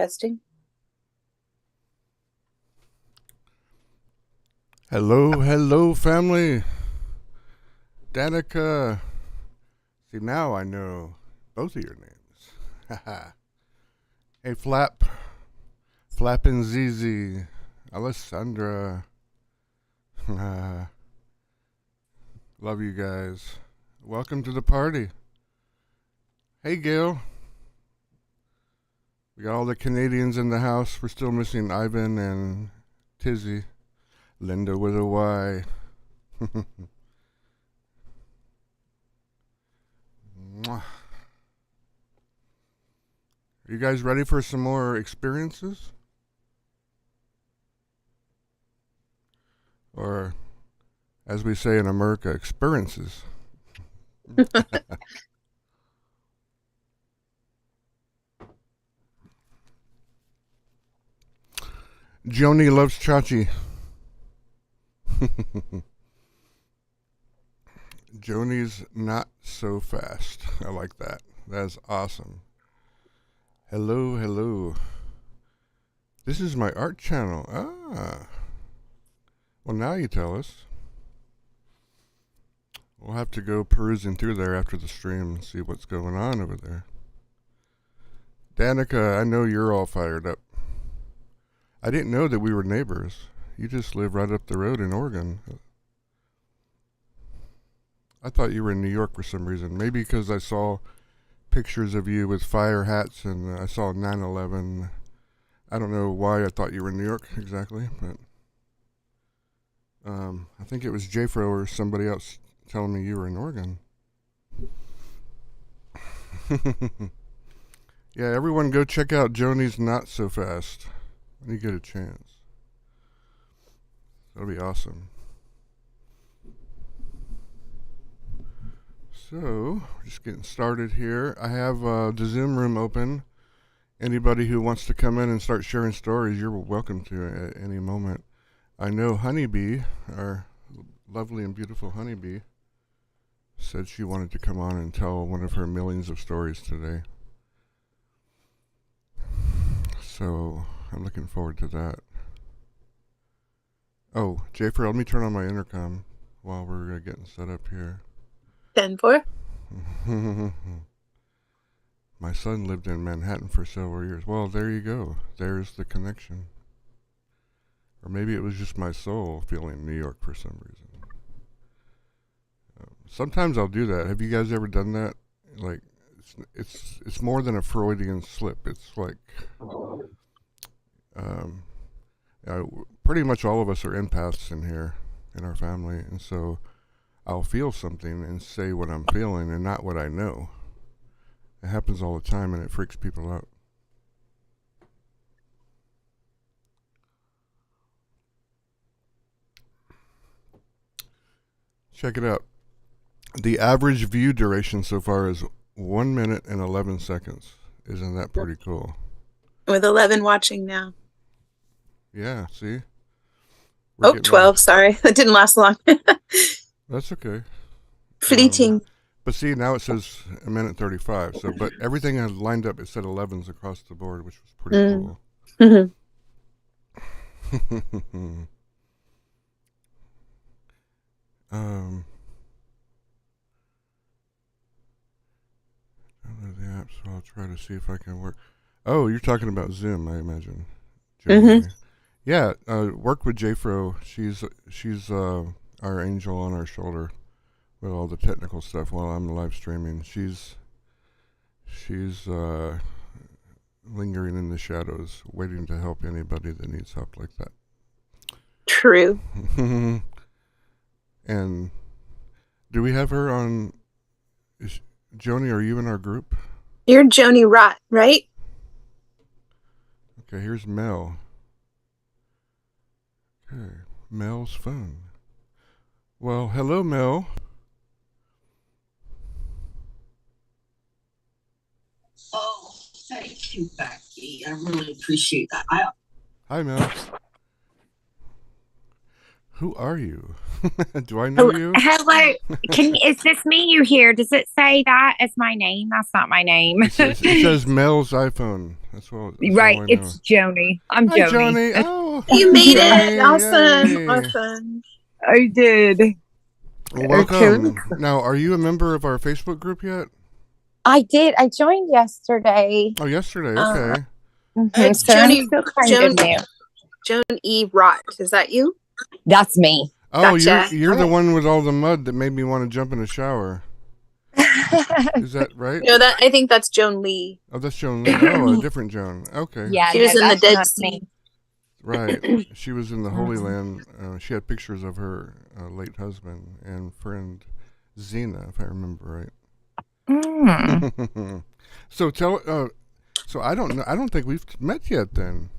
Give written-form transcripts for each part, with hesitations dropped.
Testing. Hello, family. Danica. See, now I know both of your names. Hey, Flappin' ZZ, Alessandra. Love you guys. Welcome to the party. Hey, Gail. We got all the Canadians in the house. We're still missing Ivan and Tizzy. Linda with a Y. Mwah. Are you guys ready for some more experiences? Or, as we say in America, experiences. Joni loves Chachi. Joni's not so fast. I like that. That's awesome. Hello. This is my art channel. Ah. Well, now you tell us. We'll have to go perusing through there after the stream and see what's going on over there. Danica, I know you're all fired up. I didn't know that we were neighbors. You just live right up the road in Oregon. I thought you were in New York for some reason. Maybe because I saw pictures of you with fire hats and I saw 9/11. I don't know why I thought you were in New York exactly, but I think it was Jafro or somebody else telling me you were in Oregon. Yeah, everyone go check out Joni's Not So Fast when you get a chance. That'll be awesome. So, just getting started here. I have the Zoom room open. Anybody who wants to come in and start sharing stories, you're welcome to at any moment. I know Honeybee, our lovely and beautiful Honeybee, said she wanted to come on and tell one of her millions of stories today. So, I'm looking forward to that. Oh, Jafer, let me turn on my intercom while we're getting set up here. 10-4. My son lived in Manhattan for several years. Well, there you go. There's the connection. Or maybe it was just my soul feeling New York for some reason. Sometimes I'll do that. Have you guys ever done that? Like, it's more than a Freudian slip. It's like, pretty much all of us are empaths in here, in our family, and so I'll feel something and say what I'm feeling and not what I know. It happens all the time and it freaks people out. Check it out. The average view duration so far is 1 minute and 11 seconds. Isn't that pretty cool? With 11 watching now. Yeah, see? Oh, 12, sorry. That didn't last long. That's okay. Fleeting. But see, now it says 1 minute 35. So, but everything had lined up. It said 11s across the board, which was pretty cool. Mm-hmm. The app, so I'll try to see if I can work. Oh, you're talking about Zoom, I imagine. Mm-hmm. Yeah, work with Jafro. She's our angel on our shoulder with all the technical stuff while I'm live streaming. She's lingering in the shadows, waiting to help anybody that needs help like that. True. And do we have her on? Joni, are you in our group? You're Joni Rott, right? Okay, here's Mel. Okay, Mel's phone. Well, hello, Mel. Oh, thank you, Becky. I really appreciate that. Hi, Mel. Who are you? Do I know you? Hello. Is this me you hear? Does it say that as my name? That's not my name. It says Mel's iPhone. That's all Right, I know. it's Joni. I'm Hi, Joni. Joni. Oh, You made Joni. it. Awesome. Yay. Awesome. I did. Well, Okay. welcome. Now, are you a member of our Facebook group yet? I did. I joined yesterday. Oh, yesterday. Uh, Okay. So I'm Joni, still kind Joan, of new. Joan E. Rott. Is that you? That's me. Oh, Gotcha. you're the one with all the mud that made me want to jump in the shower. Is that right? No, I think that's Joan Lee. Oh, that's Joan Lee. Oh, a different Joan. Okay. Yeah, She was in the that's Dead not Sea. me. Right. She was in the Holy Mhm. Land. She had pictures of her late husband and friend Xena, if I remember Mm. right. So so I don't know. I don't think we've met yet, then,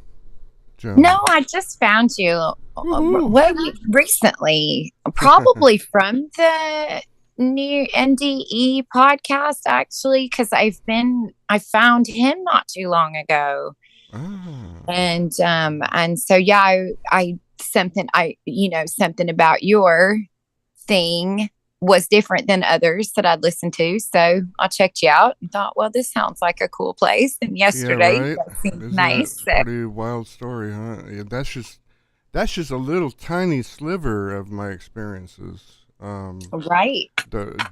Joan. No, I just found you Woohoo. recently, probably from the new NDE podcast, actually, because I found him not too long ago, Ah. and so yeah, I something about your thing was different than others that I'd listened to, so I checked you out and thought, well, this sounds like a cool place. And Yeah, yesterday right. that seemed Isn't that nice. So. pretty wild story, huh? Yeah, that's just a little tiny sliver of my experiences. Right.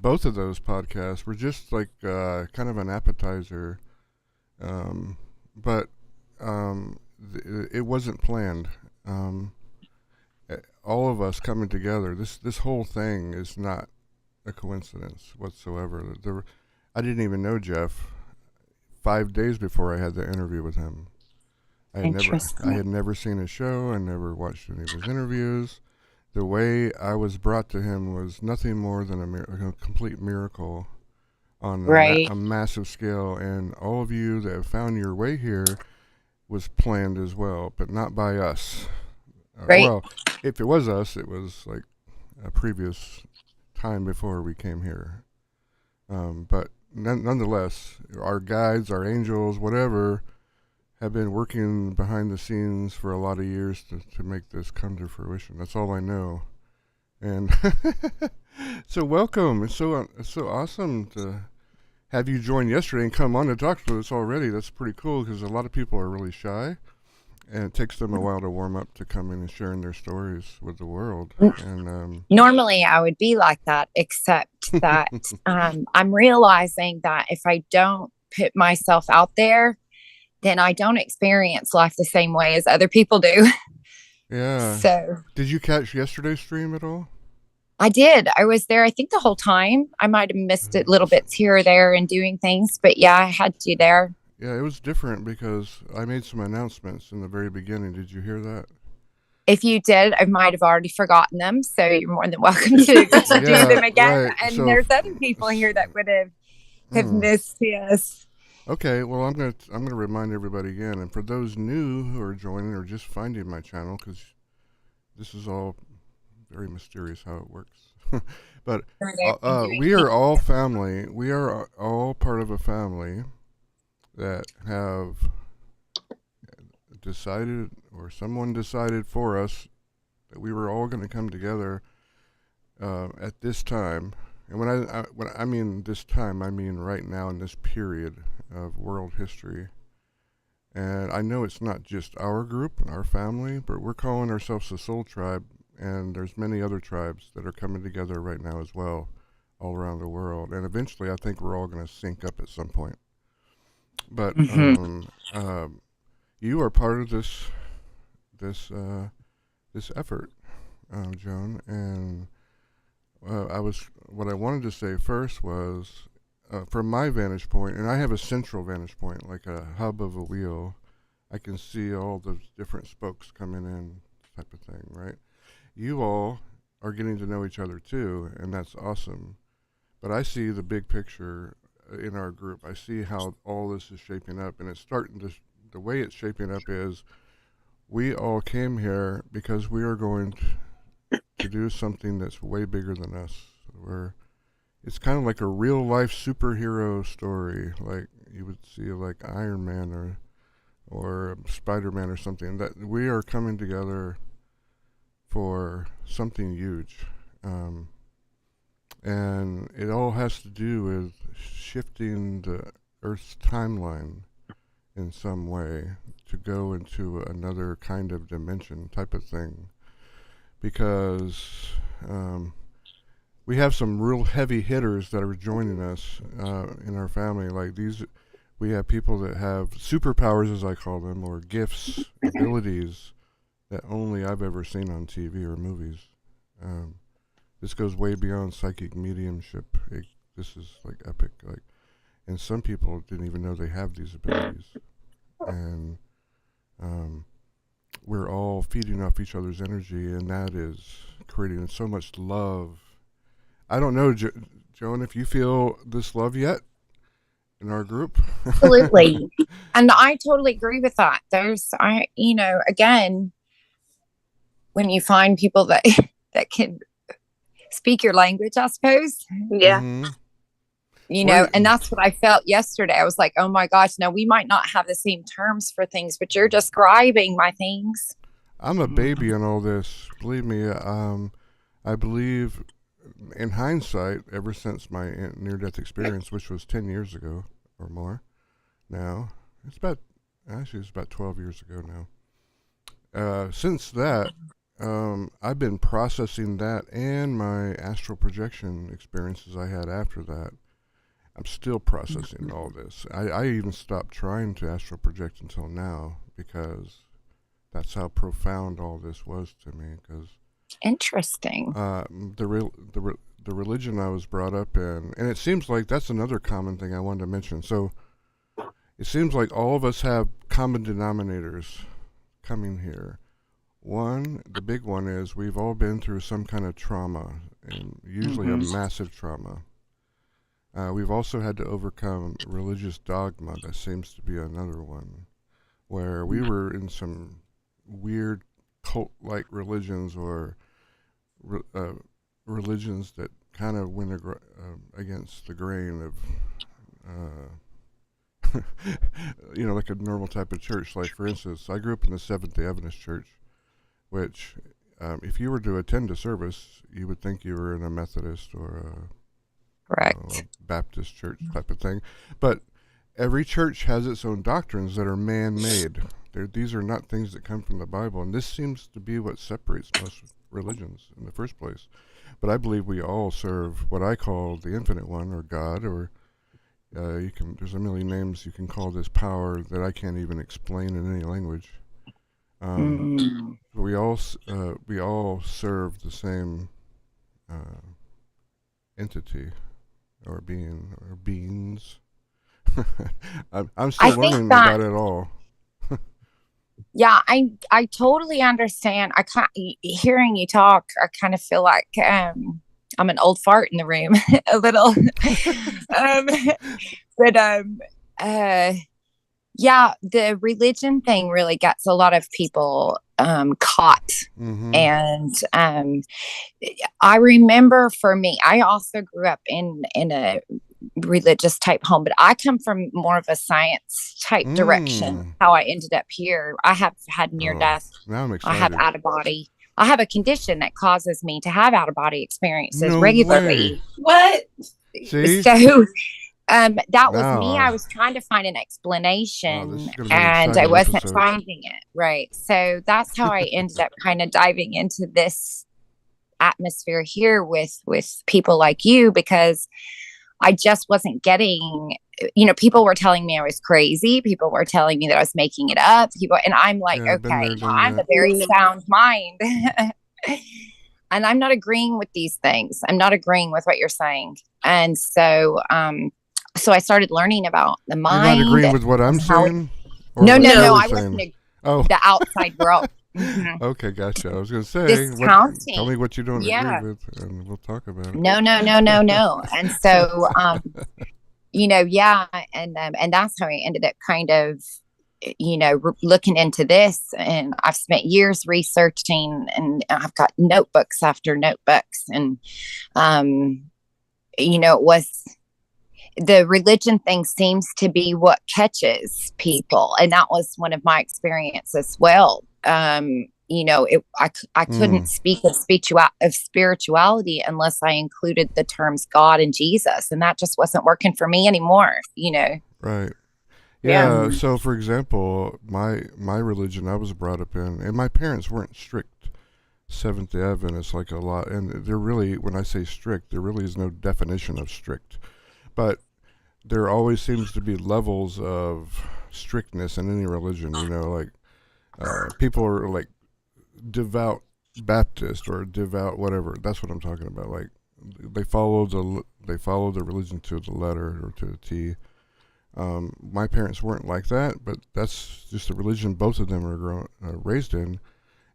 Both of those podcasts were just like kind of an appetizer, but it wasn't planned. All of us coming together. This whole thing is not a coincidence whatsoever. I didn't even know Jeff 5 days before I had the interview with him. I Interesting. had never seen his show. I never watched any of his interviews. The way I was brought to him was nothing more than a complete miracle on Right. a massive scale. And all of you that have found your way here was planned as well, but not by us. Right. Well, if it was us, it was like a previous time before we came here. But nonetheless, our guides, our angels, whatever, have been working behind the scenes for a lot of years to make this come to fruition. That's all I know. And so welcome. It's so awesome to have you join yesterday and come on to talk to us already. That's pretty cool because a lot of people are really shy. And it takes them a while to warm up to coming and sharing their stories with the world. And Normally I would be like that, except that I'm realizing that if I don't put myself out there, then I don't experience life the same way as other people do. yeah. So Did you catch yesterday's stream at all? I did. I was there, I think, the whole time. I might have missed it little bits here or there and doing things, but yeah, I had you there. Yeah, it was different because I made some announcements in the very beginning. Did you hear that? If you did, I might have already forgotten them. So you're more than welcome to do them again. Right. And So, there's other people here that would have missed. Yes. Okay, well, I'm gonna remind everybody again, and for those new who are joining or just finding my channel, because this is all very mysterious how it works. But we are all family. We are all part of a family that have decided, or someone decided for us, that we were all going to come together at this time. And when I mean this time, I mean right now in this period of world history. And I know it's not just our group, our family, but we're calling ourselves the Soul Tribe, and there's many other tribes that are coming together right now as well, all around the world. And eventually, I think we're all going to sync up at some point. But you are part of this effort, Joan. And what I wanted to say first was, from my vantage point, and I have a central vantage point, like a hub of a wheel. I can see all the different spokes coming in, type of thing, right? You all are getting to know each other too, and that's awesome. But I see the big picture in our group. I see how all this is shaping up, and it's starting to. The way it's shaping up is, we all came here because we are going to do something that's way bigger than us. It's kind of like a real life superhero story, like you would see like Iron Man or Spider-Man or something. That we are coming together for something huge, and it all has to do with shifting the Earth's timeline in some way, to go into another kind of dimension type of thing, because we have some real heavy hitters that are joining us in our family. Like these, we have people that have superpowers, as I call them, or gifts, abilities that only I've ever seen on TV or movies. This goes way beyond psychic mediumship. This is like epic. Like, and some people didn't even know they have these abilities. And we're all feeding off each other's energy, and that is creating so much love. I don't know, Joan, if you feel this love yet in our group. Absolutely. And I totally agree with that. Again, when you find people that can speak your language, I suppose. Yeah. Mm-hmm. And that's what I felt yesterday. I was like, oh my gosh, now we might not have the same terms for things, but you're describing my things. I'm a baby in all this. Believe me, I believe in hindsight, ever since my near-death experience, which was 10 years ago or more now, it's about 12 years ago now. Since that, I've been processing that and my astral projection experiences I had after that. I'm still processing all this. I even stopped trying to astral project until now, because that's how profound all this was to me. Because interesting. The religion I was brought up in, and it seems like that's another common thing I wanted to mention. So it seems like all of us have common denominators coming here. One, the big one is we've all been through some kind of trauma, and usually a massive trauma. We've also had to overcome religious dogma. That seems to be another one, where we were in some weird cult-like religions, or religions that kind of went against the grain of, like a normal type of church. Like, for instance, I grew up in the Seventh-day Adventist Church, which, if you were to attend a service, you would think you were in a Methodist or a Baptist church type of thing. But every church has its own doctrines that are man-made. These are not things that come from the Bible, and this seems to be what separates most religions in the first place. But I believe we all serve what I call the Infinite One, or God, or there's a million names you can call this power that I can't even explain in any language. But we all serve the same entity, or being, or beings. I'm still learning about it all. Yeah, I totally understand. Hearing you talk, I kind of feel like I'm an old fart in the room a little. Yeah, the religion thing really gets a lot of people caught. And I remember, for me, I also grew up in a religious type home, but I come from more of a science type direction. How I ended up here, I have had near death. Now I'm excited. I have out of body. I have a condition that causes me to have out of body experiences regularly. Way. What? See? So that was me. I was trying to find an explanation, and I wasn't finding it. Right. So that's how I ended up kind of diving into this atmosphere here with people like you, because I just wasn't getting, people were telling me I was crazy. People were telling me that I was making it up. And I'm like, okay, I'm a very sound mind. And I'm not agreeing with these things. I'm not agreeing with what you're saying. And so, so I started learning about the mind. You're not agreeing with what I'm saying? No, I wasn't. The outside world. Okay, gotcha. I was going to say, tell me what you don't agree with, and we'll talk about it. No. And so, and that's how I ended up kind of, looking into this. And I've spent years researching, and I've got notebooks after notebooks. And, it was, the religion thing seems to be what catches people. And that was one of my experiences as well. I couldn't speak of spirituality unless I included the terms God and Jesus, and that just wasn't working for me anymore. Right. Yeah. So, for example, my religion I was brought up in, and my parents weren't strict Seventh Day Adventists like a lot, and they're really, when I say strict, there really is no definition of strict, but there always seems to be levels of strictness in any religion. Like people are like devout Baptist or devout whatever. That's what I'm talking about. Like they follow the religion to the letter or to the T. My parents weren't like that, but that's just the religion both of them are raised in.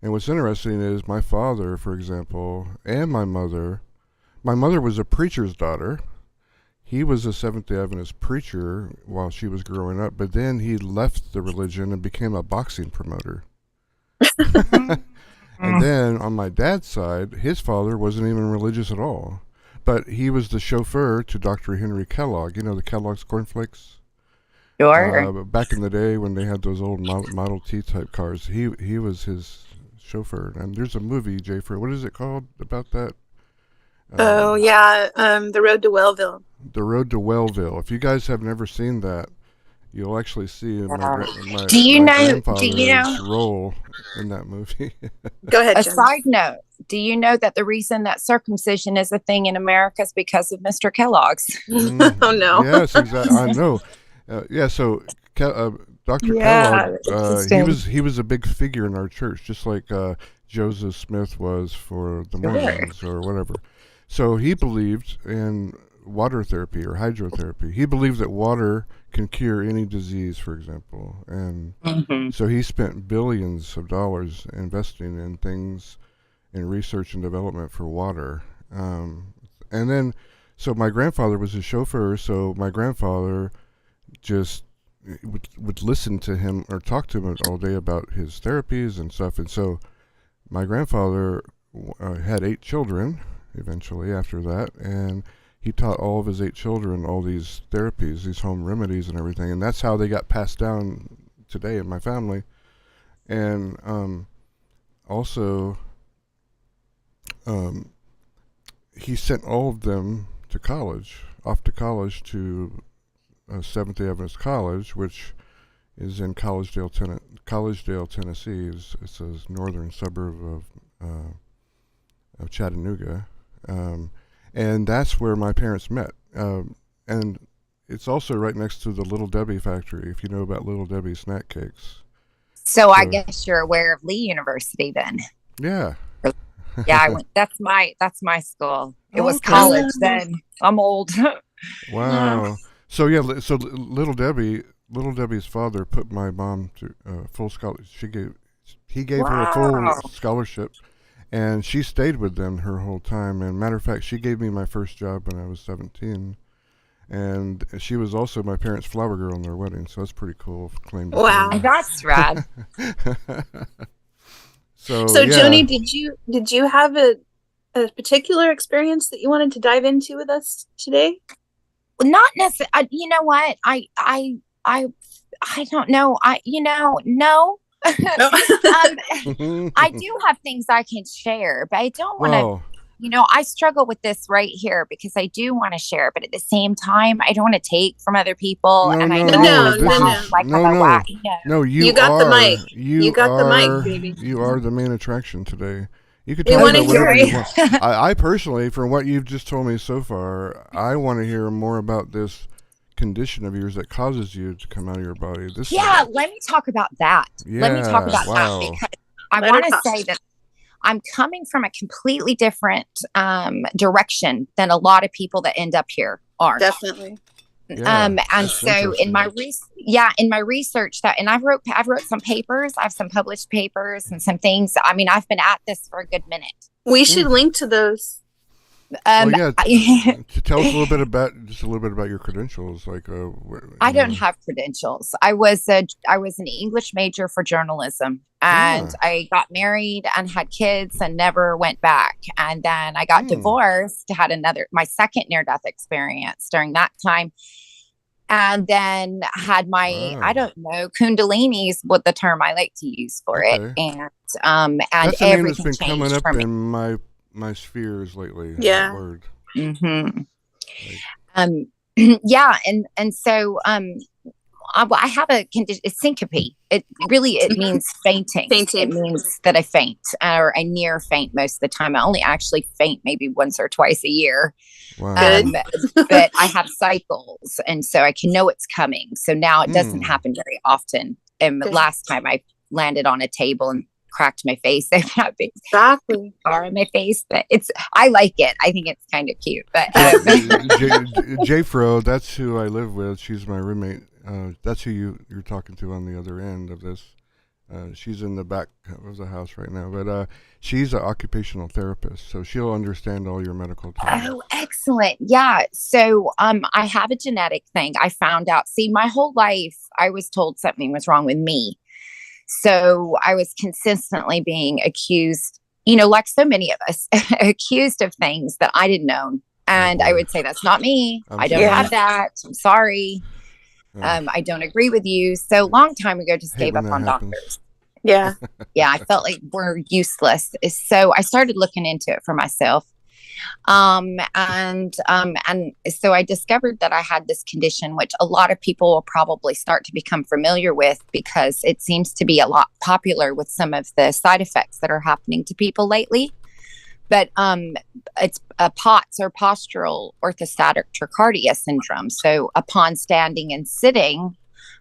And what's interesting is my father, for example, and my mother. My mother was a preacher's daughter. He was a Seventh-day Adventist preacher while she was growing up, but then he left the religion and became a boxing promoter. And then on my dad's side, his father wasn't even religious at all, but he was the chauffeur to Dr. Henry Kellogg. You know the Kellogg's cornflakes? Sure. Back in the day when they had those old Model T type cars, he was his chauffeur. And there's a movie, Jayfer, what is it called about that? Oh yeah, The Road to Wellville. The Road to Wellville. If you guys have never seen that, you'll actually see my Do you know? grandfather's role in that movie. Go ahead, A Jen. side note: do you know that the reason that circumcision is a thing in America is because of Mr. Kellogg's? Oh no. Yes, exactly. I know. Yeah. So Dr. Yeah, Kellogg, he was a big figure in our church, just like Joseph Smith was for the Mormons or whatever. So he believed in water therapy or hydrotherapy. He believed that water can cure any disease, for example. And so he spent billions of dollars investing in things in research and development for water. And then, so my grandfather was his chauffeur, so my grandfather just would listen to him or talk to him all day about his therapies and stuff. And so my grandfather had 8 children eventually after that, and he taught all of his 8 children all these therapies, these home remedies and everything, and that's how they got passed down today in my family. And also he sent all of them off to college to Seventh-day Adventist College, which is in Collegedale, Tennessee. It's a northern suburb of Chattanooga. And that's where my parents met. And it's also right next to the Little Debbie factory, if you know about Little Debbie snack cakes. So I guess you're aware of Lee University then. Yeah. Yeah, I went. That's my school. It was Okay. college then. I'm old. Wow. So yeah, so Little Debbie's father put my mom to full scholarship. He gave her a full scholarship, and she stayed with them her whole time. And matter of fact, she gave me my first job when I was 17, and she was also my parents' flower girl in their wedding. So that's pretty cool claim to Wow. fame. That's rad. So yeah. Joni, did you have a particular experience that you wanted to dive into with us today? Not necessarily. You know what? I don't know. No. I do have things I can share, but I don't want to. I struggle with this right here because I do want to share, but at the same time, I don't want to take from other people. No, and I no, know no. No, you got the mic. You got the mic, baby. You are the main attraction today. You could We talk wanna about whatever hear you want. I personally, from what you've just told me so far, I want to hear more about this condition of yours that causes you to come out of your body. Let me talk about that. Let me talk about that because I want to say that I'm coming from a completely different direction than a lot of people that end up here are. Definitely. Yeah, and so in my research and I've wrote some papers. I have some published papers and some things. I mean, I've been at this for a good minute. We should link to those. To tell us a little bit about your credentials. Like, I don't have credentials. I was an English major for journalism, and I got married and had kids and never went back. And then I got divorced, had my second near-death experience during that time. And then had my, I don't know, Kundalini is what the term I like to use for it. And that's a name that's been coming up for me. in my spheres lately. Yeah. That word. Mm-hmm. Yeah. And so I have a condition. It's syncope. It means fainting. Fainting. It means that I faint or I near faint most of the time. I only actually faint maybe once or twice a year. Wow. Good. But I have cycles, and so I can know it's coming. So now it doesn't happen very often. And Good. last time I landed on a table and cracked my face. I've got big Exactly. scar on my face, but I like it. I think it's kind of cute. But J-Fro, that's who I live with. She's my roommate. That's who you're talking to on the other end of this. She's in the back of the house right now, but she's an occupational therapist, so she'll understand all your medical terms. oh, excellent. Yeah. So I have a genetic thing. I found out. See, my whole life I was told something was wrong with me. So I was consistently being accused, like so many of us, accused of things that I didn't know. And I would say, that's not me. I don't have that. I'm sorry. I don't agree with you. So long time ago, just gave up on doctors. Yeah. Yeah. I felt like we're useless. So I started looking into it for myself. And so I discovered that I had this condition, which a lot of people will probably start to become familiar with because it seems to be a lot popular with some of the side effects that are happening to people lately. But it's POTS, or postural orthostatic tachycardia syndrome. So upon standing and sitting,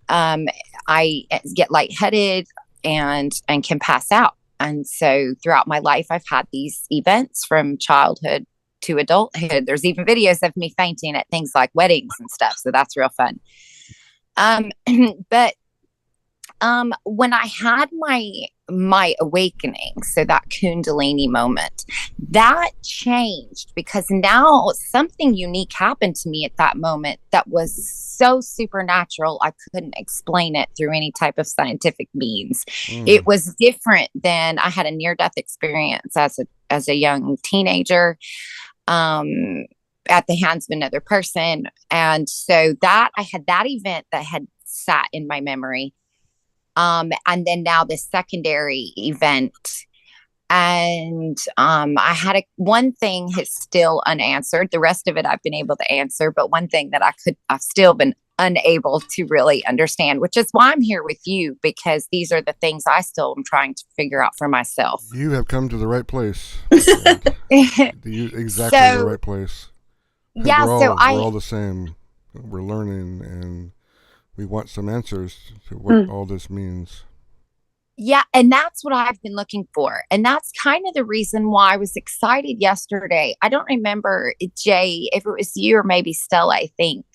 I get lightheaded and can pass out. And so throughout my life, I've had these events from childhood to adulthood. There's even videos of me fainting at things like weddings and stuff. So that's real fun. But when I had my awakening, so that Kundalini moment, that changed because now something unique happened to me at that moment that was so supernatural. I couldn't explain it through any type of scientific means. It was different than I had a near-death experience as a young teenager at the hands of another person. And so that I had that event that had sat in my memory. And then now this secondary event, and I had one thing is still unanswered. The rest of it I've been able to answer, but one thing that I've still been unable to really understand, which is why I'm here with you, because these are the things I still am trying to figure out for myself. You have come to the right place. Exactly the right place. Yeah, we're all the same. We're learning, and we want some answers to what all this means. Yeah, and that's what I've been looking for. And that's kind of the reason why I was excited yesterday. I don't remember, Jay, if it was you or maybe Stella, I think,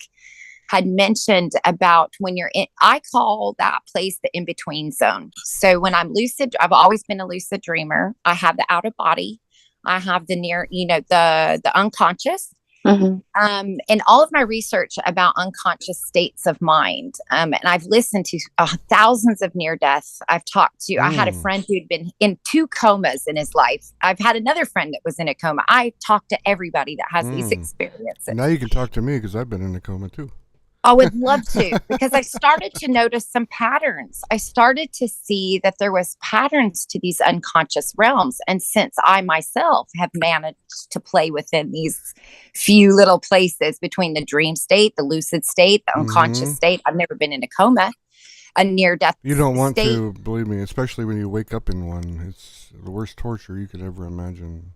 had mentioned about when you're in, I call that place the in-between zone. So when I'm lucid, I've always been a lucid dreamer. I have the out of body. I have the near, the unconscious. And all of my research about unconscious states of mind. And I've listened to thousands of near deaths. I've talked to, I had a friend who'd been in 2 comas in his life. I've had another friend that was in a coma. I talk to everybody that has these experiences. Now you can talk to me because I've been in a coma too. I would love to, because I started to notice some patterns. I started to see that there was patterns to these unconscious realms. And since I myself have managed to play within these few little places between the dream state, the lucid state, the unconscious state, I've never been in a coma, a near-death state. You don't want to, believe me, especially when you wake up in one. It's the worst torture you could ever imagine.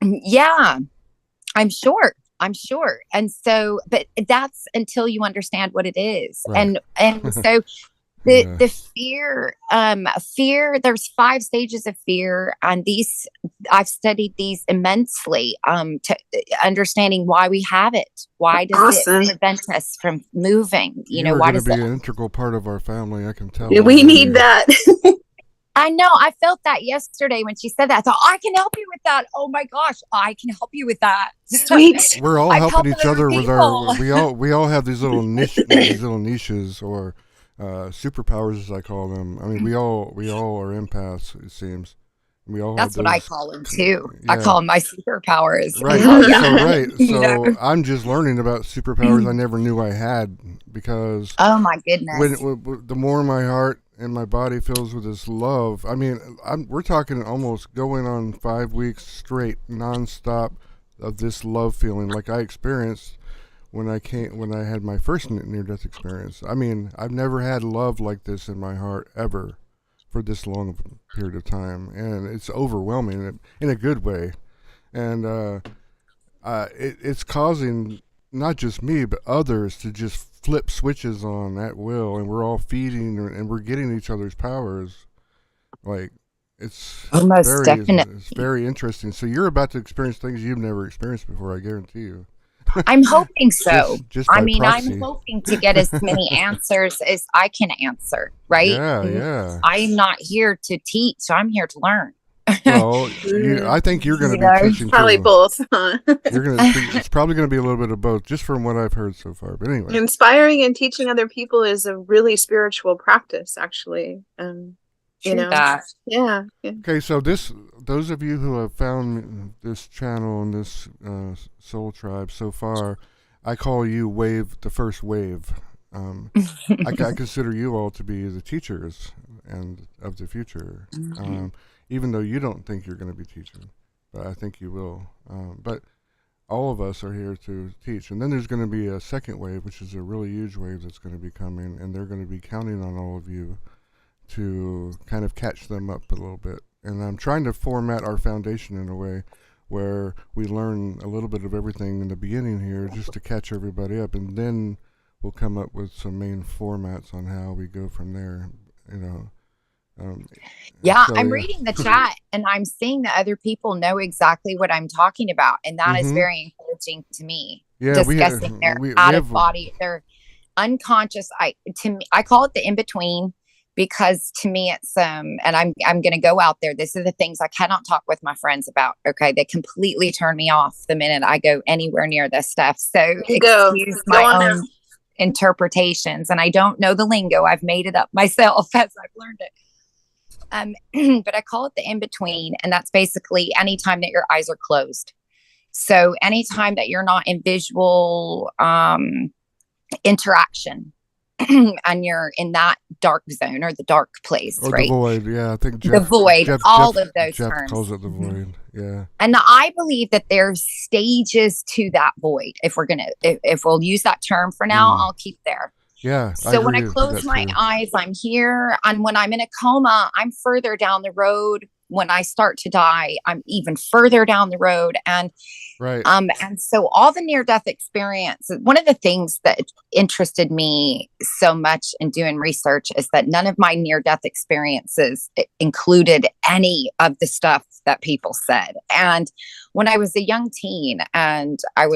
Yeah, I'm sure. And so, but that's until you understand what it is. Right. And so the fear, there's 5 stages of fear, and I've studied these immensely, to understanding why we have it. Why does it prevent us from moving? Why does it be an integral part of our family? I can tell. We need that. I know. I felt that yesterday when she said that. I thought, I can help you with that. Oh my gosh, I can help you with that. Sweet. We're all helping each other with our. We all have these little niches or superpowers, as I call them. I mean, we all are empaths. It seems. We all. That's what I call them too. Yeah. I call them my superpowers. Right. So I'm just learning about superpowers I never knew I had, because. Oh my goodness. When the more my heart and my body fills with this love. I mean, we're talking almost going on 5 weeks straight, nonstop of this love feeling like I experienced when I had my first near-death experience. I mean, I've never had love like this in my heart ever for this long of a period of time, and it's overwhelming in a good way. And it's causing not just me but others to just flip switches on at will, and we're all feeding and we're getting each other's powers. Like it's Almost definitely. it's very interesting. So you're about to experience things you've never experienced before, I guarantee you. I'm hoping so. Just I by mean, proxy. I'm hoping to get as many answers as I can answer, right? Yeah. I'm not here to teach. I'm here to learn. Well, I think you're going to be teaching probably too. both, huh? It's probably going to be a little bit of both, just from what I've heard so far. But anyway, Inspiring and teaching other people is a really spiritual practice, actually. You know, that. yeah. Okay, so those of you who have found this channel and this soul tribe so far, I call you the first wave. I consider you all to be the teachers and of the future. Even though you don't think you're going to be teaching, but I think you will. But all of us are here to teach. And then there's going to be a second wave, which is a really huge wave that's going to be coming, and they're going to be counting on all of you to kind of catch them up a little bit. And I'm trying to format our foundation in a way where we learn a little bit of everything in the beginning here just to catch everybody up, and then we'll come up with some main formats on how we go from there, you know. I'm reading the chat and I'm seeing that other people know exactly what I'm talking about, and that is very encouraging to me. Discussing their out of body, their unconscious. I call it the in between, because to me it's and I'm going to go out there. This is the things I cannot talk with my friends about. Okay, they completely turn me off the minute I go anywhere near this stuff. So excuse my own interpretations, and I don't know the lingo. I've made it up myself as I've learned it. But I call it the in-between, and that's basically anytime that your eyes are closed. So anytime that you're not in visual interaction and you're in that dark zone or the dark place, or right? The void, yeah. I think the void, of those Jeff terms. calls it the void, yeah. And I believe that there's stages to that void. If we'll use that term for now, I'll keep there. Yeah. So when I close my eyes, I'm here. And when I'm in a coma, I'm further down the road. When I start to die, I'm even further down the road. And so all the near-death experience, one of the things that interested me so much in doing research is that none of my near-death experiences included any of the stuff that people said. And when I was a young teen and I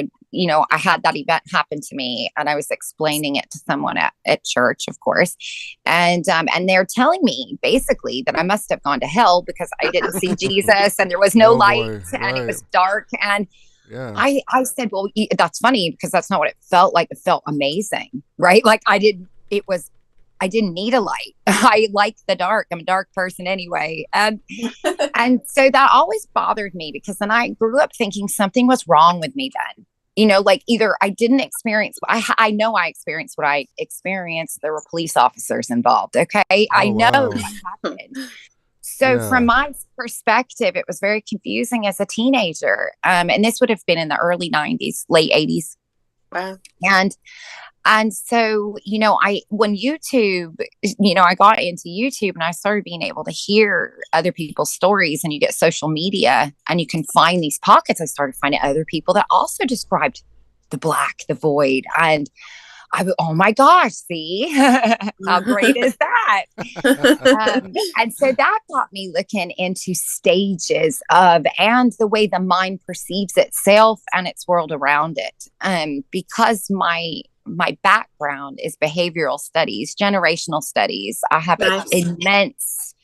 had that event happen to me, and I was explaining it to someone at church, of course. And they're telling me basically that I must have gone to hell because I didn't see Jesus and there was no light and it was dark. And I said, well, that's funny because that's not what it felt like. It felt amazing, right? Like I didn't need a light. I like the dark. I'm a dark person anyway. And so that always bothered me, because then I grew up thinking something was wrong with me then. You know, like either I didn't experience, I know I experienced what I experienced. There were police officers involved. Okay. I know that happened. So from my perspective, it was very confusing as a teenager. And this would have been in the early 90s, late 80s. Wow. And so, when YouTube, I got into YouTube and I started being able to hear other people's stories, and you get social media and you can find these pockets. I started finding other people that also described the black, the void. And oh my gosh, see, how great is that? And so that got me looking into stages and the way the mind perceives itself and its world around it. Because my background is behavioral studies, generational studies. I have an immense,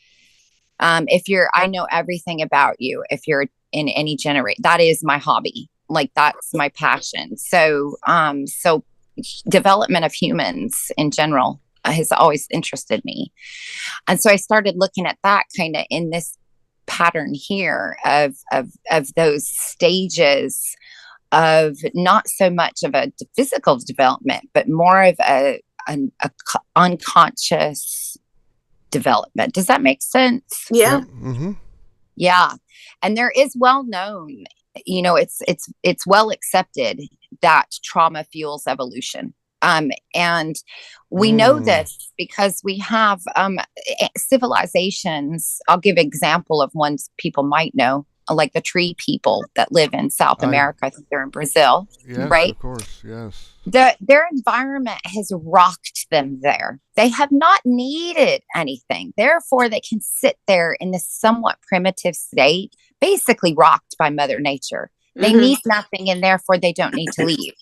I know everything about you. If you're in any generation, that is my hobby. Like that's my passion. So development of humans in general has always interested me. And so I started looking at that kind of in this pattern here of those stages of not so much of a physical development, but more of an unconscious development. Does that make sense? Yeah. Mm-hmm. Yeah. And there is well known it's well accepted that trauma fuels evolution. And we know this because we have civilizations. I'll give an example of ones people might know, like the tree people that live in South America. I think they're in Brazil, yes, right? Of course, yes. Their environment has rocked them there. They have not needed anything. Therefore, they can sit there in this somewhat primitive state, basically rocked by Mother Nature. They need nothing, and therefore they don't need to leave.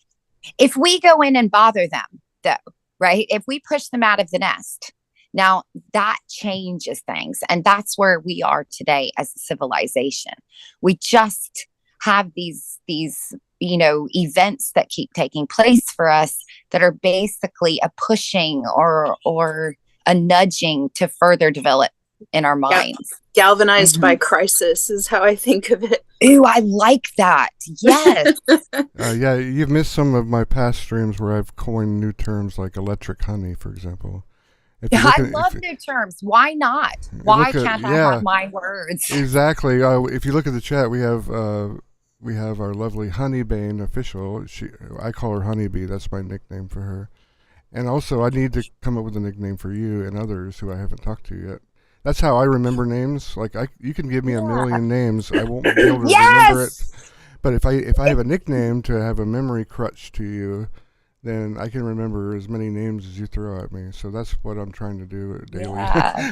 If we go in and bother them, though, right? If we push them out of the nest, now that changes things. And that's where we are today as a civilization. We just have these events that keep taking place for us that are basically a pushing or a nudging to further develop in our minds. Galvanized by crisis is how I think of it. Ooh, I like that. Yes. Yeah, you've missed some of my past streams where I've coined new terms like electric honey, for example. I love new terms. Why not? Why can't I have my words? Exactly. If you look at the chat, we have our lovely Honeybane official. I call her Honeybee. That's my nickname for her. And also, I need to come up with a nickname for you and others who I haven't talked to yet. That's how I remember names. Like you can give me a million names, I won't be able to remember it. But if I have a nickname to have a memory crutch to you, then I can remember as many names as you throw at me. So that's what I'm trying to do daily. Yeah.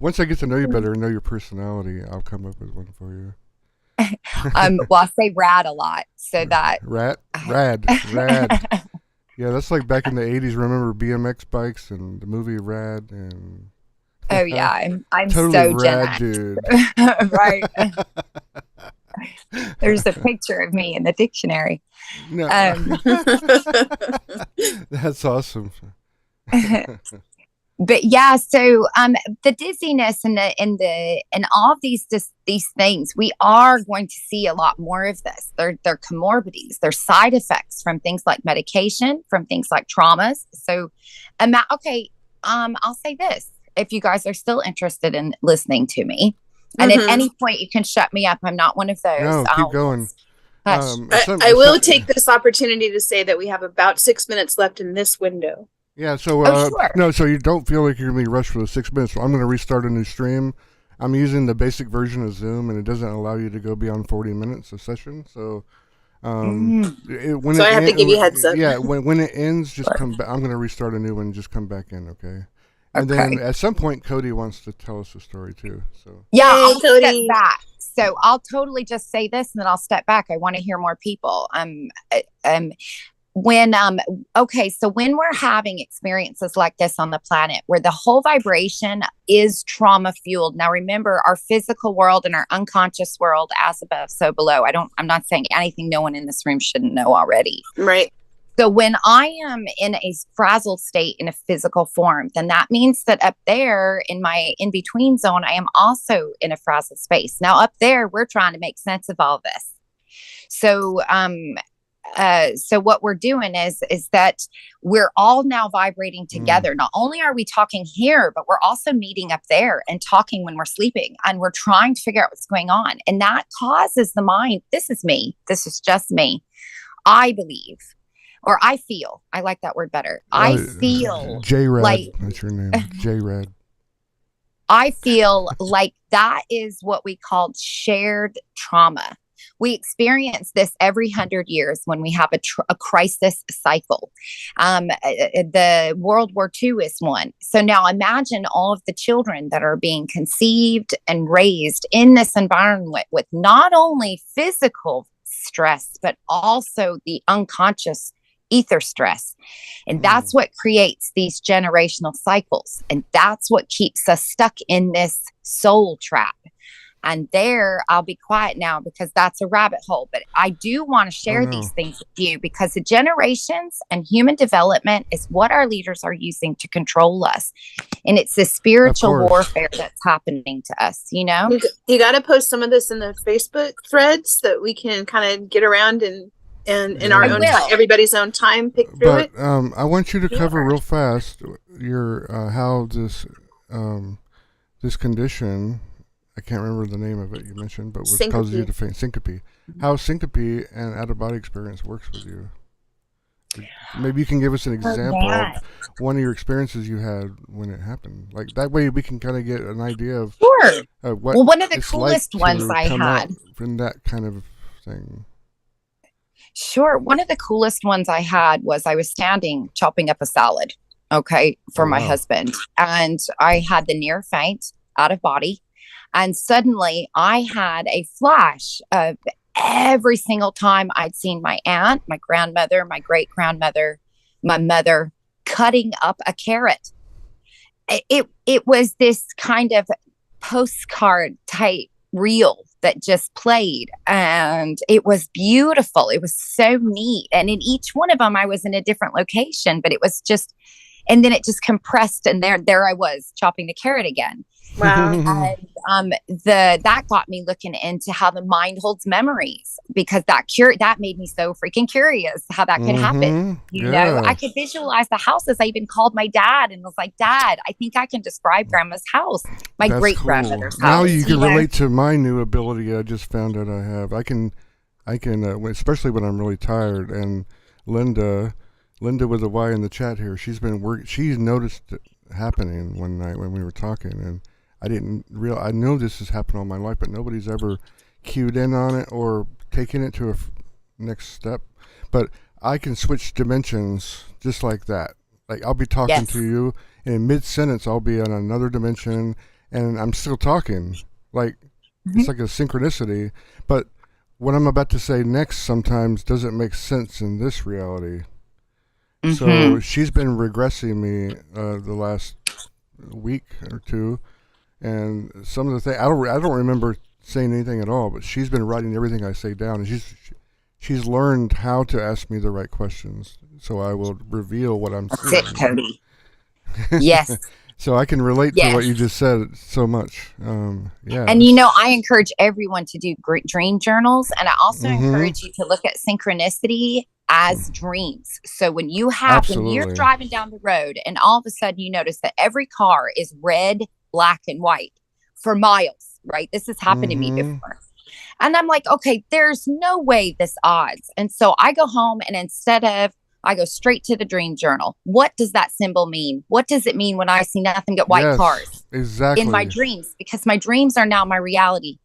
Once I get to know you better and know your personality, I'll come up with one for you. Well, I say rad a lot, so that rad. Yeah, that's like back in the 80s. Remember BMX bikes and the movie Rad and. Oh yeah, I'm totally so rad, Gen dude. Right. There's a picture of me in the dictionary. No. That's awesome. But yeah, so the dizziness and all of these things, we are going to see a lot more of this. They're comorbidities, they're side effects from things like medication, from things like traumas. So, I'll say this. If you guys are still interested in listening to me, and at any point you can shut me up. I'm not one of those. No, keep going. I will take this opportunity to say that we have about 6 minutes left in this window. Yeah, so sure. No, so you don't feel like you're going to be rushed for the 6 minutes. So I'm going to restart a new stream. I'm using the basic version of Zoom, and it doesn't allow you to go beyond 40 minutes a session. So when I have to give you a heads up. Yeah, when it ends, just come back. I'm going to restart a new one and just come back in, okay? And then at some point, Cody wants to tell us a story too. So I'll step back. So I'll totally just say this, and then I'll step back. I want to hear more people. When we're having experiences like this on the planet, where the whole vibration is trauma fueled. Now, remember, our physical world and our unconscious world, as above, so below. I'm not saying anything no one in this room shouldn't know already. Right. So when I am in a frazzled state in a physical form, then that means that up there in my in-between zone, I am also in a frazzled space. Now up there, we're trying to make sense of all this. So what we're doing is that we're all now vibrating together. Not only are we talking here, but we're also meeting up there and talking when we're sleeping, and we're trying to figure out what's going on. And that causes the mind. This is me. This is just me. I believe. Or I feel, I like that word better. I feel J-Rad, like, that's your name, J-Rad. I feel like that is what we call shared trauma. We experience this every 100 years when we have a crisis cycle. The World War II is one. So now imagine all of the children that are being conceived and raised in this environment with not only physical stress, but also the unconscious ether stress. And that's what creates these generational cycles. And that's what keeps us stuck in this soul trap. And there, I'll be quiet now because that's a rabbit hole. But I do want to share these things with you because the generations and human development is what our leaders are using to control us. And it's the spiritual warfare that's happening to us, you know? You got to post some of this in the Facebook threads so that we can kind of get around and in our own everybody's own time pick through it. I want you to cover real fast your how this this condition. I can't remember the name of it you mentioned, but what Syncope. causes you to faint? Syncope. How syncope and out-of-body experience works with you. Maybe you can give us an example of one of your experiences you had when it happened. Like that way we can kind of get an idea of Sure. what Well, one of the it's coolest like ones to I come had. out from that kind of thing. Sure. One of the coolest ones I had was I was standing chopping up a salad, okay, for my husband. And I had the near faint, out of body. And suddenly I had a flash of every single time I'd seen my aunt, my grandmother, my great grandmother, my mother cutting up a carrot. It was this kind of postcard type reel that just played, and it was beautiful. It was so neat. And in each one of them, I was in a different location, but it was just, and then it just compressed, and there I was chopping the carrot again. Wow. And that got me looking into how the mind holds memories, because that made me so freaking curious how that could happen. You know, I could visualize the houses. I even called my dad and was like, Dad, I think I can describe Grandma's house, my great grandmother's house. Now you can relate to my new ability I just found out I have. I can, especially when I'm really tired. And Linda with a Y in the chat here, she's noticed it happening one night when we were talking, and I know this has happened all my life, but nobody's ever cued in on it or taken it to a next step. But I can switch dimensions just like that. Like I'll be talking to you, and in mid-sentence I'll be on another dimension, and I'm still talking. Like it's like a synchronicity. But what I'm about to say next sometimes doesn't make sense in this reality. So she's been regressing me the last week or two, and some of the things I don't remember saying anything at all, but she's been writing everything I say down, and she's learned how to ask me the right questions, so I will reveal what I'm saying. That's it, Cody. Yes. So I can relate to what you just said so much. Yeah. And I encourage everyone to do dream journals, and I also encourage you to look at synchronicity as dreams. So when you're driving down the road and all of a sudden you notice that every car is red, black, and white for miles, right? This has happened to me before. And I'm like, okay, there's no way this odds. And so I go home, and I go straight to the dream journal. What does that symbol mean? What does it mean when I see nothing but white cars in my dreams? Because my dreams are now my reality.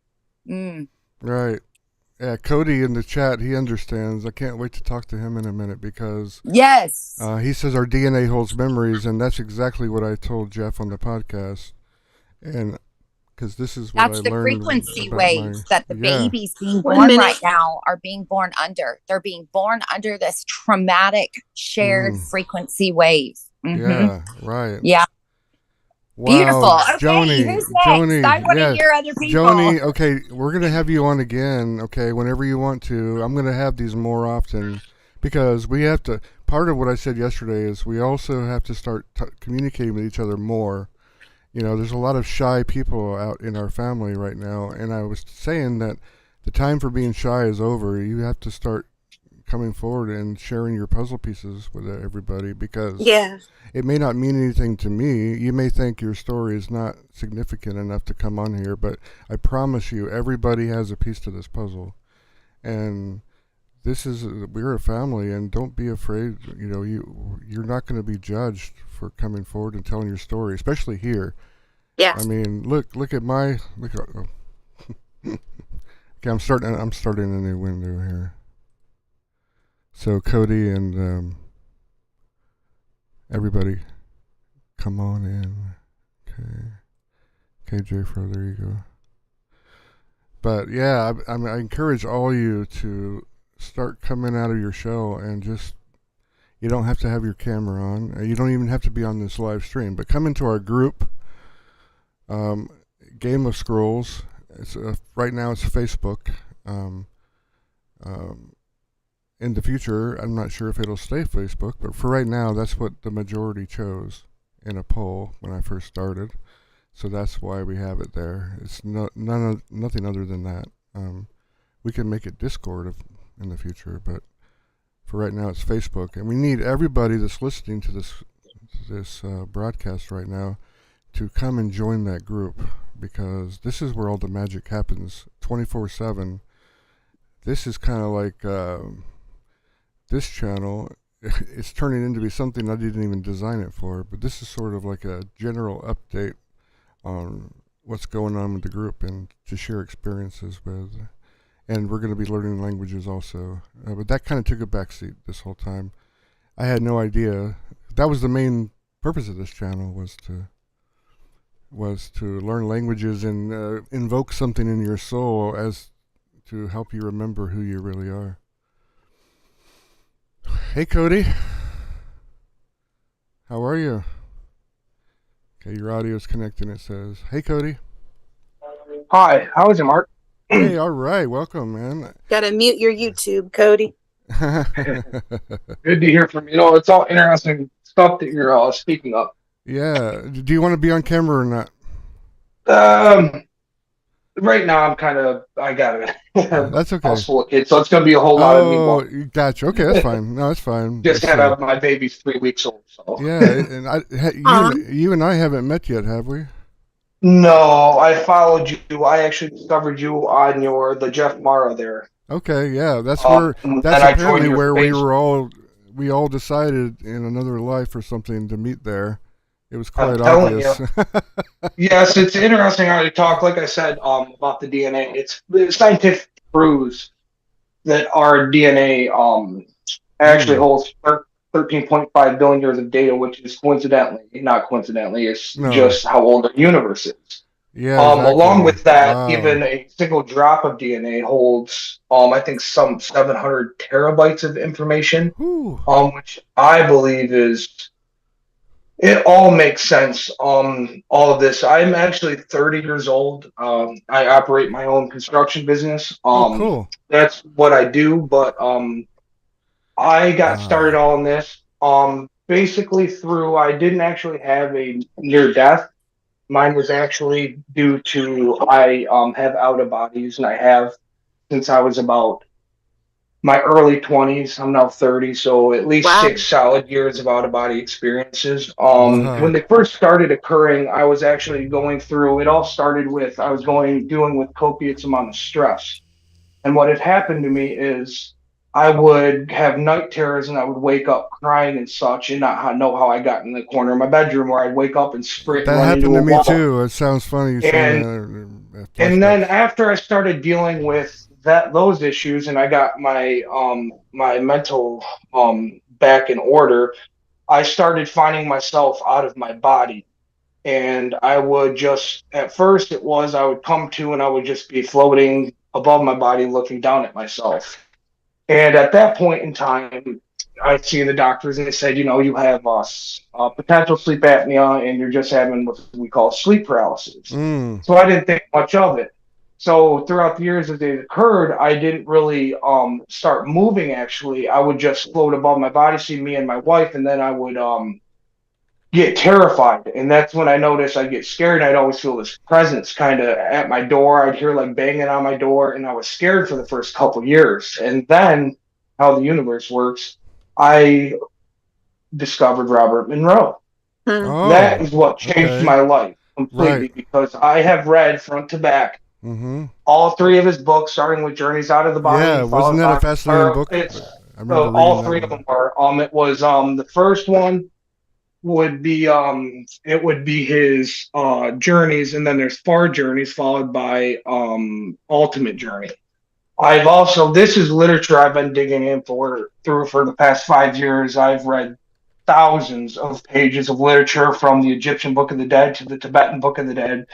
Right. Yeah, Cody in the chat, he understands. I can't wait to talk to him in a minute, because he says our DNA holds memories, and that's exactly what I told Jeff on the podcast. And because this is what that's I the learned frequency waves that the babies being born right now are being born under. They're being born under this traumatic shared frequency waves. Yeah, right. Yeah. Wow. Beautiful. Okay, Joni, who's next? I want to hear other people. Joni, okay, we're going to have you on again, okay, whenever you want to. I'm going to have these more often, because we have to, part of what I said yesterday is we also have to start communicating with each other more. There's a lot of shy people out in our family right now, and I was saying that the time for being shy is over. You have to start coming forward and sharing your puzzle pieces with everybody, because it may not mean anything to me. You may think your story is not significant enough to come on here, but I promise you everybody has a piece to this puzzle. And we're a family, and don't be afraid. You're not going to be judged for coming forward and telling your story, especially here. Yeah. I mean, look at okay, I'm starting a new window here. So Cody and everybody, come on in. Okay, J-Fro, there you go. But yeah, I encourage all you to start coming out of your shell, and just, you don't have to have your camera on. You don't even have to be on this live stream, but come into our group, Game of Scrolls. It's right now it's Facebook. In the future, I'm not sure if it'll stay Facebook, but for right now, that's what the majority chose in a poll when I first started. So that's why we have it there. It's nothing other than that. We can make it Discord in the future, but for right now, it's Facebook. And we need everybody that's listening to this broadcast right now to come and join that group, because this is where all the magic happens 24/7. This is kind of like this channel. It's turning into be something I didn't even design it for, but this is sort of like a general update on what's going on with the group and to share experiences with. And we're going to be learning languages also. But that kind of took a backseat this whole time. I had no idea. That was the main purpose of this channel, was to learn languages and invoke something in your soul as to help you remember who you really are. Hey, Cody. How are you? Okay, your audio's connecting, it says. Hey, Cody. Hi, how is it, Mark? Hey, all right. Welcome, man. Gotta mute your YouTube, Cody. Good to hear from you. You know, it's all interesting stuff that you're speaking of. Yeah. Do you want to be on camera or not? Right now I got it. That's okay. House full of kids, so it's going to be a whole lot of me. Oh, gotcha. Okay, that's fine. No, that's fine. Just had my baby's 3 weeks old. So. Yeah, and you and I haven't met yet, have we? No, I followed you. I actually discovered you on the Jeff Mara there. Okay, yeah, that's apparently where we all decided in another life or something to meet there. It was quite obvious. Yes, it's interesting how you talk. Like I said, about the DNA. It's scientific proves that our DNA actually holds 13.5 billion years of data, which is not coincidentally, it's just how old our universe is. Yeah. Exactly. Along with that, even a single drop of DNA holds, I think, some 700 terabytes of information, which I believe it all makes sense. All of this. I'm actually 30 years old. I operate my own construction business. Cool. That's what I do. But I got started all in this. Basically I didn't actually have a near death. Mine was actually due to I have out of bodies, and I have since I was about my early 20s. I'm now 30, so at least 6 solid years of out of body experiences. When they first started occurring, I was actually going through. It all started with I was dealing with copious amount of stress, and what had happened to me is I would have night terrors, and I would wake up crying and such, and not know how I got in the corner of my bedroom, where I'd wake up and sprint. That happened to me too. It sounds funny. And then after I started dealing with those issues, and I got my my mental back in order, I started finding myself out of my body. And I would just, at first I would come to, and I would just be floating above my body, looking down at myself. And at that point in time, I'd see the doctors, and they said, you have potential sleep apnea, and you're just having what we call sleep paralysis. So I didn't think much of it. So throughout the years as they occurred, I didn't really start moving, actually. I would just float above my body, see me and my wife, and then I would get terrified. And that's when I noticed I'd get scared. I'd always feel this presence kind of at my door. I'd hear like banging on my door, and I was scared for the first couple of years. And then how the universe works, I discovered Robert Monroe. That is what changed my life completely, because I have read front to back all 3 of his books, starting with Journeys Out of the Body. Yeah, wasn't that a fascinating book? All 3 of them were. It was the first one would be it would be his Journeys, and then there's 4 Journeys followed by Ultimate Journey. This is literature I've been digging in for the past 5 years. I've read thousands of pages of literature, from the Egyptian Book of the Dead to the Tibetan Book of the Dead,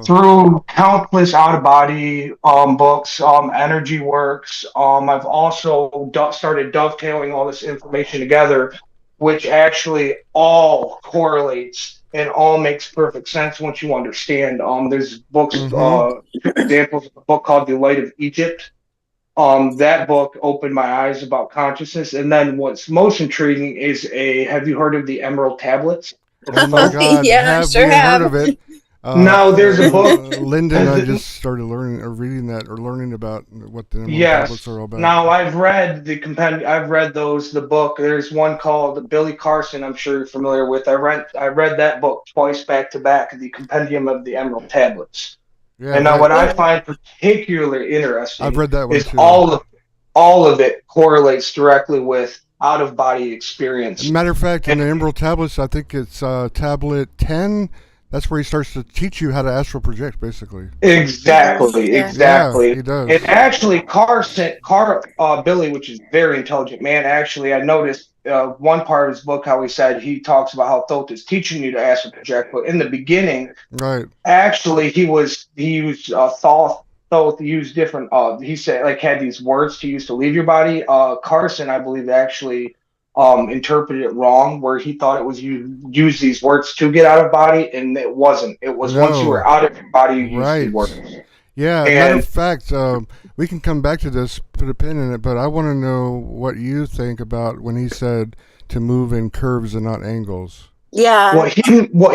through countless out-of-body books, energy works. I've also started dovetailing all this information together, which actually all correlates and all makes perfect sense once you understand. There's books, examples of a book called The Light of Egypt. That book opened my eyes about consciousness. And then what's most intriguing is have you heard of the Emerald Tablets? Oh my God. Yeah, Heard of it. Now there's a book. Linda and I just started learning or reading that or learning about what the Emerald Tablets are all about. Now I've read the compendium. I've read the book. There's one called Billy Carson. I'm sure you're familiar with. I read that book twice back to back. The Compendium of the Emerald Tablets. Yeah, and now what I find particularly interesting, I've read that one is too. all of it correlates directly with out of body experience. Matter of fact, in the Emerald Tablets, I think it's tablet 10. That's where he starts to teach you how to astral project, basically. Exactly. Yeah, he does. And actually, Billy, which is a very intelligent man, actually, I noticed one part of his book how he talks about how Thoth is teaching you to astral project, but in the beginning, right? Actually, he used Thoth used different. He said had these words to use to leave your body. Carson, I believe, actually interpreted it wrong, where he thought it was you use these words to get out of body, and it wasn't. It was once you were out of your body, you used the words. Yeah, matter of fact, we can come back to this, put a pin in it, but I want to know what you think about when he said to move in curves and not angles. Yeah. What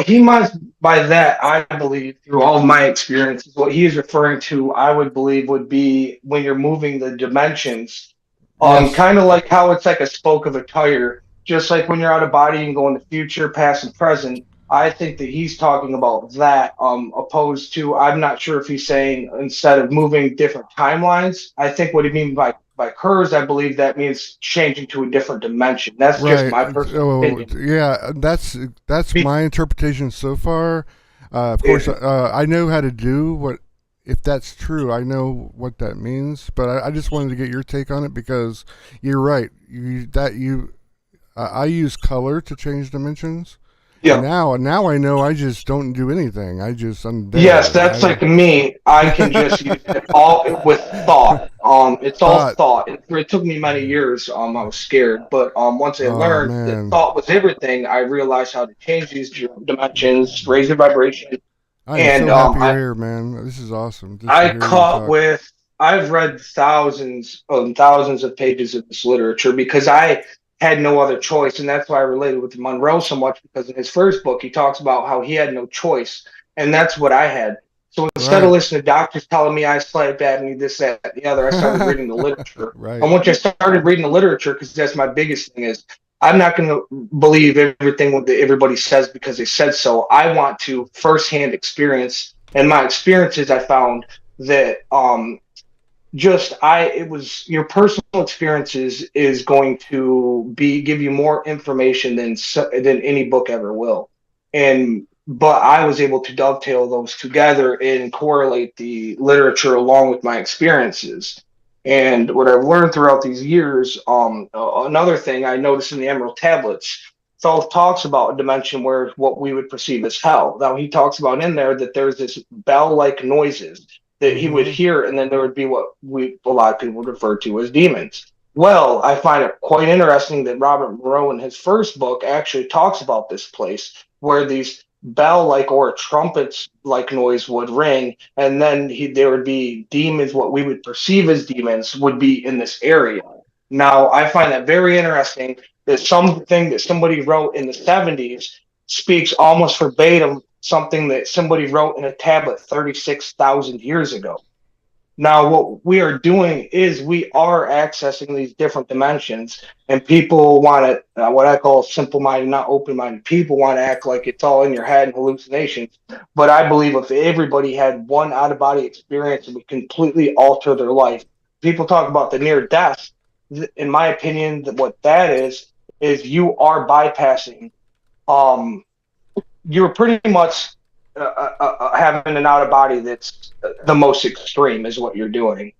he meant by that, I believe, through all of my experiences, what he is referring to, I would believe, would be when you're moving the dimensions. Yes. Kind of like how it's like a spoke of a tire. Just like when you're out of body and go in the future, past, and present. I think that he's talking about that, opposed to, I'm not sure if he's saying instead of moving different timelines. I think what he means by curves, I believe that means changing to a different dimension. That's right. Just my personal opinion. Yeah, that's my interpretation so far. Of course, I know how to do what. If that's true, I know what that means, but I just wanted to get your take on it because you're right. I use color to change dimensions. Yeah. Now I know I just don't do anything. I'm there. Yes, that's like me. I can just use it all with thought. It's all thought. It took me many years. I was scared, but once I learned that thought was everything, I realized how to change these dimensions, raise the vibration. I'm so happy you're here, man. This is awesome. I've read thousands of pages of this literature because I had no other choice, and that's why I related with Monroe so much, because in his first book he talks about how he had no choice, and that's what I had. So instead of listening to doctors telling me I sleep apnea, this, that, the other, I started reading the literature. Right. And once I started reading the literature, because that's my biggest thing, is I'm not going to believe everything that everybody says because they said so. I want to firsthand experience, and my experiences, I found that your personal experiences is going to give you more information than any book ever will. But I was able to dovetail those together and correlate the literature along with my experiences. And what I've learned throughout these years, another thing I noticed in the Emerald Tablets, Thoth talks about a dimension where what we would perceive as hell. Now he talks about in there that there's this bell-like noises that he would hear, and then there would be what a lot of people would refer to as demons. Well, I find it quite interesting that Robert Monroe in his first book actually talks about this place where these bell-like or trumpets-like noise would ring, and then there would be demons, what we would perceive as demons, would be in this area. Now, I find that very interesting that something that somebody wrote in the 70s speaks almost verbatim something that somebody wrote in a tablet 36,000 years ago. Now, what we are doing is we are accessing these different dimensions, and people want to, what I call simple-minded, not open-minded. People want to act like it's all in your head and hallucinations. But I believe if everybody had one out-of-body experience, it would completely alter their life. People talk about the near death. In my opinion, what that is you are bypassing. You're pretty much having an out of body that's the most extreme is what you're doing.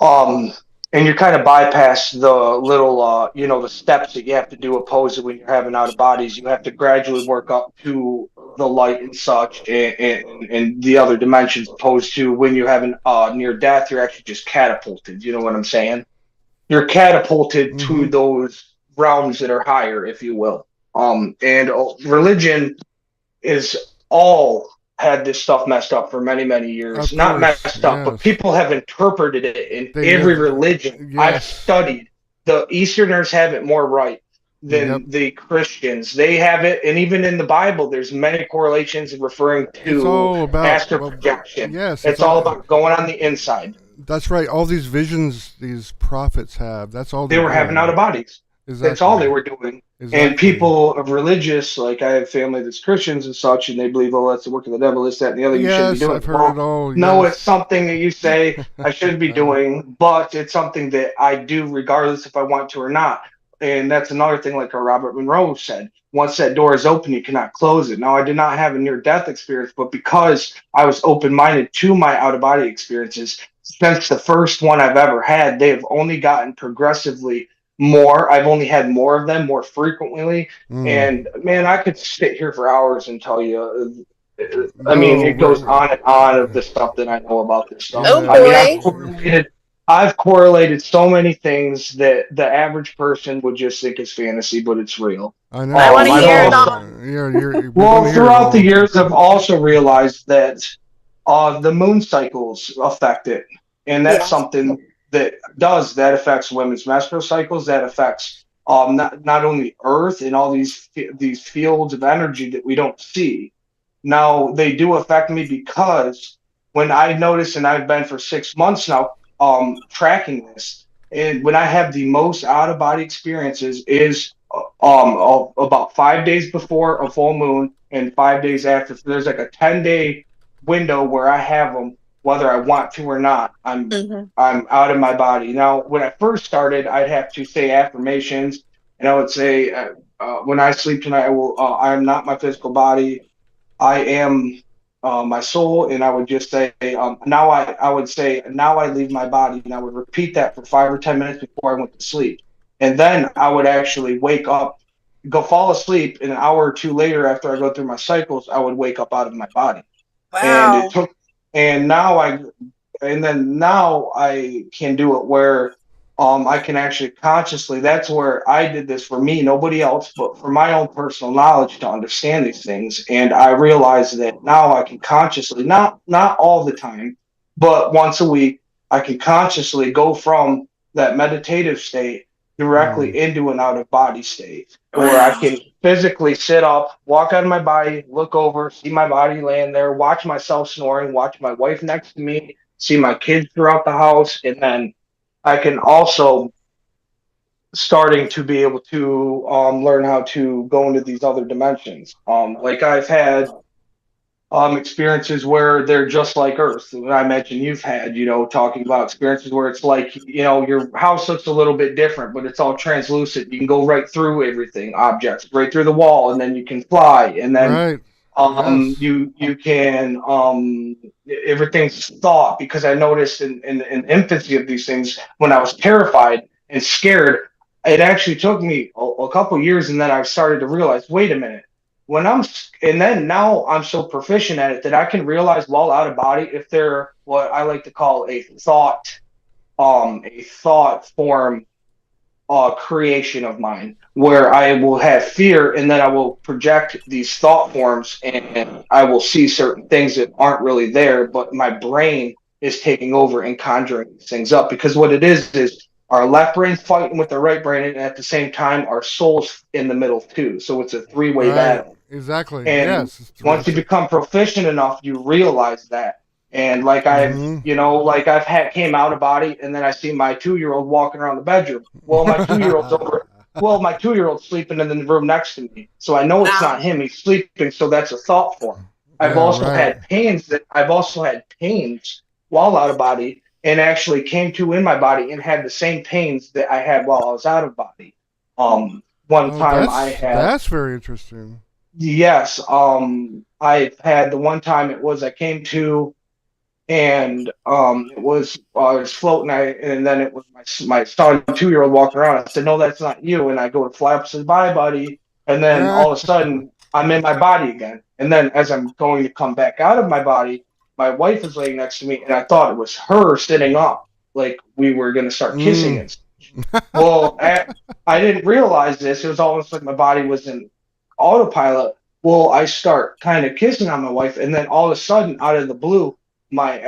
And you kind of bypass the little, the steps that you have to do opposed to when you're having out of bodies. You have to gradually work up to the light and such and the other dimensions opposed to when you're having near death, you're actually just catapulted. You know what I'm saying? You're catapulted to those realms that are higher, if you will. And religion is all had this stuff messed up for many, many years. Not messed up, but people have interpreted it in every religion I've studied. The Easterners have it more right. than the Christians. They have it, and even in the Bible, there's many correlations referring to astral projection. Yes, it's all about going on the inside. That's right. All these visions these prophets have, that's all they were having out of bodies. Exactly. That's all they were doing. Exactly. And people of religious, like I have family that's Christians and such, and they believe, oh, that's the work of the devil, this, that, and the other. You shouldn't be doing. I've heard it all. No, it's something that you say I shouldn't be doing, but it's something that I do regardless if I want to or not. And that's another thing, like Robert Monroe said, once that door is open, you cannot close it. Now, I did not have a near-death experience, but because I was open-minded to my out-of-body experiences, since the first one I've ever had, they have only gotten progressively more. I've only had more of them more frequently. And, man, I could sit here for hours and tell you. I mean, it goes on and on of the stuff that I know about this stuff. Oh, boy. I mean, I've correlated so many things that the average person would just think is fantasy, but it's real. I know. I want to hear it all. Well, throughout the years, I've also realized that the moon cycles affect it. And that's something that affects women's menstrual cycles. That affects not only Earth and all these fields of energy that we don't see. Now, they do affect me because when I notice, and I've been for 6 months now, tracking this, and when I have the most out-of-body experiences is about 5 days before a full moon and 5 days after. So there's like a 10-day window where I have them, whether I want to or not. I'm out of my body. Now, when I first started, I'd have to say affirmations, and I would say, when I sleep tonight, I am not my physical body. I am my soul, and I would just say, now I leave my body, and I would repeat that for 5 or 10 minutes before I went to sleep. And then I would actually wake up, go fall asleep, and an hour or two later after I go through my cycles, I would wake up out of my body. Wow. And now I can do it where I can actually consciously, that's where I did this for me, nobody else, but for my own personal knowledge to understand these things. And I realize that now I can consciously, not all the time, but once a week, I can consciously go from that meditative state directly into an out-of-body state, where I can physically sit up, walk out of my body, look over, see my body laying there, watch myself snoring, watch my wife next to me, see my kids throughout the house, and then I can also starting to be able to learn how to go into these other dimensions. Like I've had experiences where they're just like Earth. And I mentioned you've had, talking about experiences where it's like, your house looks a little bit different, but it's all translucent. You can go right through everything, objects, right through the wall, and then you can fly. And then you can, everything's thought, because I noticed in infancy of these things, when I was terrified and scared, it actually took me a couple years, and then I started to realize, wait a minute. Now I'm so proficient at it that I can realize while out of body if they're what I like to call a thought form creation of mine, where I will have fear and then I will project these thought forms and I will see certain things that aren't really there, but my brain is taking over and conjuring these things up, because what it is our left brain's fighting with the right brain, and at the same time, our soul's in the middle too. So it's a three-way battle. Exactly. And once you become proficient enough, you realize that. And like I've came out of body, and then I see my 2-year-old walking around the bedroom. Well, my 2-year-old's over. Well, my 2-year-old's sleeping in the room next to me, so I know it's not him. He's sleeping, so that's a thought form. I've also had pains while out of body, and actually came to in my body and had the same pains that I had while I was out of body. That's very interesting. Yes. I had the one time I came to, and I was floating, and then it was my son, 2-year-old, walking around. I said, "No, that's not you." And I go to fly up and say, "Bye, buddy." And then all of a sudden I'm in my body again. And then as I'm going to come back out of my body, my wife is laying next to me, and I thought it was her sitting up, like we were going to start kissing and stuff. Well, I didn't realize this. It was almost like my body was in autopilot. Well, I start kind of kissing on my wife, and then all of a sudden, out of the blue, my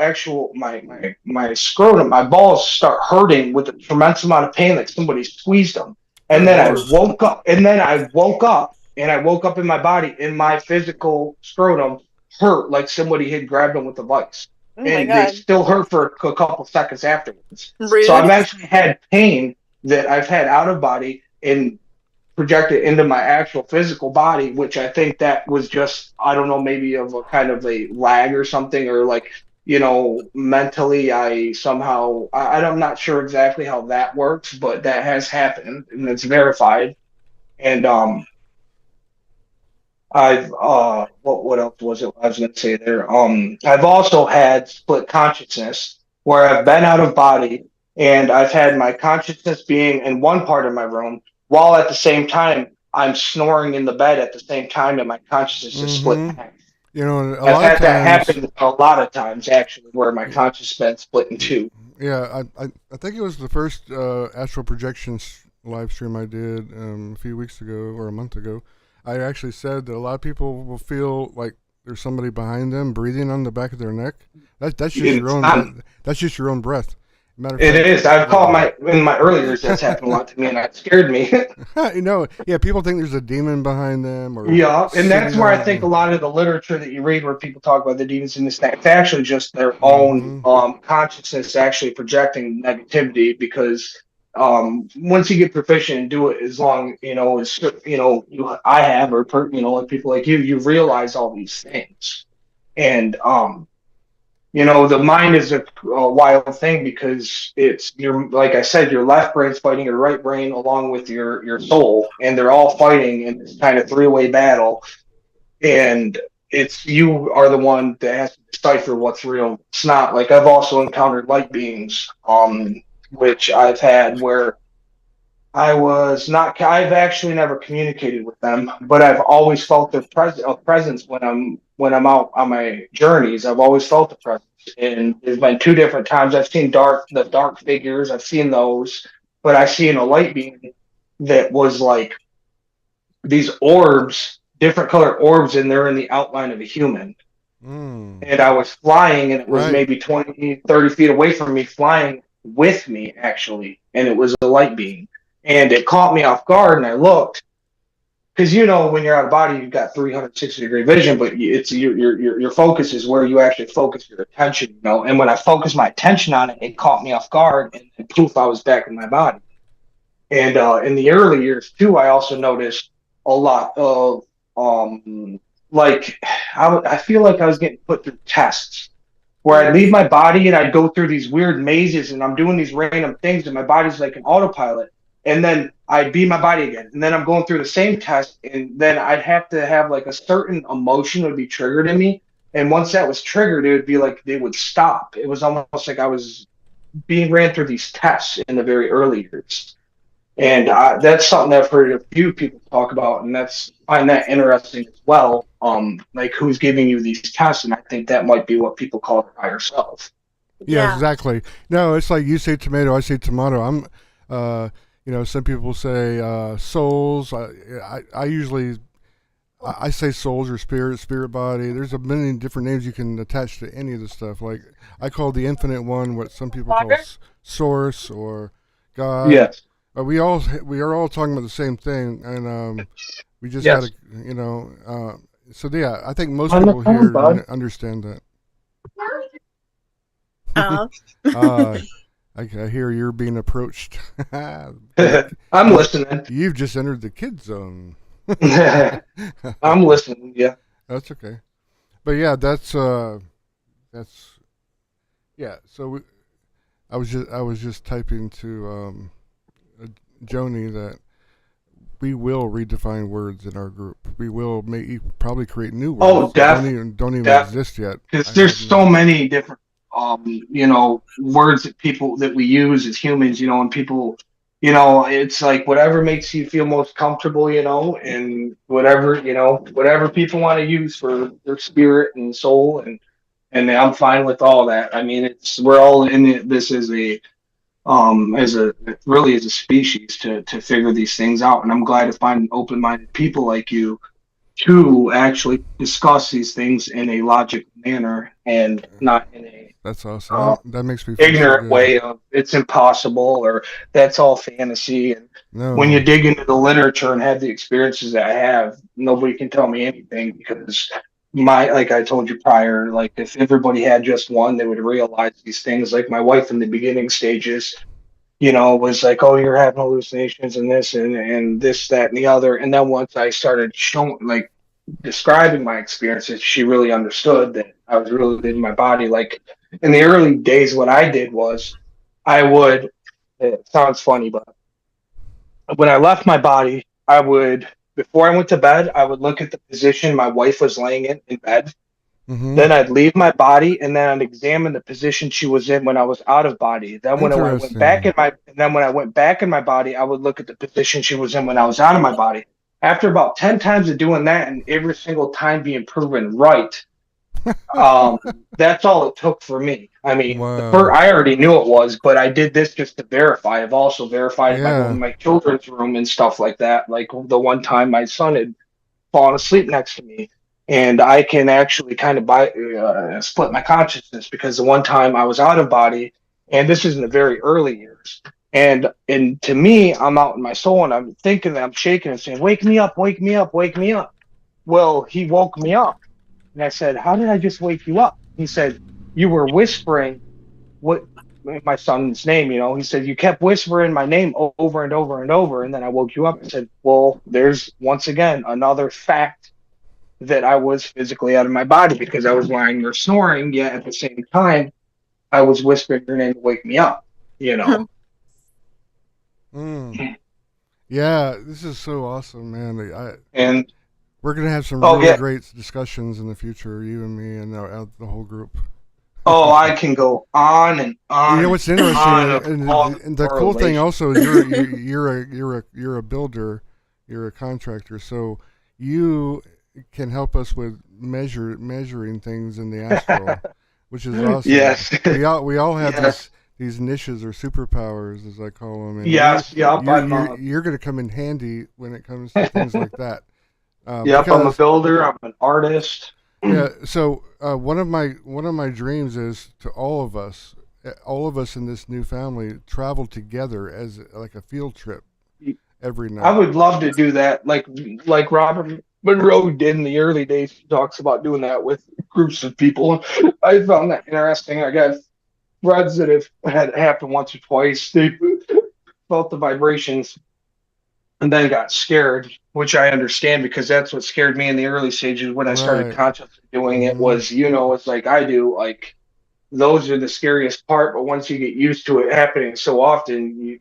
scrotum, my balls start hurting with a tremendous amount of pain, like somebody squeezed them. And then I woke up, and I woke up in my body, and my physical scrotum hurt like somebody had grabbed them with a vice. Oh my And God. they still hurt for a couple seconds afterwards. Rude. So I've actually had pain that I've had out of body and projected into my actual physical body, which I think that was just, I don't know, maybe of a kind of a lag or something, or like, you know, mentally I'm not sure exactly how that works, but that has happened and it's verified. And what else was it I was going to say there? I've also had split consciousness where I've been out of body and I've had my consciousness being in one part of my room while at the same time I'm snoring in the bed at the same time and my consciousness is split in half. You know, I've had that happen a lot of times actually, where my consciousness been split in two. Yeah, I think it was the first astral projections live stream I did a few weeks ago or a month ago. I actually said that a lot of people will feel like there's somebody behind them breathing on the back of their neck. That's just your own. That's just your own breath. It is. I've caught in my early years that's happened a lot to me, and that scared me. You know, yeah, people think there's a demon behind them, or yeah, and that's where I think a lot of the literature that you read, where people talk about the demons in this, it's actually just their own consciousness actually projecting negativity. Because once you get proficient and do it as long, as I have, or like people like you realize all these things, and the mind is a wild thing because it's like I said, your left brain's fighting your right brain along with your soul, and they're all fighting in this kind of three-way battle. And you are the one that has to decipher what's real. It's not like I've also encountered light beings, which I've had where I've actually never communicated with them, but I've always felt their presence when I'm out on my journeys. I've always felt the presence, and there's been two different times I've seen the dark figures. I've seen those, but I've seen a light being that was like these orbs, different colored orbs, and they're in the outline of a human. And I was flying, and it was maybe 20, 30 feet away from me, flying with me actually, and it was a light being. And it caught me off guard, and I looked, because when you're out of body, you've got 360-degree vision, but it's your focus is where you actually focus your attention, And when I focused my attention on it, it caught me off guard, and poof, I was back in my body. And in the early years too, I also noticed a lot of I feel like I was getting put through tests, where I'd leave my body and I'd go through these weird mazes, and I'm doing these random things, and my body's like an autopilot. And then I'd be my body again. And then I'm going through the same test. And then I'd have to have like a certain emotion would be triggered in me. And once that was triggered, it would be like they would stop. It was almost like I was being ran through these tests in the very early years. And that's something I've heard a few people talk about. And I find that interesting as well. Like who's giving you these tests. And I think that might be what people call the higher self. Yeah, exactly. No, it's like you say tomato, I say tomato. I'm, some people say souls. I usually say souls or spirit body. There's a million different names you can attach to any of this stuff. Like I call the infinite one what some people call source or God. Yes. We are all talking about the same thing, and we just had to, so yeah, I think most people here understand that. I hear you're being approached. I'm listening. You've just entered the kid zone. I'm listening. Yeah, that's okay. But yeah, that's yeah. So I was just typing to Joni that we will redefine words in our group. We will probably create new words. Oh, definitely. Don't even exist yet. Because there's so many different words that we use as humans, and people, it's like whatever makes you feel most comfortable, and whatever people want to use for their spirit and soul, and I'm fine with all that. I mean, we're all in this as a species to figure these things out, and I'm glad to find open-minded people like you to actually discuss these things in a logical manner and not in a that's awesome. That makes me feel ignorant so way of it's impossible or that's all fantasy. And no. when you dig into the literature and have the experiences that I have, nobody can tell me anything because like I told you prior, like if everybody had just one, they would realize these things. Like my wife in the beginning stages, was like, oh, you're having hallucinations and this and this, that, and the other. And then once I started showing, like describing my experiences, she really understood that I was really in my body. Like in the early days, what I did was it sounds funny, but when I left my body, before I went to bed, I would look at the position my wife was laying in bed. Mm-hmm. Then I'd leave my body and then I'd examine the position she was in when I was out of body. Then when I went back in my body, I would look at the position she was in when I was out of my body. After about 10 times of doing that and every single time being proven right, that's all it took for me. I mean, wow. I already knew it was, but I did this just to verify. I've also verified it by going to my children's room and stuff like that. Like the one time my son had fallen asleep next to me. And I can actually kind of split my consciousness because the one time I was out of body, and this is in the very early years, and to me, I'm out in my soul, and I'm thinking that I'm shaking and saying, "Wake me up, wake me up, wake me up." Well, he woke me up, and I said, "How did I just wake you up?" He said, "You were whispering what my son's name. He said you kept whispering my name over and over and over, and then I woke you up." I said, "Well, there's once again another fact." That I was physically out of my body because I was lying or snoring, yet at the same time, I was whispering your name to wake me up, Mm. Yeah, this is so awesome, man. We're going to have some really great discussions in the future, you and me and the whole group. Oh, I can go on and on. You know what's interesting, and the cool thing also is you're a builder, you're a contractor, so you can help us with measuring things in the astral, which is awesome. Yes, we all have these niches or superpowers, as I call them. And you're going to come in handy when it comes to things like that. Yep, I'm a builder. I'm an artist. Yeah. So one of my dreams is to all of us in this new family travel together as like a field trip every night. I would love to do that, like Robert Monroe did in the early days. He talks about doing that with groups of people. I found that interesting. I got friends that have had it happen once or twice. They felt the vibrations and then got scared, which I understand because that's what scared me in the early stages when I started consciously doing it was, it's like I do, like those are the scariest part, but once you get used to it happening so often,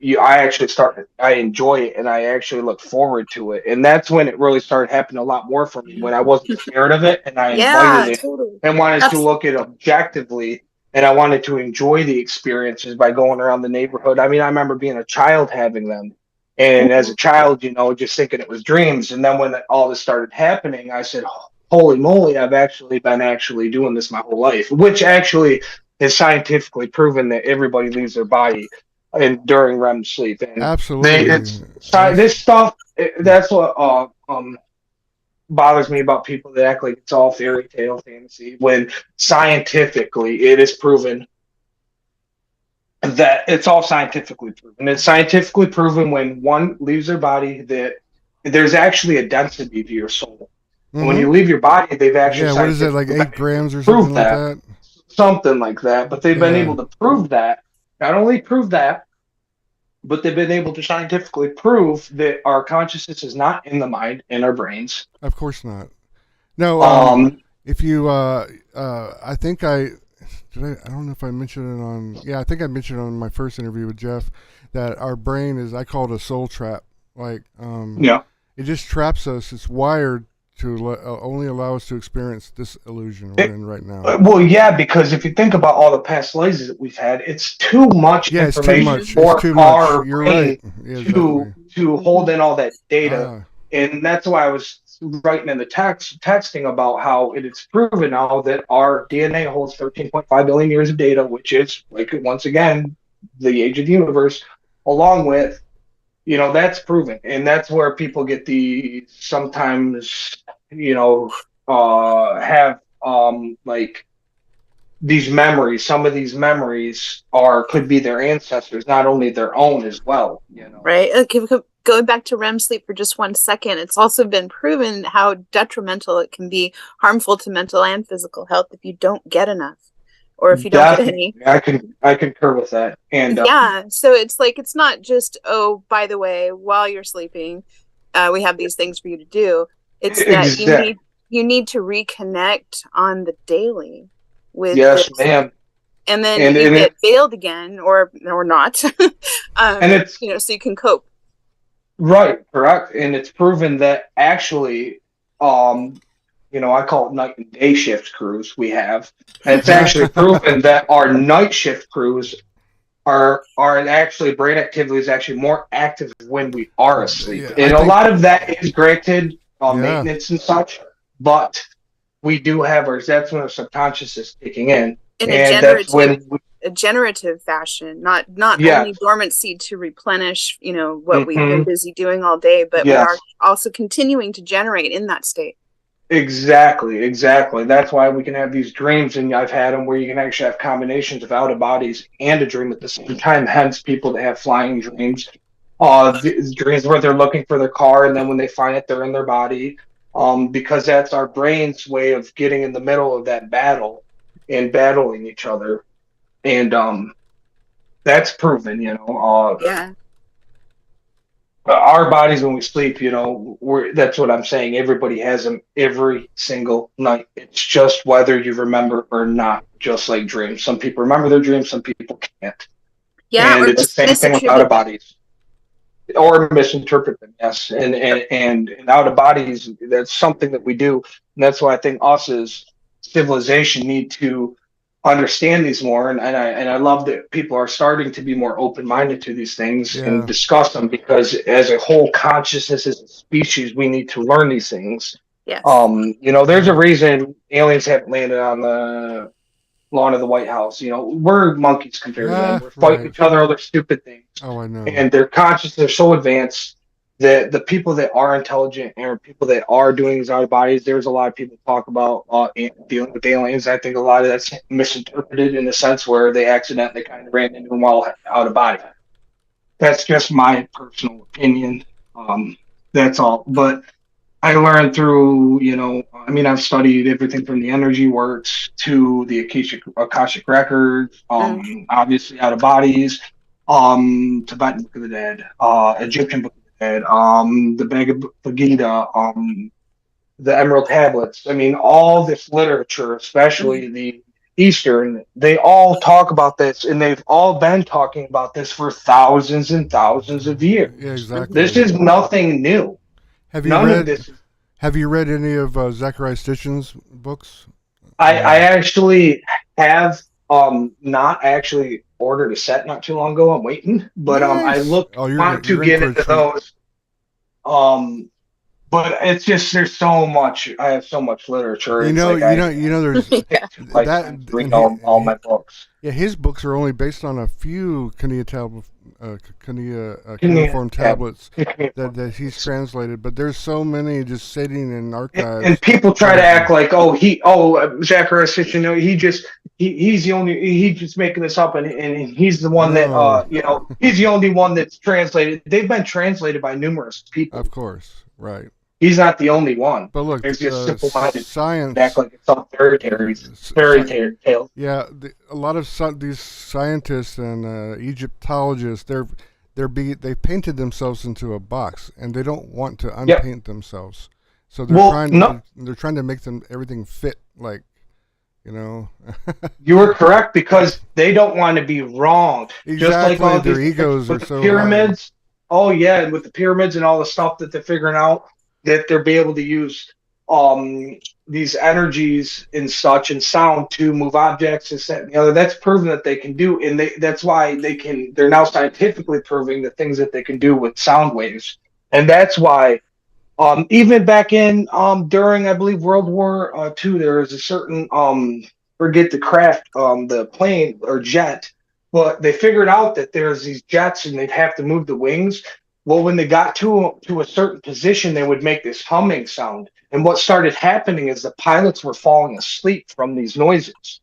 I enjoy it and I actually look forward to it. And that's when it really started happening a lot more for me, when I wasn't scared of it and I invited it and wanted to look at it objectively. And I wanted to enjoy the experiences by going around the neighborhood. I mean, I remember being a child having them. And as a child, just thinking it was dreams. And then when all this started happening, I said, holy moly, I've actually been doing this my whole life, which actually is scientifically proven that everybody leaves their body during REM sleep. And absolutely. This stuff, that's what bothers me about people that act like it's all fairy tale fantasy, when scientifically it is proven that it's all scientifically proven. It's scientifically proven when one leaves their body that there's actually a density to your soul. Mm-hmm. When you leave your body, they've actually what is it, like 8 grams or something like that? Something like that. But they've been able to prove that. Not only prove that, but they've been able to scientifically prove that our consciousness is not in the mind, in our brains. Of course not. No. If you, I think I don't know if I mentioned it on. Yeah, I think I mentioned it on my first interview with Jeff that our brain is. I call it a soul trap. Like, it just traps us. It's wired to only allow us to experience this illusion we're in right now. Well, yeah, because if you think about all the past lives that we've had, it's too much information for our brain to hold in all that data. And that's why I was writing in the texting about how it is proven now that our DNA holds 13.5 billion years of data, which is, like, once again, the age of the universe, along with, that's proven. And that's where people get sometimes, have, like, these memories, some of these memories could be their ancestors, not only their own as well, you know. Right. Okay, going back to REM sleep for just 1 second, it's also been proven how detrimental it can be, harmful to mental and physical health if you don't get enough, or if you don't get any. I concur with that. And yeah, so it's like, it's not just, oh, by the way, while you're sleeping, we have these things for you to do. It's that you need to reconnect on the daily with yes, this. ma'am. And then you get failed again, or not. And it's, you know, so you can cope. Right, correct. And it's proven that actually, you know, I call it night and day shift crews we have. And it's actually proven that our night shift crews are actually, brain activity is actually more active when we are asleep. Yeah, and a lot of that is granted maintenance and such, but we do have that's when our subconscious is kicking in. And that's when a generative fashion, not only dormancy to replenish, you know, what we've been busy doing all day, but we are also continuing to generate in that state. Exactly. That's why we can have these dreams, and I've had them where you can actually have combinations of out of bodies and a dream at the same time. Hence, people that have flying dreams, the dreams where they're looking for their car, and then when they find it, they're in their body, because that's our brain's way of getting in the middle of that battle and battling each other. And that's proven, you know. Our bodies, when we sleep, you know, that's what I'm saying. Everybody has them every single night. It's just whether you remember or not, just like dreams. Some people remember their dreams, some people can't. Yeah, and it's the same thing with out of bodies. Or misinterpret them, yes. And out of bodies, that's something that we do. And that's why I think us as civilization need to understand these more, and I love that people are starting to be more open-minded to these things and discuss them, because as a whole consciousness, as a species, we need to learn these things. Yes. You know, there's a reason aliens haven't landed on the lawn of the White House. You know, we're monkeys compared to them. We're fighting each other, other stupid things. Oh, I know. And their consciousness are so advanced that the people that are intelligent and people that are doing these out of bodies, there's a lot of people talk about dealing with aliens. I think a lot of that's misinterpreted in the sense where they accidentally kind of ran into them while out of body. That's just my personal opinion. That's all. But I learned through, you know, I mean, I've studied everything from the energy works to the Akashic records, obviously out of bodies, Tibetan Book of the Dead, Egyptian Book of the Dead, the Bhagavad Gita, the Emerald Tablets. I mean, all this literature, especially the Eastern, they all talk about this, and they've all been talking about this for thousands and thousands of years. Yeah, exactly. This is nothing new. Have you read any of Zecharia Sitchin's books? I actually have not actually ordered a set not too long ago. I'm waiting, but I want to get into those. But it's just there's so much. I have so much literature. You know, there's read all my books. Yeah, his books are only based on a few cuneiform tablets that he's translated, but there's so many just sitting in archives. And people try to act like, Zecharia Sitchin, he's just making this up, and he's the one that he's the only one that's translated. They've been translated by numerous people. Of course, right. He's not the only one. But look, there's just simple-minded science act like it's all fairy tales. Yeah, a lot of these scientists and Egyptologists, they painted themselves into a box, and they don't want to unpaint themselves. So they're trying to make everything fit, like, you know. You were correct, because they don't want to be wrong. Exactly, just like all their egos are so pyramids. Oh yeah, and with the pyramids and all the stuff that they're figuring out, that they'll be able to use these energies and such and sound to move objects, this, that, and the other. That's proven that they can do, and that's why they're now scientifically proving the things that they can do with sound waves. And that's why even back in during, I believe, World War II, there was a certain forget the craft, the plane or jet, but they figured out that there's these jets and they'd have to move the wings. Well, when they got to a certain position, they would make this humming sound. And what started happening is the pilots were falling asleep from these noises.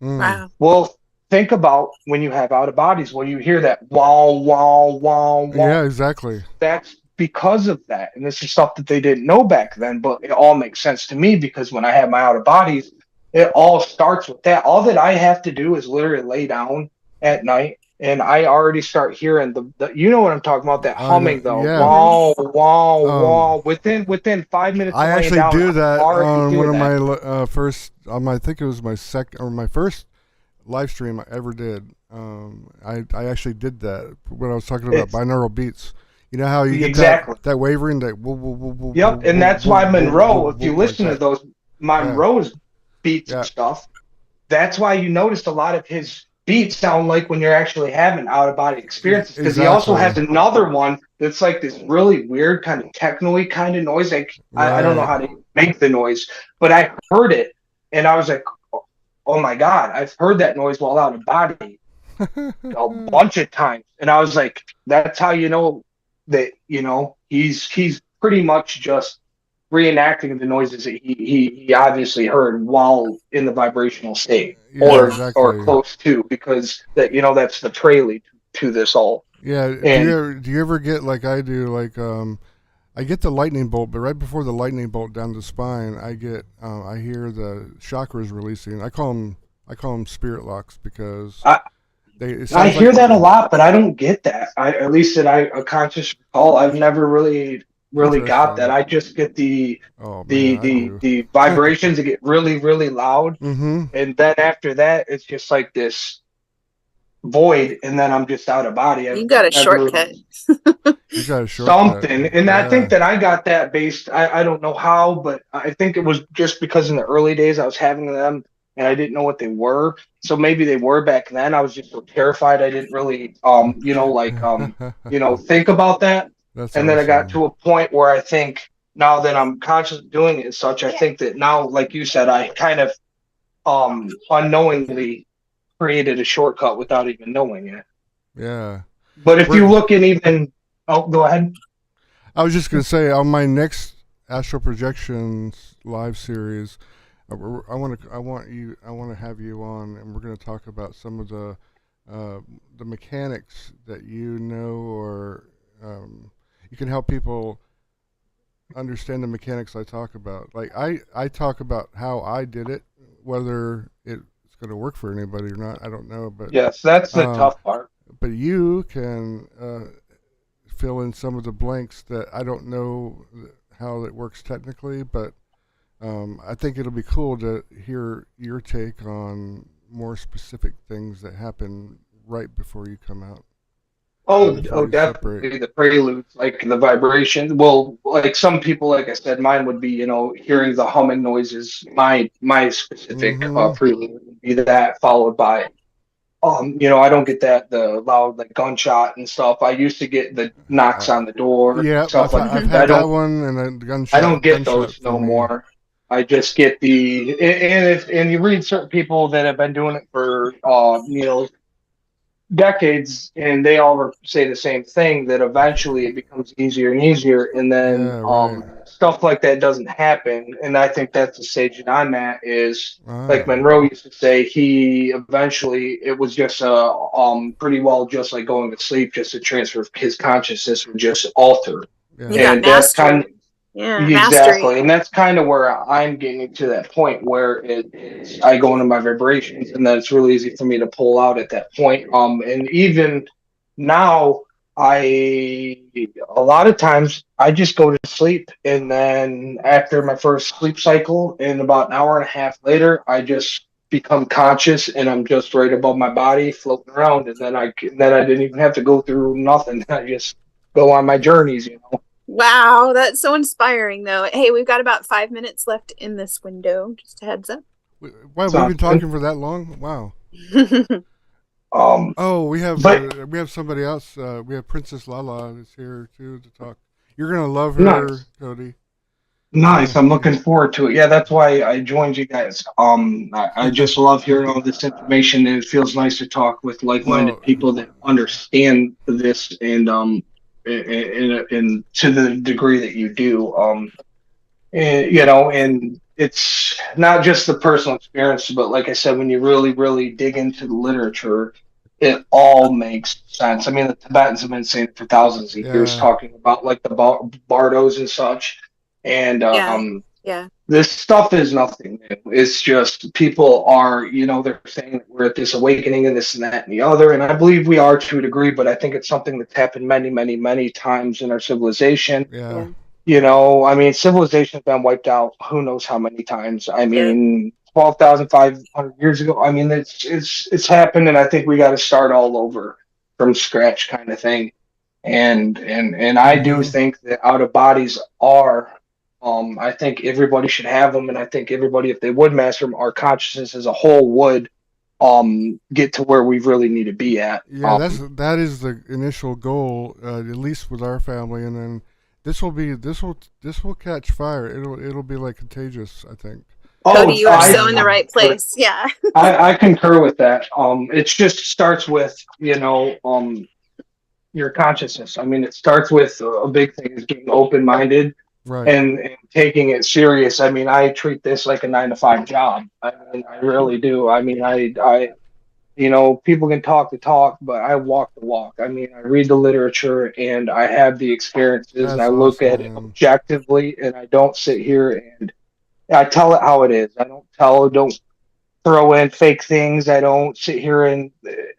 Wow. Well, think about when you have out of bodies, when you hear that wow, wow, wow, wow. Yeah, exactly. That's because of that. And this is stuff that they didn't know back then, but it all makes sense to me because when I have my out of bodies, it all starts with that. All that I have to do is literally lay down at night and I already start hearing the you know what I'm talking about, that humming though. Yeah. Wow, wow, wow. Within 5 minutes I of laying actually down, do that on one of that. my first, I think it was my second or my first live stream I ever did. I actually did that when I was talking about binaural beats. You know how you get that wavering, that whoa, whoa, whoa, whoa, yep, and that's why Monroe, if you listen to those Monroe's beats and stuff, that's why you noticed a lot of his beats sound like when you're actually having out of body experiences. Because he also has another one that's like this really weird kind of techno-y kind of noise. Like I don't know how to make the noise, but I heard it and I was like, oh my God, I've heard that noise while out of body a bunch of times. And I was like, that's how you know that, you know, he's pretty much just reenacting the noises that he obviously heard while in the vibrational state, or close to, because that, you know, that's the prelude to this all. Yeah. And do you ever get like I do, like I get the lightning bolt, but right before the lightning bolt down the spine, I get I hear the chakras releasing. I call them spirit locks because I hear that a lot, but I don't get that. At least that I a conscious recall, I've never really got that. I just get the vibrations that get really, really loud, and then after that, it's just like this void, and then I'm just out of body. You got a shortcut. You got a shortcut. Something, and I think that I got that based. I don't know how, but I think it was just because in the early days I was having them. And I didn't know what they were, so maybe they were back then. I was just so terrified I didn't really, think about that. That's and awesome. Then I got to a point where I think now that I'm conscious of doing it as such, I think that now, like you said, I kind of unknowingly created a shortcut without even knowing it. Yeah. But if you look in even, go ahead. I was just gonna say on my next Astral Projections live series. I want to have you on, and we're going to talk about some of the mechanics that you know, or you can help people understand the mechanics I talk about. Like I talk about how I did it, whether it's going to work for anybody or not, I don't know. But yes, that's the tough part. But you can fill in some of the blanks that I don't know how it works technically, but. I think it'll be cool to hear your take on more specific things that happen right before you come out. Oh, definitely the preludes, like the vibrations. Well, like some people, like I said, mine would be, you know, hearing the humming noises. My specific prelude would be that, followed by, you know, I don't get the loud like gunshot and stuff. I used to get the knocks on the door. Yeah, stuff like I've had that one and the gunshot. I don't get those no more. I just get and you read certain people that have been doing it for decades, and they all say the same thing, that eventually it becomes easier and easier, and then stuff like that doesn't happen. And I think that's the stage that I'm at, is like Monroe used to say, he eventually, it was just pretty well just like going to sleep, just a transfer of his consciousness would just alter. And that's kind of exactly, and that's kind of where I'm getting to that point where I go into my vibrations, and then it's really easy for me to pull out at that point. And even now, a lot of times I just go to sleep, and then after my first sleep cycle, and about an hour and a half later, I just become conscious, and I'm just right above my body, floating around, and then I didn't even have to go through nothing. I just go on my journeys, you know. Wow, that's so inspiring, though. Hey, we've got about 5 minutes left in this window. Just a heads up. Wow, we've been talking for that long? Wow. We have somebody else. We have Princess Lala is here too to talk. You're gonna love her, Cody. Nice. I'm looking forward to it. Yeah, that's why I joined you guys. I just love hearing all this information, and it feels nice to talk with like-minded people that understand this, and to the degree that you do, and it's not just the personal experience, but like I said, when you really, really dig into the literature, it all makes sense. I mean, the Tibetans have been saying it for thousands of years, Yeah. talking about like the bardos and such. And Yeah. this stuff is nothing new. It's just people are, they're saying that we're at this awakening and this and that and the other. And I believe we are to a degree, but I think it's something that's happened many, many, many times in our civilization. Yeah. I mean, civilization's been wiped out who knows how many times. I Yeah. mean, 12,500 years ago. I mean, it's happened, and I think we got to start all over from scratch, kind of thing. And I do think that out of bodies are. I think everybody should have them, and I think everybody, if they would master them, our consciousness as a whole would get to where we really need to be at. Yeah, that is the initial goal, at least with our family, and then this will catch fire. It'll be like contagious, I think. Cody, you are so in the right place. Yeah. I concur with that. It just starts with, your consciousness. I mean, it starts with a big thing is being open-minded, right, and taking it serious. I mean, I treat this like a 9-to-5 job. I mean, I really do. I mean, I people can talk the talk, but I walk the walk. I mean, I read the literature and I have the experiences. That's and I look awesome, at it man. objectively, and I don't sit here and I tell it how it is. I don't throw in fake things. I don't sit here and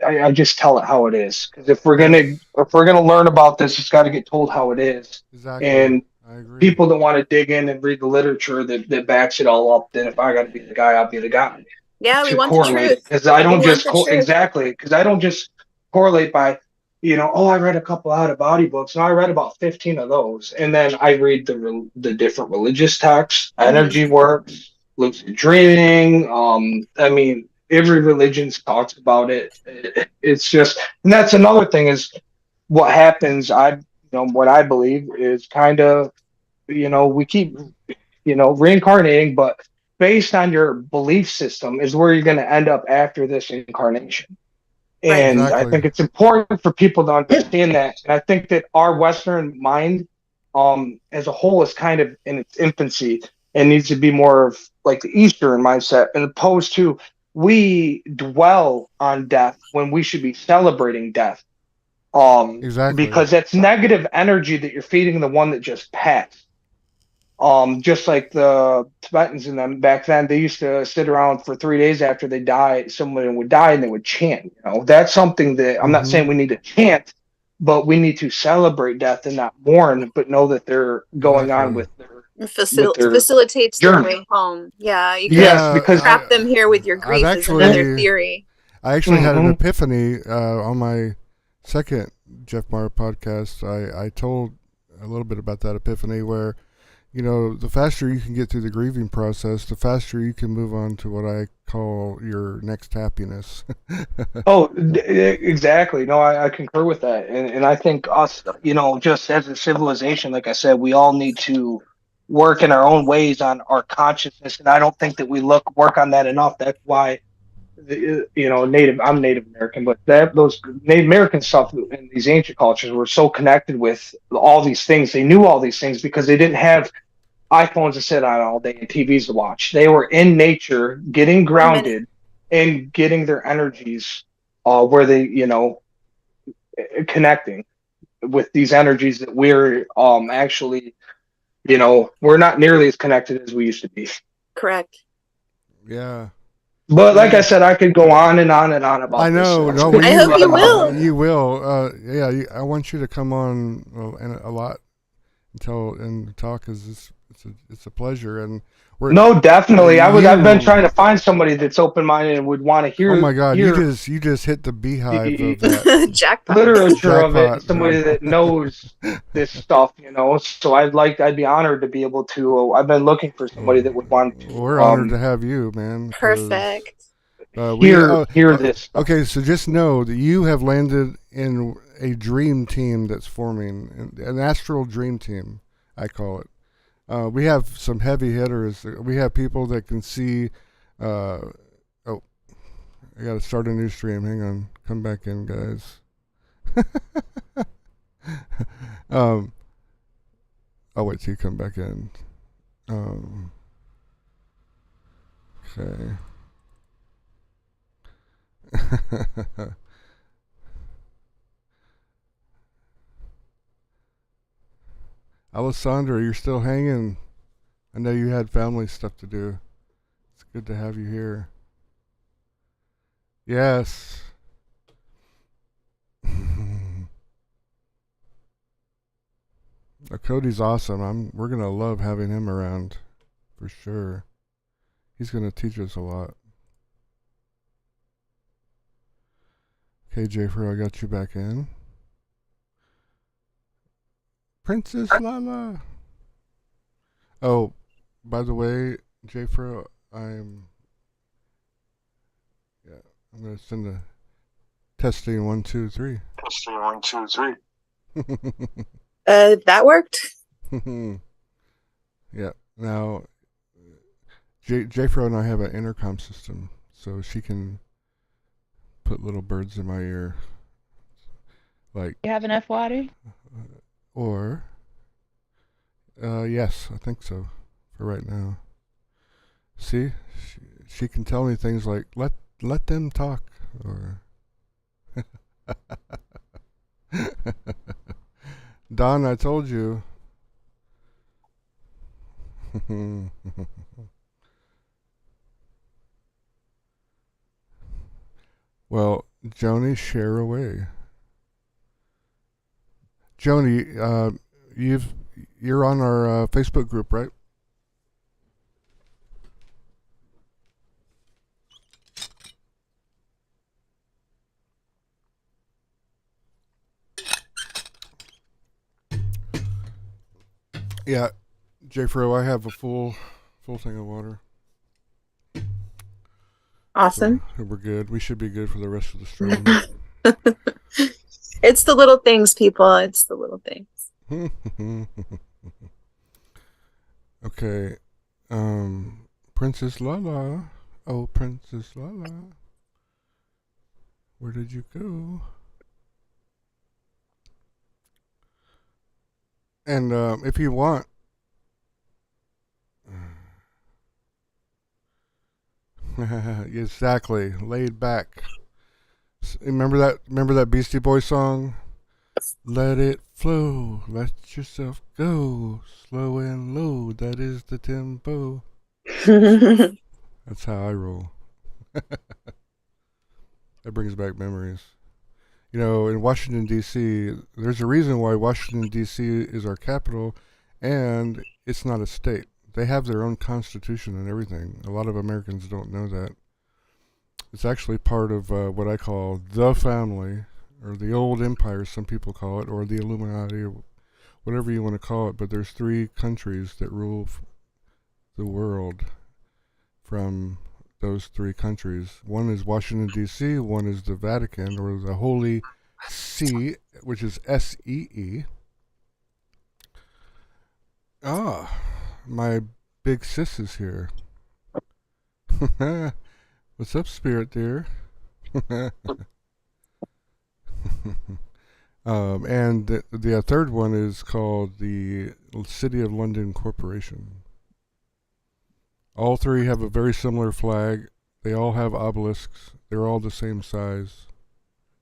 I just tell it how it is. Because if we're gonna learn about this, it's got to get told how it is. Exactly. And I agree. people that want to dig in and read the literature that backs it all up, then if I got to be the guy, I'll be the guy. Yeah, we want the truth. Because I don't just exactly, because I don't just correlate by, I read a couple out of body books. No, I read about 15 of those, and then I read the different religious texts, energy works, lucid dreaming. I mean, every religion talks about it. It's just, and that's another thing is what happens. What I believe is kind of, we keep, reincarnating, but based on your belief system is where you're going to end up after this incarnation. And exactly. I think it's important for people to understand that. And I think that our Western mind, as a whole, is kind of in its infancy and needs to be more of like the Eastern mindset, as opposed to we dwell on death when we should be celebrating death. Exactly. Because that's negative energy that you're feeding the one that just passed. Just like the Tibetans and them back then, they used to sit around for 3 days after they die. Someone would die and they would chant. That's something that I'm not saying we need to chant, but we need to celebrate death and not mourn, but know that they're going on with their facilitates their way home. Yeah, you can because trap them here with your grief is another theory. I actually had an epiphany on my second Jeff Meyer podcast. I told a little bit about that epiphany where, the faster you can get through the grieving process, the faster you can move on to what I call your next happiness. Exactly. No, I concur with that. And I think us, just as a civilization, like I said, we all need to work in our own ways on our consciousness. And I don't think that we work on that enough. That's why, I'm Native American, but those Native American stuff in these ancient cultures were so connected with all these things. They knew all these things because they didn't have iPhones to sit on all day and TVs to watch. They were in nature, getting grounded and getting their energies where they, connecting with these energies that we're actually, we're not nearly as connected as we used to be. Correct. Yeah. But like I said, I could go on and on and on about I know. this. No, I hope you will. You will. I want you to come on a lot and talk, because it's a pleasure. And definitely. I've been trying to find somebody that's open minded and would want to hear. Oh my God! You just hit the beehive of that jackpot. Literature of it. Somebody that knows this stuff, So I'd be honored to be able to. I've been looking for somebody that would want to. We're honored to have you, man. Perfect. Hear this. Okay, so just know that you have landed in a dream team that's forming, an astral dream team, I call it. We have some heavy hitters. We have people that can see. I got to start a new stream. Hang on. Come back in, guys. I'll wait till you come back in. Okay. Alessandra, you're still hanging. I know you had family stuff to do. It's good to have you here. Yes. Cody's awesome. We're gonna love having him around, for sure. He's gonna teach us a lot. Okay, Jafer, I got you back in. Princess Lala. Oh, by the way, Jafer, I'm gonna send a testing 1, 2, 3. Testing 1, 2, 3. That worked. Yeah. Now, Jafer and I have an intercom system, so she can put little birds in my ear. Like. You have enough water? Or. Yes, I think so. For right now. See, she can tell me things like let them talk, or. Don, I told you. Well, Joni, share away. Joni, you're on our Facebook group, right? Yeah, Jfro, I have a full thing of water. Awesome. So we're good. We should be good for the rest of the stream. It's the little things, people. It's the little things. Okay. Princess Lala. Oh, Princess Lala. Where did you go? And if you want, exactly, laid back. Remember that Beastie Boys song? Let it flow, let yourself go, slow and low. That is the tempo. That's how I roll. That brings back memories. You know, in Washington, D.C., there's a reason why Washington, D.C. is our capital, and it's not a state. They have their own constitution and everything. A lot of Americans don't know that. It's actually part of what I call the family, or the old empire, some people call it, or the Illuminati, or whatever you want to call it. But there's 3 countries that rule the world from those 3 countries. One is Washington, D.C., one is the Vatican, or the Holy See, which is S-E-E. Ah, my big sis is here. What's up, Spirit dear? And the third one is called the City of London Corporation. All 3 have a very similar flag. They all have obelisks. They're all the same size.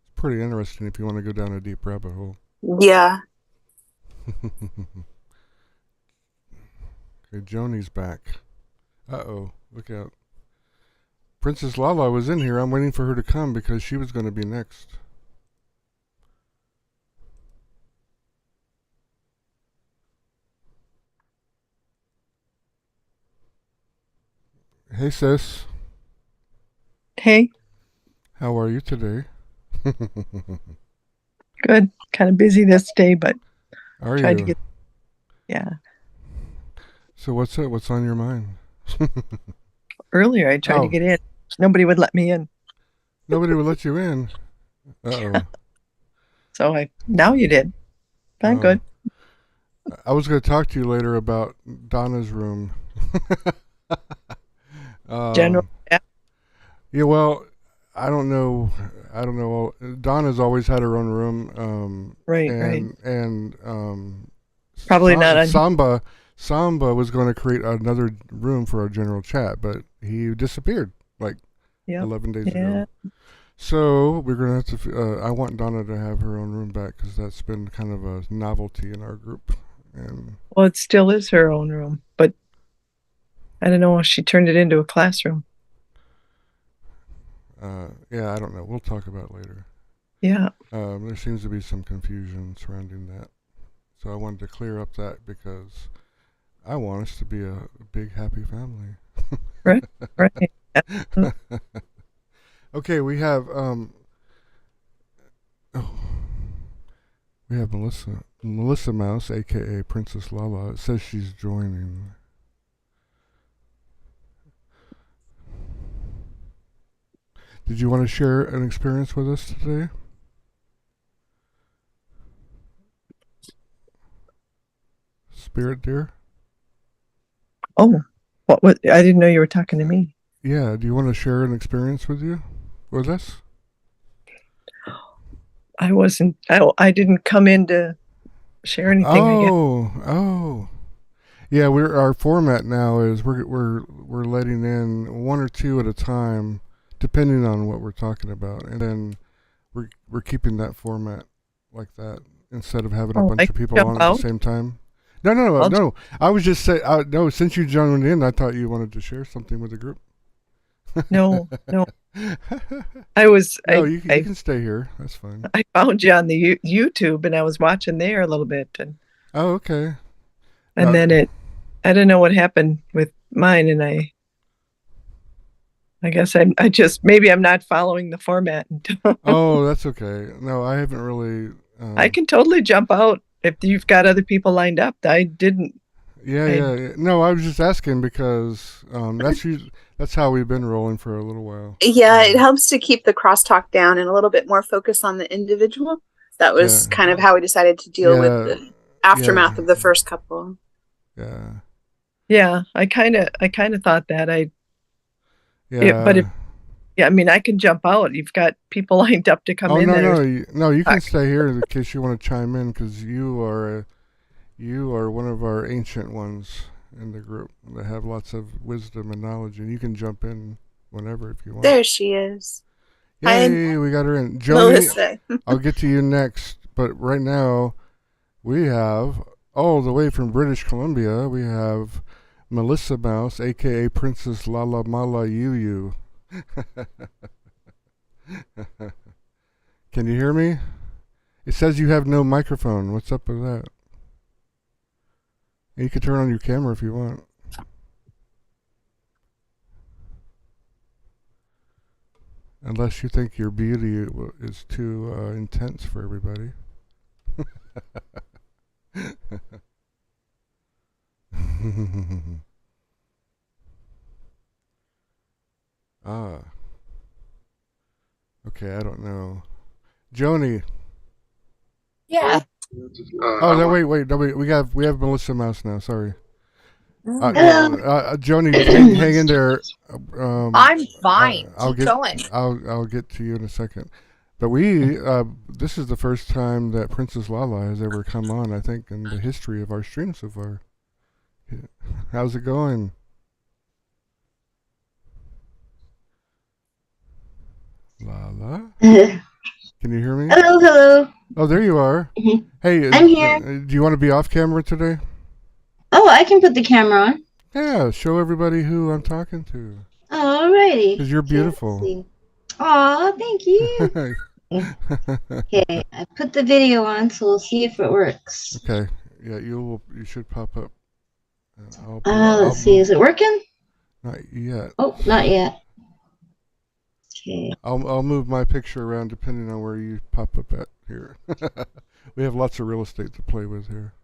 It's pretty interesting if you want to go down a deep rabbit hole. Yeah. Okay, Joni's back. Uh-oh, look out. Princess Lala was in here. I'm waiting for her to come because she was going to be next. Hey, sis. Hey. How are you today? Good. Kind of busy this day, but are tried you? to get. Yeah. So what's up? What's on your mind? Earlier, I tried to get in. Nobody would let me in. Nobody would let you in. Uh-oh. So now you did. I'm good. I was going to talk to you later about Donna's room. General. Yeah, well, I don't know. Donna's always had her own room. Right. And probably not on Samba was going to create another room for our general chat, but he disappeared like Yep. 11 days Yeah. ago. So we're gonna have to. I want Donna to have her own room back because that's been kind of a novelty in our group. And Well, it still is her own room, but I don't know if she turned it into a classroom. yeah, I don't know. We'll talk about it later. Yeah. There seems to be some confusion surrounding that. So I wanted to clear up that because I want us to be a big, happy family. Right. Right. Okay, we have we have Melissa Mouse, aka Princess Lala. It says she's joining. Did you want to share an experience with us today? Spirit dear? Oh, what? I didn't know you were talking to me. Yeah, do you want to share an experience with us? I didn't come in to share anything. I guess. Oh. Yeah, our format now is we're letting in one or two at a time, depending on what we're talking about, and then we're keeping that format like that instead of having a bunch of people on at the same time. No. I was just saying. No, since you joined in, I thought you wanted to share something with the group. No. You can stay here. That's fine. I found you on the YouTube, and I was watching there a little bit, and okay. And then I don't know what happened with mine, and I guess I just maybe I'm not following the format. Oh, that's okay. No, I haven't really. I can totally jump out if you've got other people lined up. I didn't. Yeah. No, I was just asking because that's how we've been rolling for a little while. Yeah, it helps to keep the crosstalk down and a little bit more focus on the individual. That was kind of how we decided to deal with the aftermath of the first couple. Yeah. Yeah, I kind of thought that I mean, I can jump out. You've got people lined up to come in. No, you can stay here in case you want to chime in because you are one of our ancient ones in the group that have lots of wisdom and knowledge, and you can jump in whenever if you want. There she is. Yay, we got her in. Joni, I'll get to you next, but right now we have all the way from British Columbia, we have Melissa Mouse, aka Princess Lala Mala Yu. Can you hear me? It says you have no microphone. What's up with that? You can turn on your camera if you want. Unless you think your beauty is too intense for everybody. Okay, I don't know. Joni. Yeah. Oh no! Wait! No, we have Melissa Mouse now. Sorry. Joni, hang in there. I'm fine. Keep going. I'll get to you in a second. But this is the first time that Princess Lala has ever come on, I think, in the history of our stream so far. How's it going? Lala? Can you hear me? Hello. Oh, there you are. Mm-hmm. Hey, I'm here. Do you want to be off camera today? Oh, I can put the camera on. Yeah, show everybody who I'm talking to. Alrighty. Because you're beautiful. Aw, thank you. Okay, I put the video on, so we'll see if it works. Okay. Yeah, you should pop up. Let's see. Is it working? Not yet. Oh, not yet. Okay. I'll move my picture around depending on where you pop up at here. We have lots of real estate to play with here.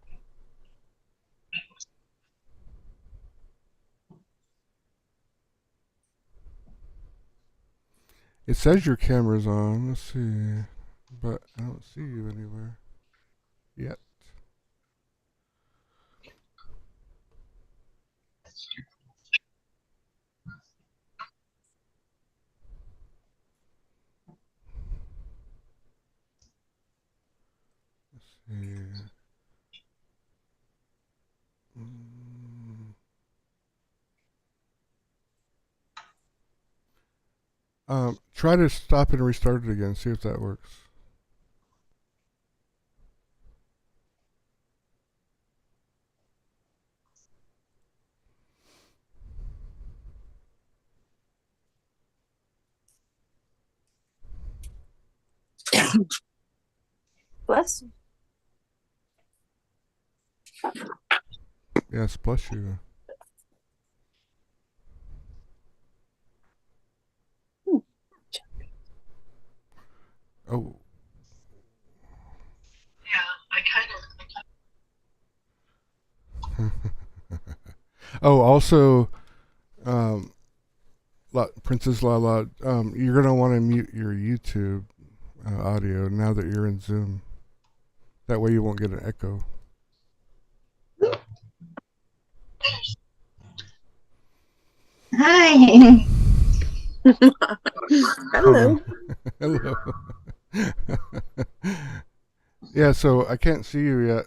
It says your camera's on. Let's see. But I don't see you anywhere yet. Let's see. Try to stop and restart it again. See if that works. Bless. Yes, bless you. Oh. Yeah, I kind of. Oh, also, Princess Lala, you're gonna want to mute your YouTube audio now that you're in Zoom. That way you won't get an echo. Hi. Hello. Hello. Yeah, so I can't see you yet.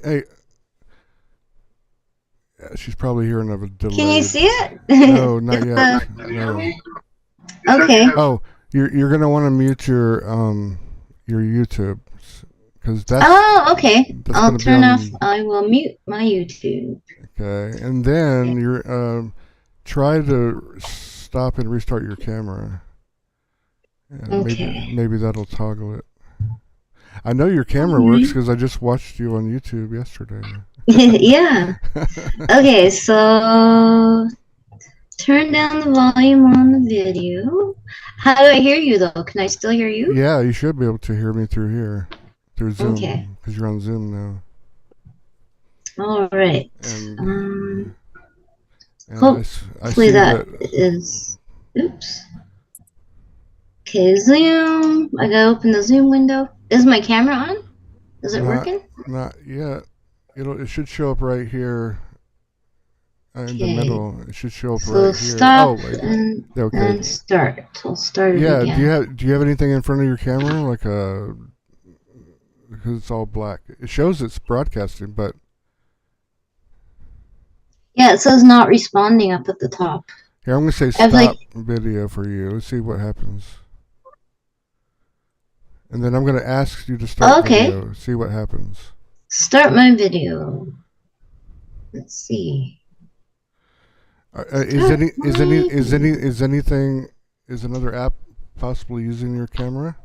Hey, she's probably hearing of a delay. Can you see it? No, not yet. No. Okay. Oh, you're gonna want to mute your YouTube because that's. Oh, okay. That's I'll turn on, off. I will mute my YouTube. Okay, and then you're try to stop and restart your camera. And Okay. maybe that'll toggle it. I know your camera works because I just watched you on YouTube yesterday. Yeah. Okay, so turn down the volume on the video. How do I hear you though? Can I still hear you? Yeah, you should be able to hear me through here, through Zoom, Okay. because you're on Zoom now. All right. And I Hopefully see that is. Oops. Okay, Zoom. I gotta open the Zoom window. Is my camera on? Is it working? Not yet. It should show up right here in the Okay. middle. It should show up So right here. stop Wait. and start. I'll start it again. Do you have anything in front of your camera like a? Because it's all black. It shows it's broadcasting, but Yeah, it says not responding up at the top. here I'm gonna say stop video for you. Let's see what happens. And then I'm gonna ask you to start video. See what happens. Start my video. Let's see. Is another app possibly using your camera?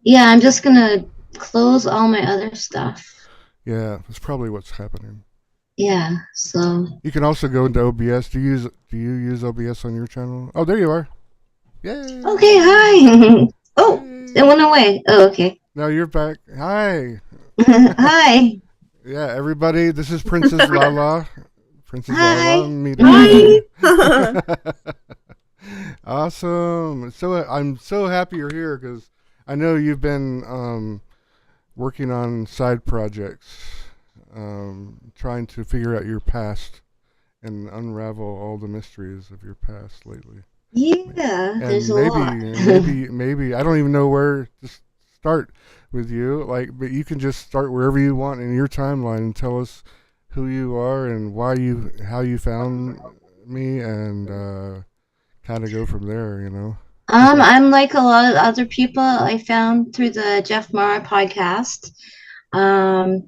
Yeah, I'm just gonna close all my other stuff. Yeah, that's probably what's happening. Yeah, so you can also go into OBS. Do you use OBS on your channel? Oh, there you are. Yay! Okay, hi. Oh, it went away. Oh, okay. No, you're back. Hi. Hi. Yeah, everybody. This is Princess Lala. Princess Lala. Hi. Awesome. I'm so happy you're here because I know you've been working on side projects, trying to figure out your past and unravel all the mysteries of your past lately. Yeah, and there's a lot. maybe I don't even know where to start with you. But you can just start wherever you want in your timeline and tell us who you are and how you found me, and kind of go from there. You know. I'm like a lot of other people I found through the Jeff Mara podcast, and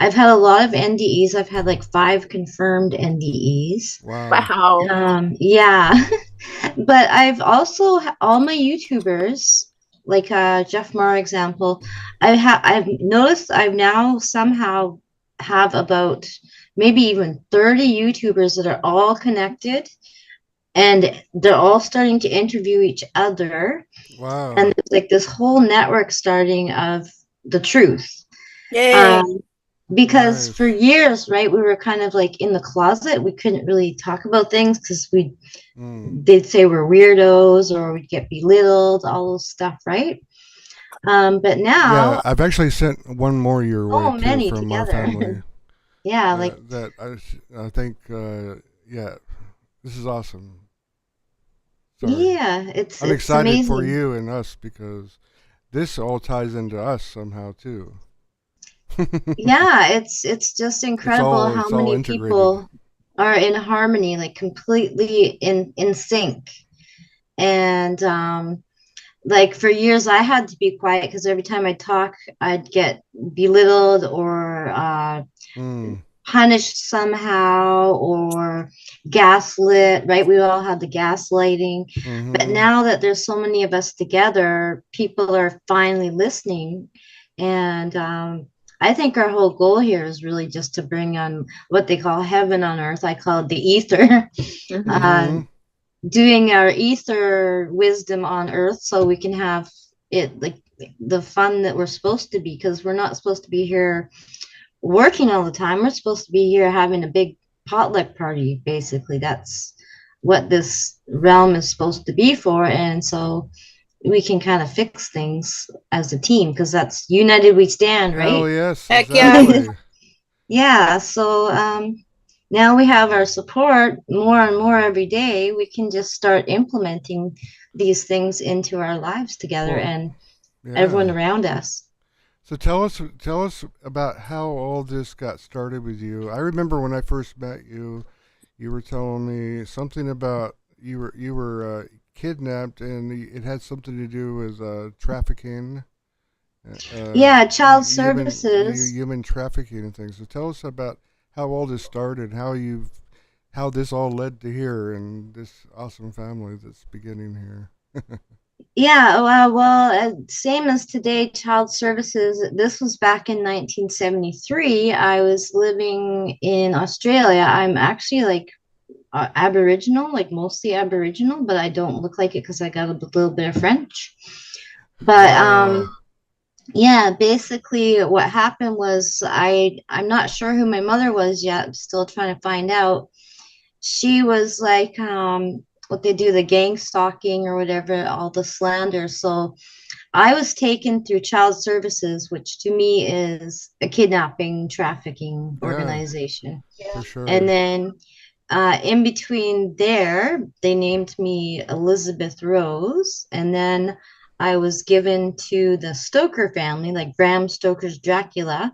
I've had a lot of NDEs. I've had like 5 confirmed NDEs. Wow. Yeah. But I've also all my YouTubers, like Jeff Mara example, I've noticed I've now somehow have about maybe even 30 YouTubers that are all connected, and they're all starting to interview each other. Wow. And it's like this whole network starting of the truth. Yay. Because for years, right, we were kind of like in the closet. We couldn't really talk about things because they'd say we're weirdos or we'd get belittled, all those stuff, right? But now, yeah, I've actually sent one more your way many from together. our family. Yeah, like that. I think. Yeah, this is awesome. Sorry. Yeah, I'm excited amazing. for you and us because this all ties into us somehow too. Yeah, it's just incredible how many people are in harmony, like completely in sync. And like for years I had to be quiet because every time I talk I'd get belittled or punished somehow or gaslit, right? We all had the gaslighting. But now that there's so many of us together, people are finally listening. And I think our whole goal here is really just to bring on what they call heaven on earth. I call it the ether. Doing our ether wisdom on earth so we can have it like the fun that we're supposed to be, because we're not supposed to be here working all the time. We're supposed to be here having a big potluck party. Basically, that's what this realm is supposed to be for. And so we can kind of fix things as a team, because that's united we stand, right? Oh yes, Heck exactly. Yeah. So now we have our support more and more every day. We can just start implementing these things into our lives together and everyone around us. So tell us about how all this got started with you. I remember when I first met you, you were telling me something about you were kidnapped, and it had something to do with trafficking. Yeah, child services. Human trafficking and things. So tell us about how all this started, how this all led to here and this awesome family that's beginning here. Yeah, same as today, child services. This was back in 1973. I was living in Australia. I'm actually like Aboriginal, like mostly Aboriginal, but I don't look like it because I got a little bit of French. But yeah, basically what happened was I'm not sure who my mother was yet. I'm still trying to find out. She was like what they do, the gang stalking or whatever, all the slander. So I was taken through child services, which to me is a kidnapping, trafficking organization. For sure. And then in between there, they named me Elizabeth Rose. And then I was given to the Stoker family, like Bram Stoker's Dracula.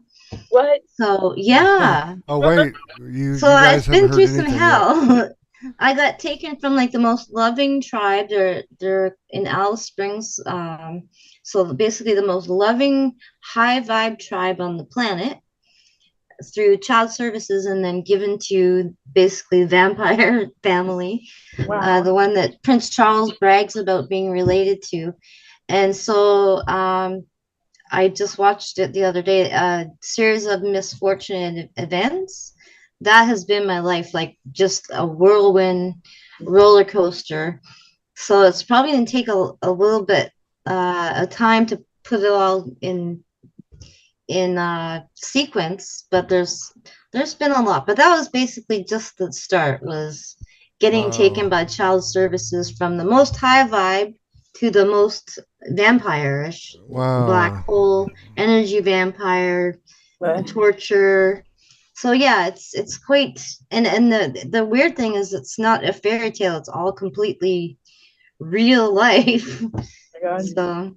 What? So, yeah. Oh, wait. You I've guys been haven't through heard some anything hell. yet. I got taken from like the most loving tribe. They're in Alice Springs. So basically the most loving, high vibe tribe on the planet, through child services, and then given to basically vampire family. Wow. The one that Prince Charles brags about being related to. And so I just watched it the other day, a series of misfortunate events. That has been my life, like just a whirlwind roller coaster. So it's probably going to take a little bit of time to put it all in sequence, but there's been a lot. But that was basically just the start, was getting taken by child services from the most high vibe to the most vampire-ish. Black hole energy vampire, torture. So yeah, it's quite, and the weird thing is it's not a fairy tale, it's all completely real life. So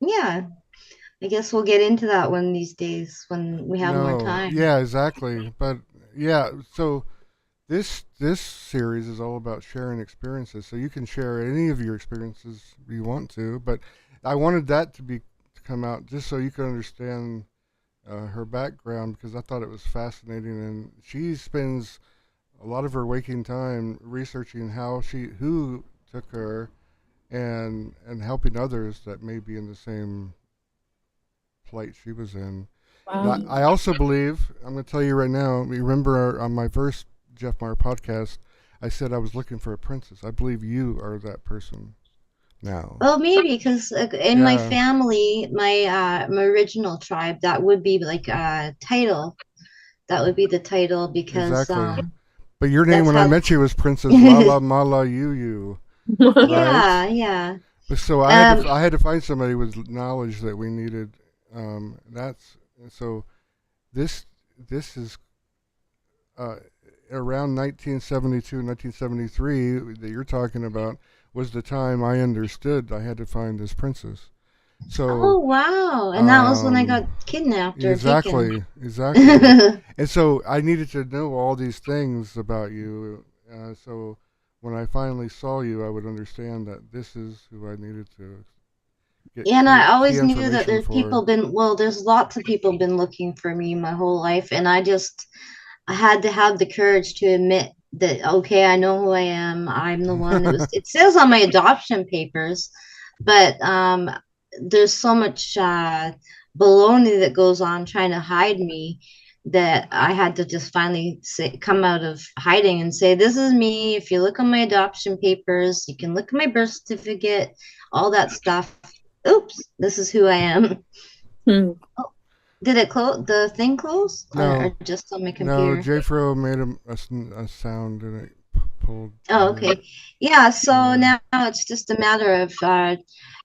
yeah, I guess we'll get into that one these days when we have more time. Yeah, exactly. But yeah, so this series is all about sharing experiences. So you can share any of your experiences you want to, but I wanted that to come out just so you could understand her background, because I thought it was fascinating, and she spends a lot of her waking time researching who took her, and helping others that may be in the same plight she was in. Wow. I also believe, I'm going to tell you right now, remember on my first Jeff Meyer podcast, I said I was looking for a princess. I believe you are that person now. Oh, maybe, because in my family, my original tribe, that would be like a title. That would be the title, because exactly. But your name when I met you was Princess Lala Mala Yu. Right? Yeah. But so I had to find somebody with knowledge that we needed. This is around 1972, 1973 that you're talking about was the time I understood I had to find this princess. So. Oh wow! And that was when I got kidnapped or Exactly. taken. Exactly. And so I needed to know all these things about you. So when I finally saw you, I would understand that this is who I needed to get And I key always knew that information there's for. people been well, there's lots of people been looking for me my whole life, and I had to have the courage to admit that okay, I know who I am. I'm the one. It says on my adoption papers, but there's so much baloney that goes on trying to hide me that I had to just finally come out of hiding and say, this is me. If you look on my adoption papers, you can look at my birth certificate, all that stuff. Oops, this is who I am. Hmm. Oh, did it close? The thing close? No. Or just on my No, computer? J-Fro made a sound and it pulled. Oh, okay. Yeah, so now it's just a matter of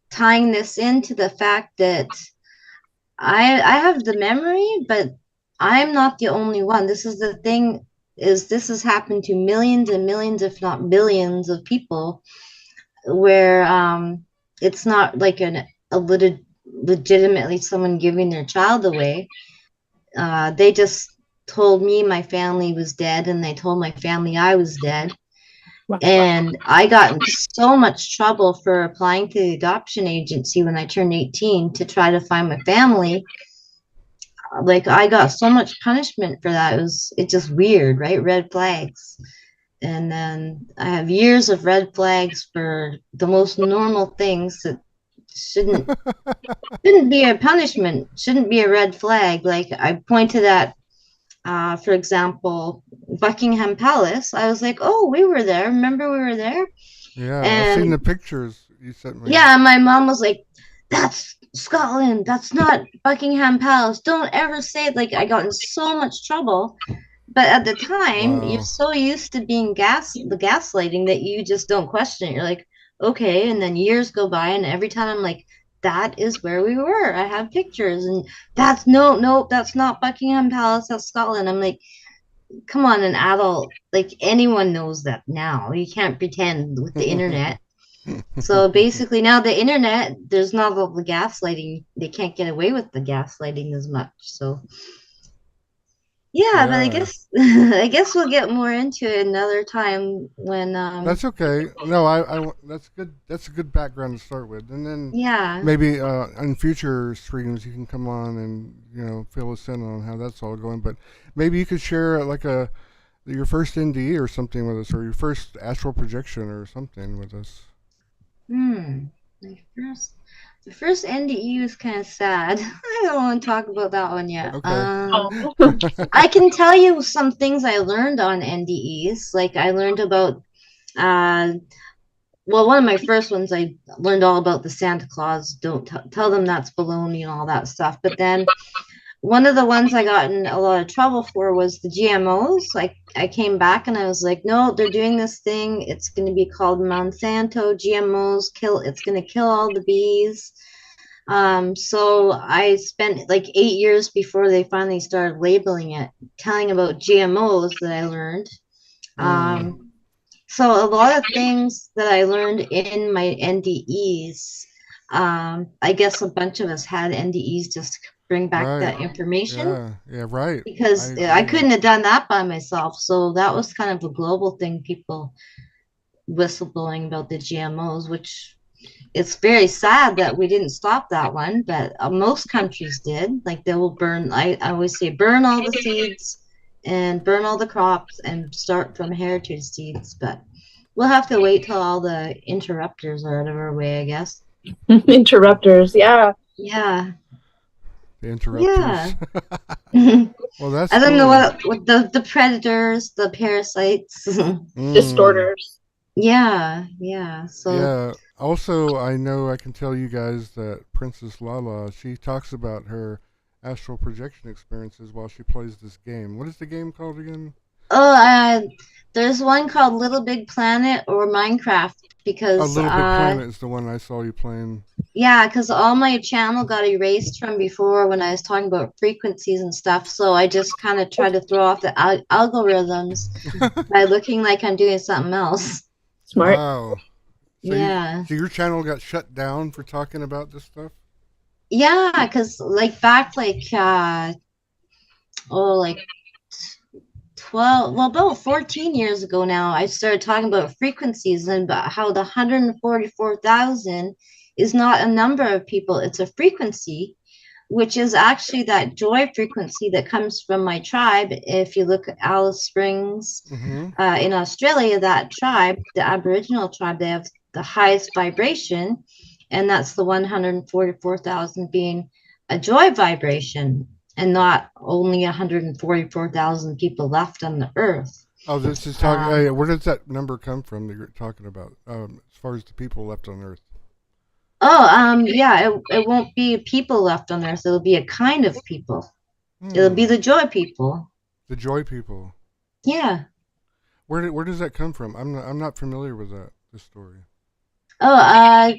tying this into the fact that I have the memory, but I'm not the only one. This is the thing, is this has happened to millions and millions, if not billions of people, where it's not like legitimately someone giving their child away. They just told me my family was dead, and they told my family I was dead. And I got in so much trouble for applying to the adoption agency when I turned 18 to try to find my family. Like I got so much punishment for that. It's just weird, right? Red flags. And then I have years of red flags for the most normal things that shouldn't be a punishment, shouldn't be a red flag. Like I pointed at for example, Buckingham Palace. I was like, oh, we were there. Remember we were there? Yeah, And I've seen the pictures you sent me. yeah, my mom was like, that's Scotland. That's not Buckingham Palace. Don't ever say it. Like I got in so much trouble. But at the time, you're so used to being gaslighting that you just don't question it. You're like, okay. And then years go by, and every time I'm like, that is where we were. I have pictures, and that's no, that's not Buckingham Palace. That's Scotland. I'm like, come on, an adult, like anyone knows that now. You can't pretend with the internet. So basically, now the internet, there's not all the gaslighting. They can't get away with the gaslighting as much. So. Yeah, but I guess we'll get more into it another time when That's okay. No, I that's good. That's a good background to start with, and then maybe in future streams you can come on and fill us in on how that's all going. But maybe you could share like your first NDE or something with us, or your first astral projection or something with us. The first NDE was kind of sad. I don't want to talk about that one yet. Okay. I can tell you some things I learned on NDEs. Like I learned about, one of my first ones, I learned all about the Santa Claus. Don't tell them that's baloney and all that stuff. But then one of the ones I got in a lot of trouble for was the GMOs. Like I came back and I was like, no, they're doing this thing. It's going to be called Monsanto GMOs. It's going to kill all the bees. So I spent like 8 years before they finally started labeling it, telling about GMOs that I learned. So a lot of things that I learned in my NDEs, I guess a bunch of us had NDEs just to bring back that information. Yeah, right. Because I couldn't have done that by myself. So that was kind of a global thing, people whistleblowing about the GMOs, which it's very sad that we didn't stop that one, but most countries did. Like they will burn, I always say, burn all the seeds and burn all the crops and start from heritage seeds. But we'll have to wait till all the interrupters are out of our way, I guess. Interrupters, yeah. Yeah. The interrupters. Yeah. Well, that's I don't know what the predators, the parasites. Distorters. Yeah. So yeah. Also, I know I can tell you guys that Princess Lala, she talks about her astral projection experiences while she plays this game. What is the game called again? Oh, there's one called Little Big Planet or Minecraft because Little Big Planet is the one I saw you playing. Yeah, because all my channel got erased from before when I was talking about frequencies and stuff. So I just kind of try to throw off the algorithms by looking like I'm doing something else. Smart. Wow. So yeah. So your channel got shut down for talking about this stuff? Yeah, because like back like 12, well, about 14 years ago now, I started talking about frequencies and about how the 144,000 is not a number of people, it's a frequency, which is actually that joy frequency that comes from my tribe. If you look at Alice Springs in Australia, that tribe, the Aboriginal tribe, they have the highest vibration, and that's the 144,000 being a joy vibration, and not only 144,000 people left on the earth. Oh, this is talking. Where does that number come from that you're talking about? As far as the people left on Earth. Oh, yeah, it won't be people left on Earth. It'll be a kind of people. It'll be the joy people. The joy people. Yeah. Where does that come from? I'm not familiar with this story. Oh,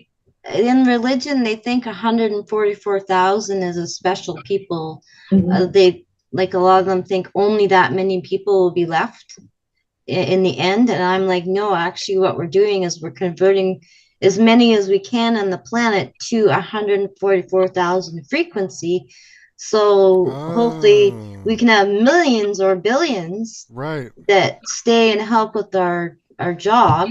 in religion, they think 144,000 is a special people. They like a lot of them think only that many people will be left in the end, and I'm like, no, actually, what we're doing is we're converting as many as we can on the planet to 144,000 frequency. So hopefully we can have millions or billions that stay and help with our job,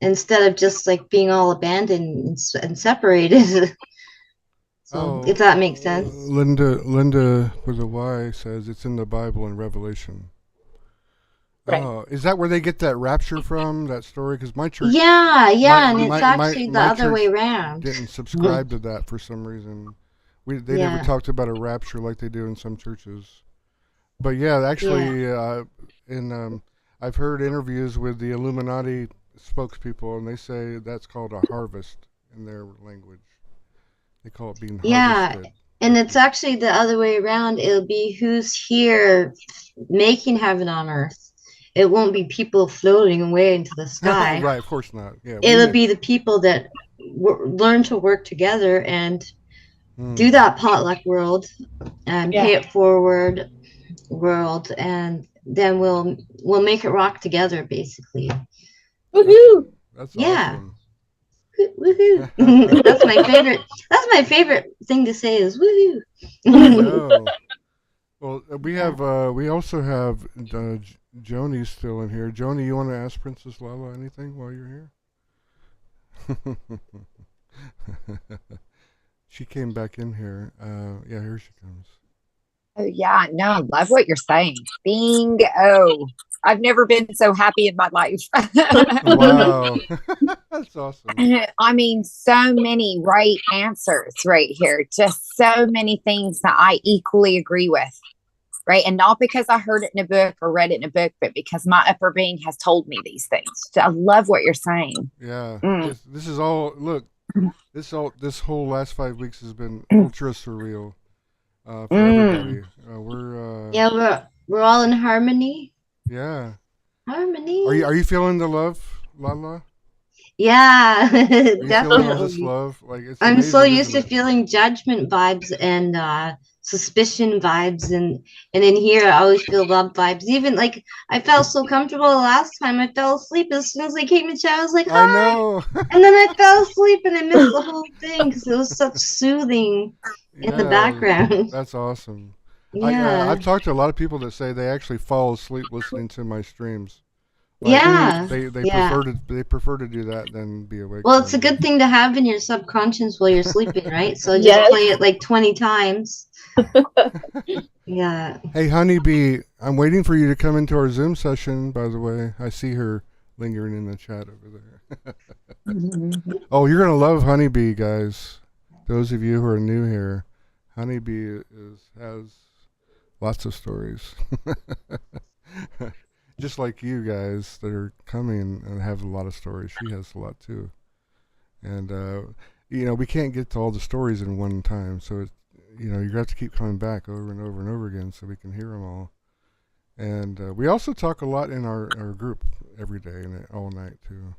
instead of just like being all abandoned and separated. So if that makes sense. Linda with a Y says it's in the Bible in Revelation. Right. Is that where they get that rapture from, that story? Because my church... Yeah, and it's actually the other way around. Didn't subscribe to that for some reason. They never talked about a rapture like they do in some churches. But yeah, actually, I've heard interviews with the Illuminati spokespeople, and they say that's called a harvest in their language. They call it being harvested. And it's actually the other way around. It'll be who's here making heaven on earth. It won't be people floating away into the sky. Right, of course not. Yeah, it'll be the people that learn to work together and do that potluck world and pay it forward world, and then we'll make it rock together, basically. Woohoo! That's awesome. Woohoo! That's my favorite. That's my favorite thing to say is woohoo. Well, we also have Joni still in here. Joni, you want to ask Princess Lala anything while you're here? She came back in here. Yeah, here she comes. Oh yeah, no, I love what you're saying. Bingo. I've never been so happy in my life. Wow. That's awesome. I mean, so many right answers right here. Just so many things that I equally agree with. Right. And not because I heard it in a book or read it in a book, but because my upper being has told me these things. So I love what you're saying. Yeah. This is all, look, this whole last 5 weeks has been ultra surreal for everybody. We're all in harmony. Yeah. Harmony. Are you feeling the love, Lala? Yeah, definitely. All this love? Like, it's I'm amazing, so used to feeling judgment vibes and suspicion vibes, and in here I always feel love vibes. Even like I felt so comfortable the last time. I fell asleep as soon as I came in chat. I was like, hi. I know. And then I fell asleep and I missed the whole thing because it was such soothing in the background. That's awesome. Yeah. I've talked to a lot of people that say they actually fall asleep listening to my streams. Like, they prefer to do that than be awake. Well, it's a good thing to have in your subconscious while you're sleeping, right? So just play it like 20 times. Yeah. Hey, Honeybee, I'm waiting for you to come into our Zoom session, by the way. I see her lingering in the chat over there. Oh, you're going to love Honeybee, guys. Those of you who are new here, Honeybee has lots of stories. Just like you guys that are coming and have a lot of stories. She has a lot too. And, we can't get to all the stories in one time. So, you have to keep coming back over and over and over again so we can hear them all. And we also talk a lot in our group every day and all night too.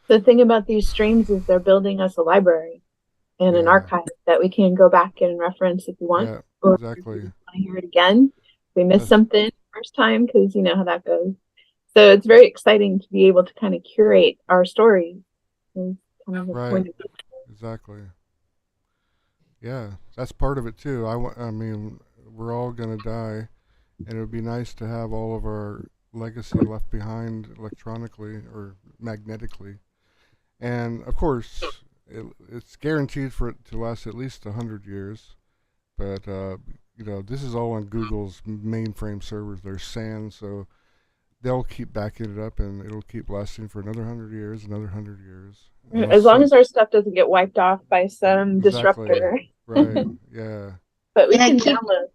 The thing about these streams is they're building us a library and an archive that we can go back and reference if we want. Yeah, or exactly. if we want to hear it again. If we missed something first time, because you know how that goes. So it's very exciting to be able to kind of curate our stories. Right. Exactly. Yeah, that's part of it too. I mean, we're all gonna die, and it would be nice to have all of our legacy left behind electronically or magnetically. And of course, it's guaranteed for it to last at least 100 years. But this is all on Google's mainframe servers. They're SAN, so they'll keep backing it up, and it'll keep lasting for another 100 years, another 100 years. As long as our stuff doesn't get wiped off by some disruptor. Right. Yeah. But we can download.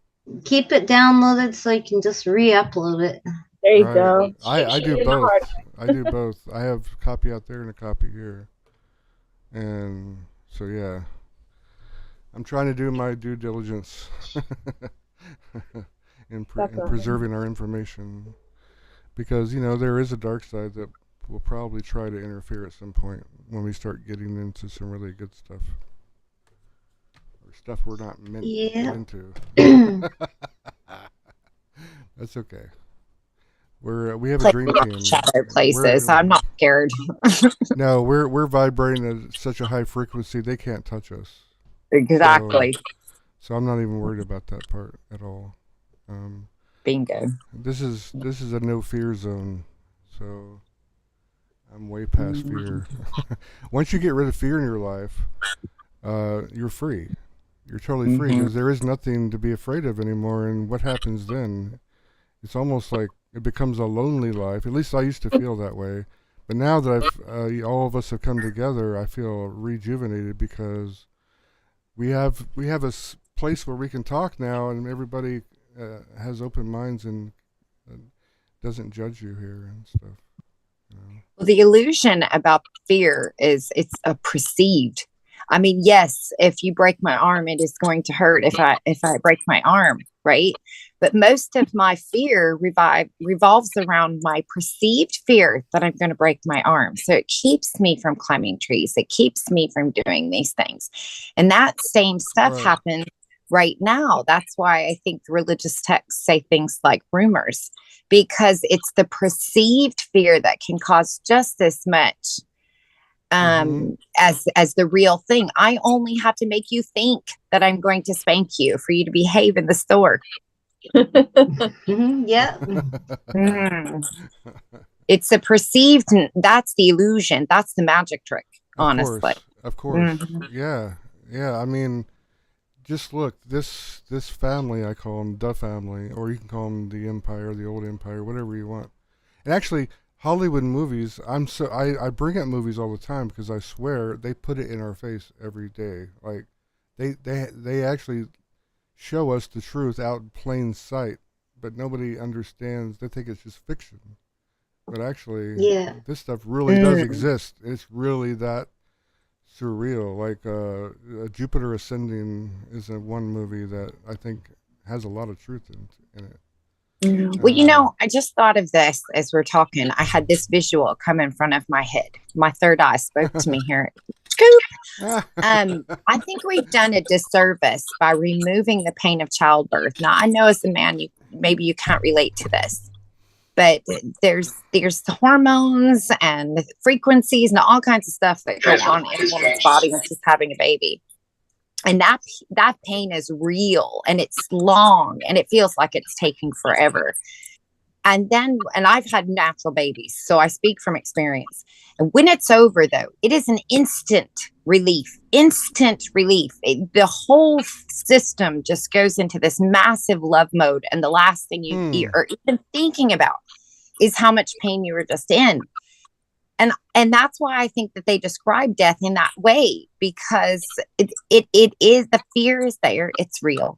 Keep it downloaded so you can just re-upload it. There you go. I do both. I do both. I have a copy out there and a copy here. And so, yeah. I'm trying to do my due diligence in preserving our information. Because, there is a dark side that will probably try to interfere at some point when we start getting into some really good stuff. Or stuff we're not meant to get into. That's okay. We have a dream team. Shadow places. I'm not scared. No, we're vibrating at such a high frequency they can't touch us. Exactly. So I'm not even worried about that part at all. Bingo. This is a no fear zone, so I'm way past fear. Once you get rid of fear in your life, you're free. You're totally free because there is nothing to be afraid of anymore. And what happens then? It's almost like it becomes a lonely life. At least I used to feel that way. But now that all of us have come together, I feel rejuvenated because we have a place where we can talk now, and everybody has open minds and doesn't judge you here and stuff. Well, the illusion about fear is it's a perceived. I mean, yes, if you break my arm, it is going to hurt if I break my arm, right? But most of my fear revolves around my perceived fear that I'm going to break my arm. So it keeps me from climbing trees. It keeps me from doing these things. And that same stuff happens right now. That's why I think the religious texts say things like rumors, because it's the perceived fear that can cause just as much as the real thing. I only have to make you think that I'm going to spank you for you to behave in the store. Yeah. It's a perceived, that's the illusion. That's the magic trick, honestly. Of course. Yeah. I mean, just look, this family, I call them the family, or you can call them the empire, the old empire, whatever you want. And actually, Hollywood movies, I bring up movies all the time because I swear they put it in our face every day. Like they actually show us the truth out in plain sight, but nobody understands. They think it's just fiction. But actually, this stuff really does exist. It's really that surreal. Like Jupiter Ascending is one movie that I think has a lot of truth in it. Well, I just thought of this as we're talking. I had this visual come in front of my head. My third eye spoke to me here. Scoop. I think we've done a disservice by removing the pain of childbirth. Now, I know as a man, maybe you can't relate to this, but there's the hormones and frequencies and all kinds of stuff that go on in a woman's body when she's having a baby. And that pain is real, and it's long, and it feels like it's taking forever. And I've had natural babies, so I speak from experience. And when it's over, though, it is an instant relief. The whole system just goes into this massive love mode. And the last thing you are even thinking about is how much pain you were just in. And that's why I think that they describe death in that way, because it is, the fear is there. It's real.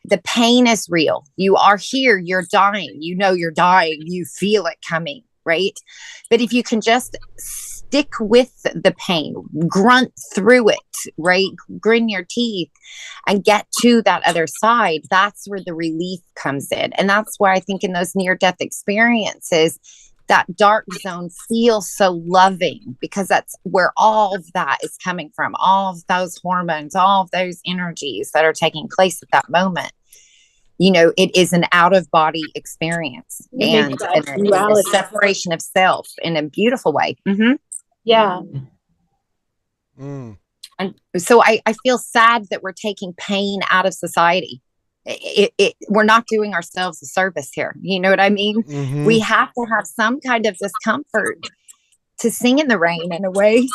The pain is real. You are here. You're dying. You know you're dying. You feel it coming, right? But if you can just stick with the pain, grunt through it, right? Grin your teeth and get to that other side, that's where the relief comes in. And that's why I think in those near-death experiences, that dark zone feels so loving, because that's where all of that is coming from. All of those hormones, all of those energies that are taking place at that moment. It is an out-of-body experience and a separation of self in a beautiful way. Yeah. And so I feel sad that we're taking pain out of society. We're not doing ourselves a service here. You know what I mean? Mm-hmm. We have to have some kind of discomfort to sing in the rain in a way.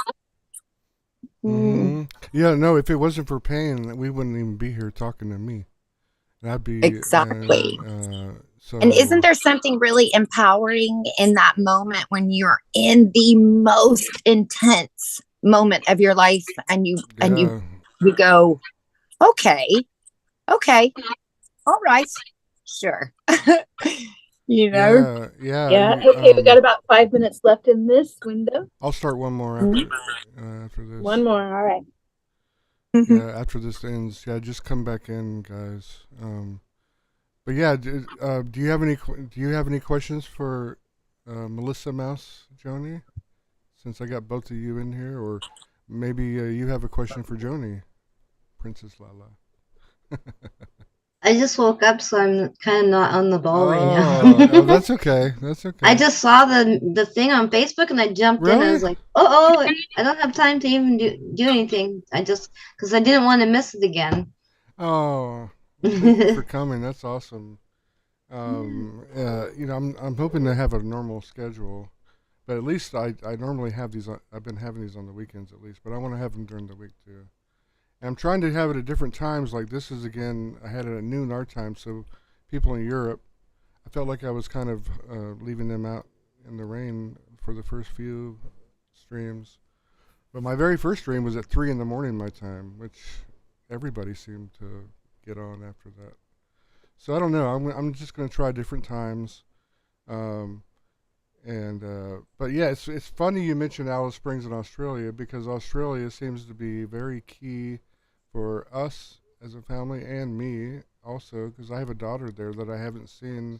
Mm-hmm. Yeah, no, if it wasn't for pain, we wouldn't even be here talking to me. That'd be exactly. So, and isn't there something really empowering in that moment when you're in the most intense moment of your life and you go, okay, all right, sure. Yeah. Okay, we got about 5 minutes left in this window. I'll start one more after this. One more, all right. Yeah, after this ends, just come back in, guys. But yeah, do you have any questions for Melissa Mouse, Joni? Since I got both of you in here, or maybe you have a question for Joni, Princess Lala. I just woke up, so I'm kind of not on the ball right now. Oh, that's okay. That's okay. I just saw the thing on Facebook and I jumped in. I was like, oh, I don't have time to even do anything. Because I didn't want to miss it again. Oh, thank you for coming. That's awesome. I'm hoping to have a normal schedule, but at least I normally have these. I've been having these on the weekends at least, but I want to have them during the week too. And I'm trying to have it at different times. Like this is again, I had it at noon our time, so people in Europe, I felt like I was kind of leaving them out in the rain for the first few streams. But my very first stream was at 3 a.m. my time, which everybody seemed to get on after that. So I don't know. I'm just going to try different times. But yeah, it's funny you mentioned Alice Springs in Australia, because Australia seems to be very key for us as a family and me also, because I have a daughter there that I haven't seen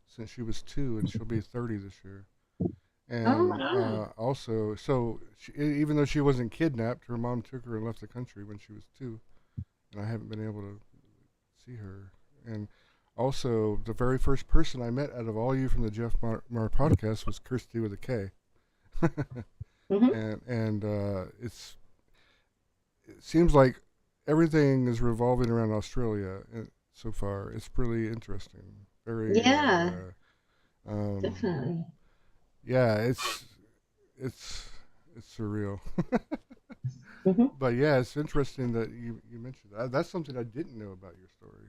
since she was 2, and she'll be 30 this year. And also, so even though she wasn't kidnapped, her mom took her and left the country when she was 2, and I haven't been able to see her. And also, the very first person I met out of all you from the Jeff Mar podcast was Kirsty with a K. And it seems like everything is revolving around Australia so far. It's pretty interesting. Very definitely. Yeah, it's surreal. But yeah, it's interesting that you mentioned that. That's something I didn't know about your story.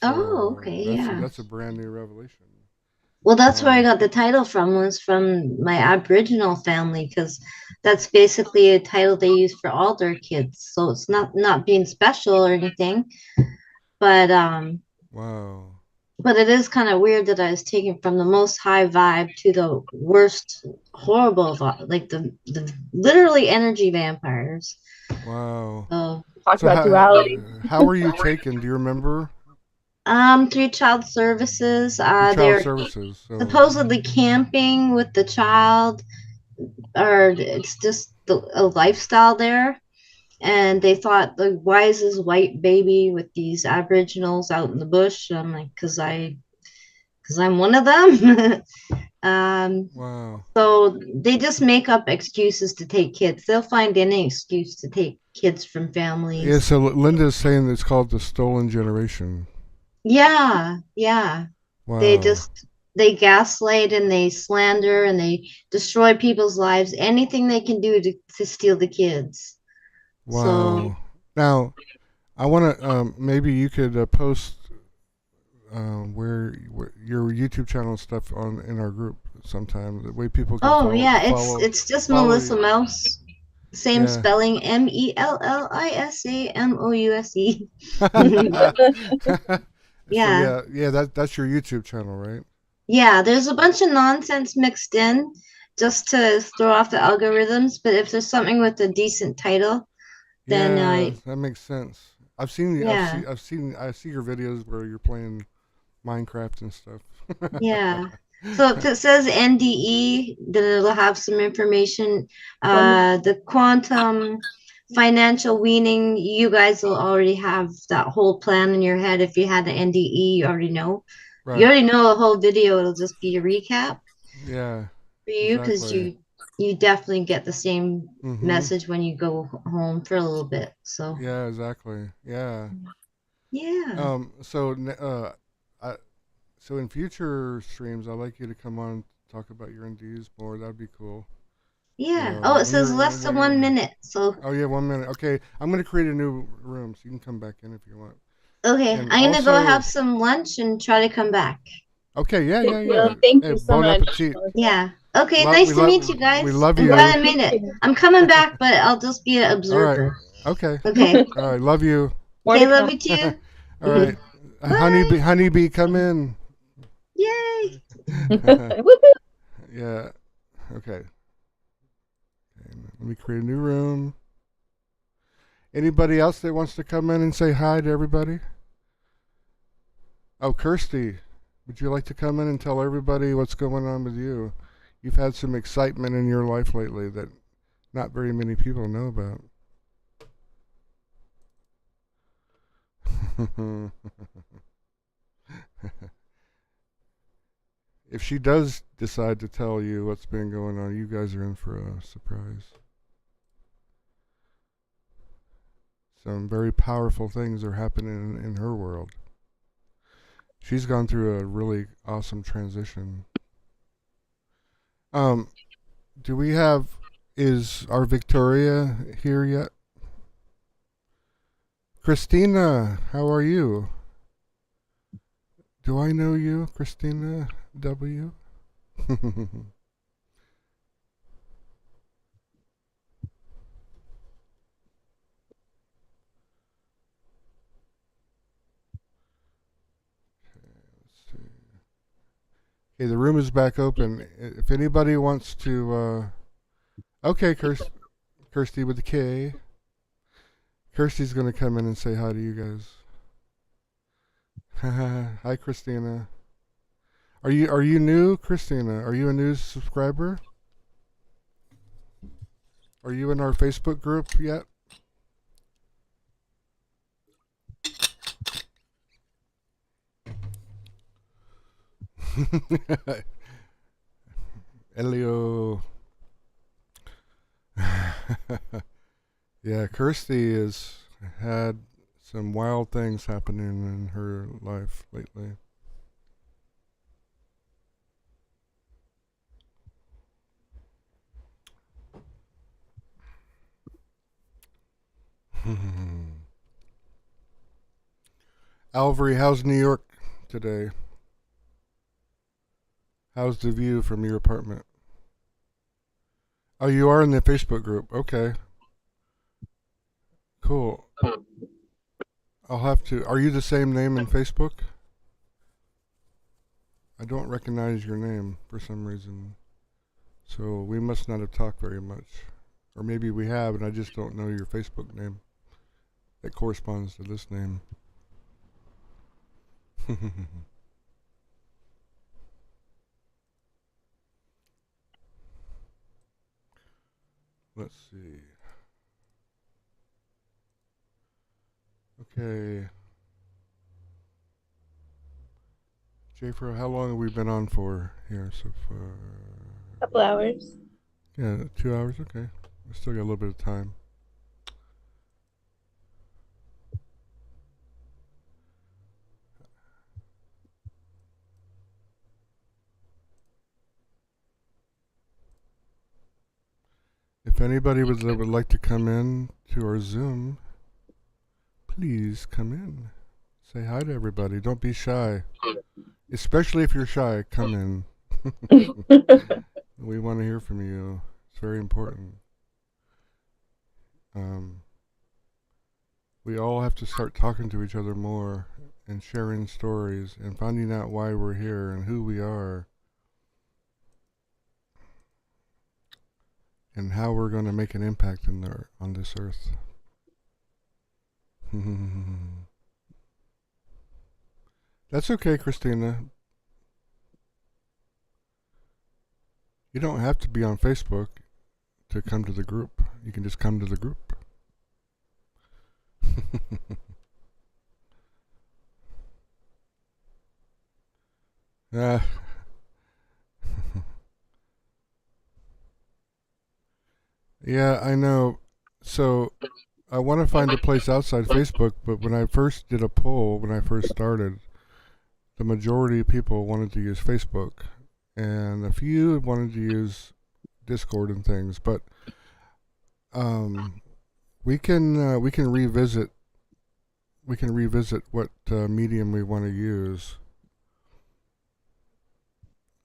Oh, okay, That's a brand new revelation. Well, that's where I got the title from, was from my Aboriginal family, because that's basically a title they use for all their kids. So it's not being special or anything, but wow. But it is kind of weird that I was taken from the most high vibe to the worst, horrible, like the literally energy vampires. Wow. Talk about duality. How were you taken? Do you remember? Through child services. Child services. So. Supposedly camping with the child, or it's just a lifestyle there. And they thought, like, why is this white baby with these Aboriginals out in the bush? I'm like, because I'm one of them. Wow. So they just make up excuses to take kids. They'll find any excuse to take kids from families. Yeah, so Linda's saying it's called the stolen generation. Yeah. Wow. They gaslight and they slander and they destroy people's lives. Anything they can do to steal the kids. Wow. So, now, I want to maybe you could post where your YouTube channel and stuff in our group sometime. The way people can. Oh yeah, it's just Melissa Mouse. Same spelling, MELLISAMOUSE. Yeah. That's your YouTube channel, right? Yeah, there's a bunch of nonsense mixed in just to throw off the algorithms. But if there's something with a decent title, then that makes sense. I see your videos where you're playing Minecraft and stuff. Yeah. So if it says NDE, then it'll have some information. The quantum financial weaning, you guys will already have that whole plan in your head. If you had the NDE, you already know. Right. You already know a whole video. It'll just be a recap. Yeah. For you, because you definitely get the same Mm-hmm. message when you go home for a little bit. So Yeah, exactly. Yeah. yeah. So in future streams, I'd like you to come on and talk about your NDs more. That'd be cool. Yeah. Oh, it When says you're less than when 1 minute. So oh yeah, 1 minute. Okay, I'm gonna create a new room so you can come back in if you want. okay, And I'm gonna go also, have some lunch and try to come back. okay, yeah. Thank Hey, you so bon much. appetit. Yeah. Okay, Love, nice to meet you guys. we love I'm you. glad I made it. I'm coming back, but I'll just be an All right. observer. Okay. Okay. All right. Love you. Okay, love you too. All right. Honeybee, come in. Yay. Yeah. Okay. Let me create a new room. Anybody else that wants to come in and say hi to everybody? Oh, Kirsty, would you like to come in and tell everybody what's going on with you? You've had some excitement in your life lately that not very many people know about. If she does decide to tell you what's been going on, you guys are in for a surprise. Some very powerful things are happening in her world. She's gone through a really awesome transition. Do we have, is our Victoria here yet? Christina, how are you? Do I know you, Christina W? Okay, the room is back open. If anybody wants to, okay, Kirsty with the K. Kirsty's gonna come in and say hi to you guys. Hi, Christina. Are you new, Christina? Are you a new subscriber? Are you in our Facebook group yet? Elio. Yeah, Kirsty has had some wild things happening in her life lately. Alvery, how's New York today? How's the view from your apartment? Oh, you are in the Facebook group. Okay. Cool. I'll have to. Are you the same name in Facebook? I don't recognize your name for some reason. So we must not have talked very much. Or maybe we have, and I just don't know your Facebook name that corresponds to this name. Let's see. Okay. Jafer, how long have we been on for here so far? Couple hours. Yeah, 2 hours. Okay. We still got a little bit of time. If anybody would like to come in to our Zoom, please come in. Say hi to everybody. Don't be shy. Especially if you're shy, come in. We want to hear from you. It's very important. We all have to start talking to each other more and sharing stories and finding out why we're here and who we are and how we're going to make an impact on this earth. That's okay, Christina. You don't have to be on Facebook to come to the group. You can just come to the group. Yeah, I know. So I want to find a place outside Facebook, but when I first did a poll, when I first started, the majority of people wanted to use Facebook, and a few wanted to use Discord and things. But we can revisit what medium we want to use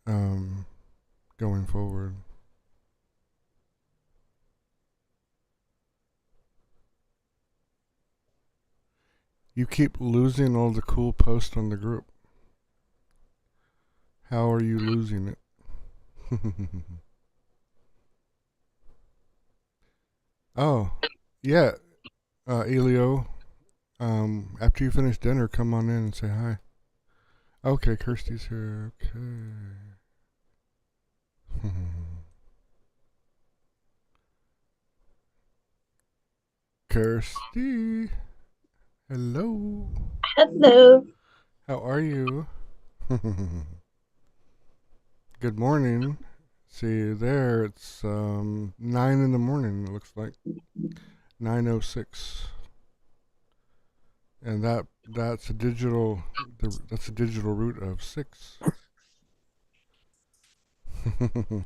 going forward. You keep losing all the cool posts on the group. How are you losing it? Oh, yeah, Elio. After you finish dinner, come on in and say hi. Okay, Kirsty's here. Okay. Kirsty. Hello. Hello. How are you? Good morning. See there, it's 9 in the morning. It looks like 9:06, and that's a digital root of 6. Because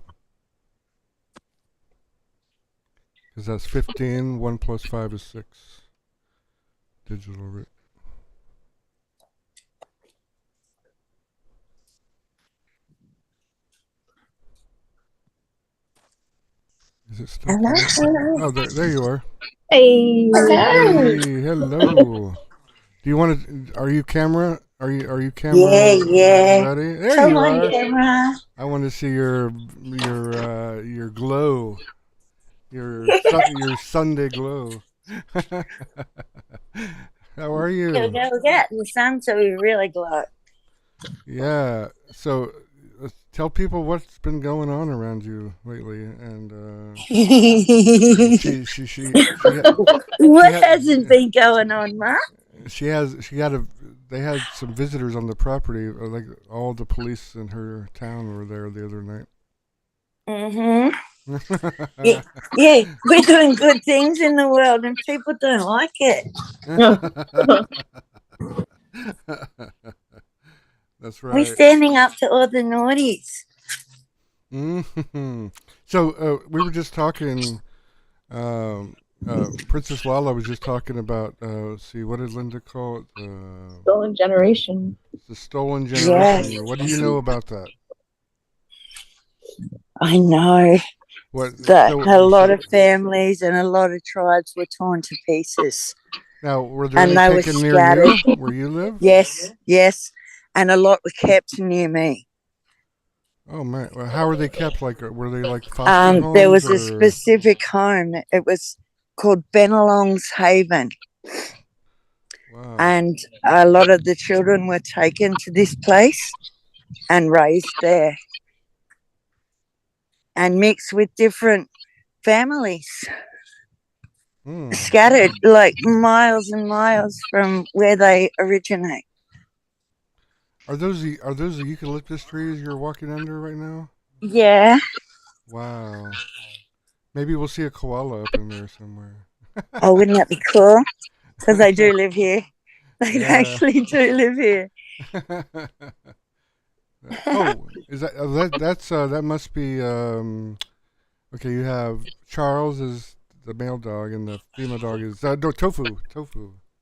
that's 15. 1 plus 5 is 6. Digital root. Is it still? Hello. Oh, there you are. Hey. Hello. Hey, hello. Do you want to? Are you camera? Are you camera? Yeah. Ready? There Come you on, are. camera. I want to see your glow. Your Sunday glow. How are you? Go get in the sun so we really glow. Yeah. So tell people what's been going on around you lately, and what hasn't been going on, Ma? They had some visitors on the property. Like all the police in her town were there the other night. Mm-hmm. Yeah, we're doing good things in the world, and people don't like it. That's right. We're standing up to all the naughties. Mm-hmm. So we were just talking. Princess Lala was just talking about. See, what did Linda call it? Stolen generation. The stolen generation. Yes. What do you know about that? I know that a lot of families and a lot of tribes were torn to pieces. Now, were there and any they taken were near scattered. you, where you live? Yes, and a lot were kept near me. Oh man, well, how were they kept? Like, were they like foster homes? There was a specific home. It was called Benelong's Haven. Wow. And a lot of the children were taken to this place and raised there and mixed with different families, scattered like miles and miles from where they originate. Are those the eucalyptus trees you're walking under right now? Yeah. Wow. Maybe we'll see a koala up in there somewhere. Oh, wouldn't that be cool? Because they do live here. They actually do live here. Oh, is that must be okay, you have Charles is the male dog and the female dog is Tofu.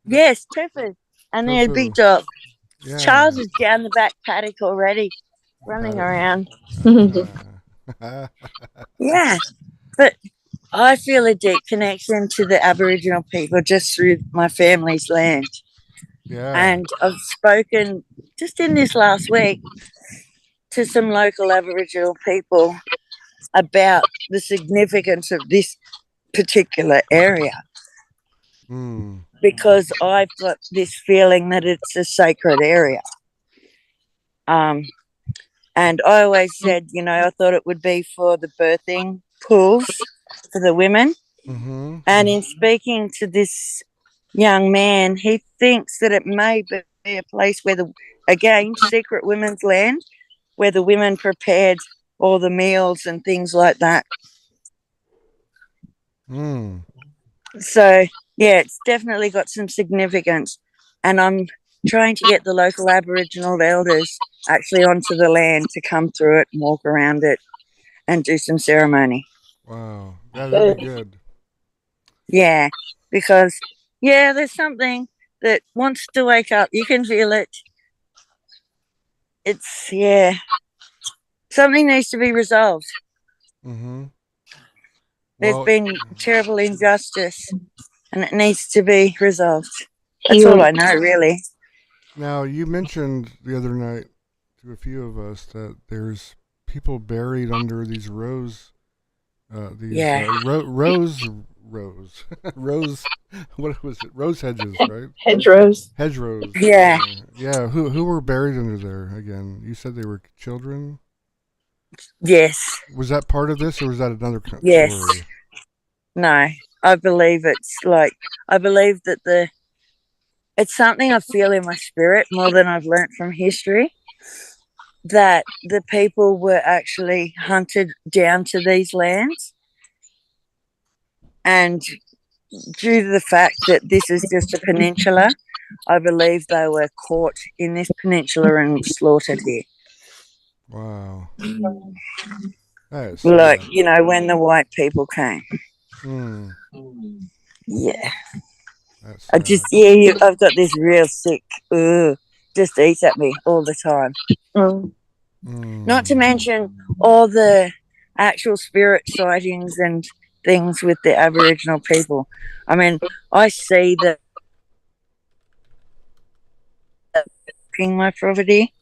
Yes, Tofu. And they're a big dog. Yeah. Charles is down the back paddock already, running around. Yeah, but I feel a deep connection to the Aboriginal people just through my family's land. Yeah. And I've spoken just in this last week to some local Aboriginal people about the significance of this particular area. Because I've got this feeling that it's a sacred area. And I always said, I thought it would be for the birthing pools for the women. Mm-hmm. And in speaking to this young man, he thinks that it may be a place where secret women's land, where the women prepared all the meals and things like that. Mm. So, yeah, it's definitely got some significance. And I'm trying to get the local Aboriginal elders actually onto the land to come through it and walk around it and do some ceremony. Wow. Yeah, that'd be good. Yeah, because, yeah, there's something that wants to wake up. You can feel it. It's, yeah, something needs to be resolved. Mm-hmm. There's Well, been terrible injustice and it needs to be resolved. That's all I know, really. now, you mentioned the other night to a few of us that there's people buried under these rose, rose, what was it? Rose hedges, right? Hedgerows. Hedgerows. Yeah. Yeah. Who were buried under there again? You said they were children. Yes. Was that part of this, or was that another Yes. story? No, I believe I believe that it's something I feel in my spirit more than I've learnt from history, that the people were actually hunted down to these lands, and due to the fact that this is just a peninsula, I believe they were caught in this peninsula and slaughtered here. Wow. Like, you know, when the white people came. Mm. Yeah. I've got this real sick, just eats at me all the time. Not to mention all the actual spirit sightings and things with the Aboriginal people. I mean, I see that in my property.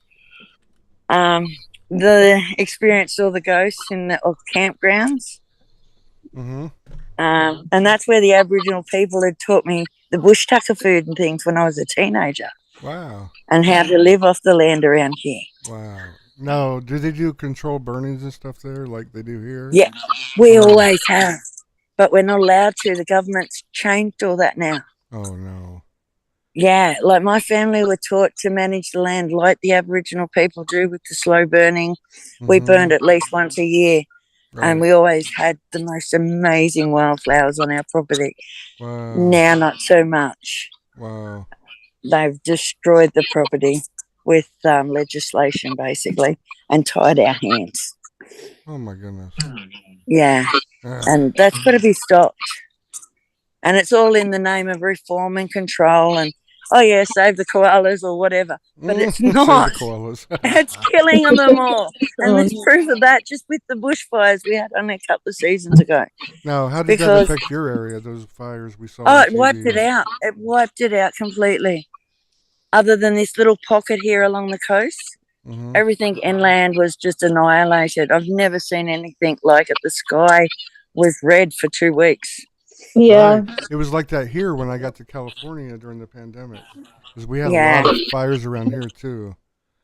The experience all the ghosts in the campgrounds. Mm-hmm. And that's where the Aboriginal people had taught me the bush tucker food and things when I was a teenager. Wow. And how to live off the land around here. Wow. No, do they do controlled burnings and stuff there like they do here? Yeah, we always have. But we're not allowed to. The government's changed all that now. Oh, no. Yeah, like my family were taught to manage the land like the Aboriginal people do with the slow burning. Mm-hmm. We burned at least once a year. Right. And we always had the most amazing wildflowers on our property. Wow. Now, not so much. Wow. They've destroyed the property with legislation, basically, and tied our hands. Oh, my goodness. Yeah. And that's got to be stopped. And it's all in the name of reform and control and, oh, yeah, save the koalas or whatever. But it's not. Save the koalas. It's killing them all. And there's proof of that just with the bushfires we had only a couple of seasons ago. Now, how did that affect your area, those fires we saw? Oh, it wiped it out. It wiped it out completely. Other than this little pocket here along the coast, everything inland was just annihilated. I've never seen anything like it. The sky was red for 2 weeks. Yeah. Right. It was like that here when I got to California during the pandemic. Because we had a lot of fires around here, too.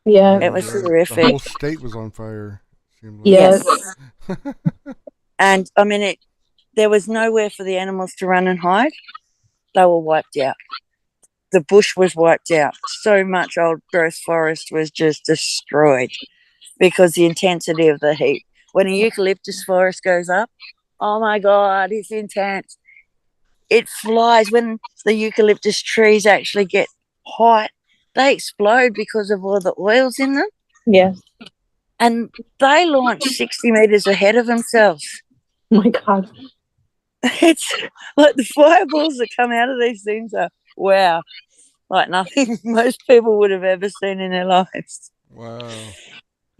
Yeah. And, it was horrific. The whole state was on fire. Seemed like. Yes. And, I mean, there was nowhere for the animals to run and hide. They were wiped out. The bush was wiped out. So much old growth forest was just destroyed because the intensity of the heat. When a eucalyptus forest goes up, oh my God, it's intense. It flies. When the eucalyptus trees actually get hot, they explode because of all the oils in them. Yeah. And they launch 60 meters ahead of themselves. Oh my God. It's like the fireballs that come out of these things are, wow, like nothing most people would have ever seen in their lives. Wow.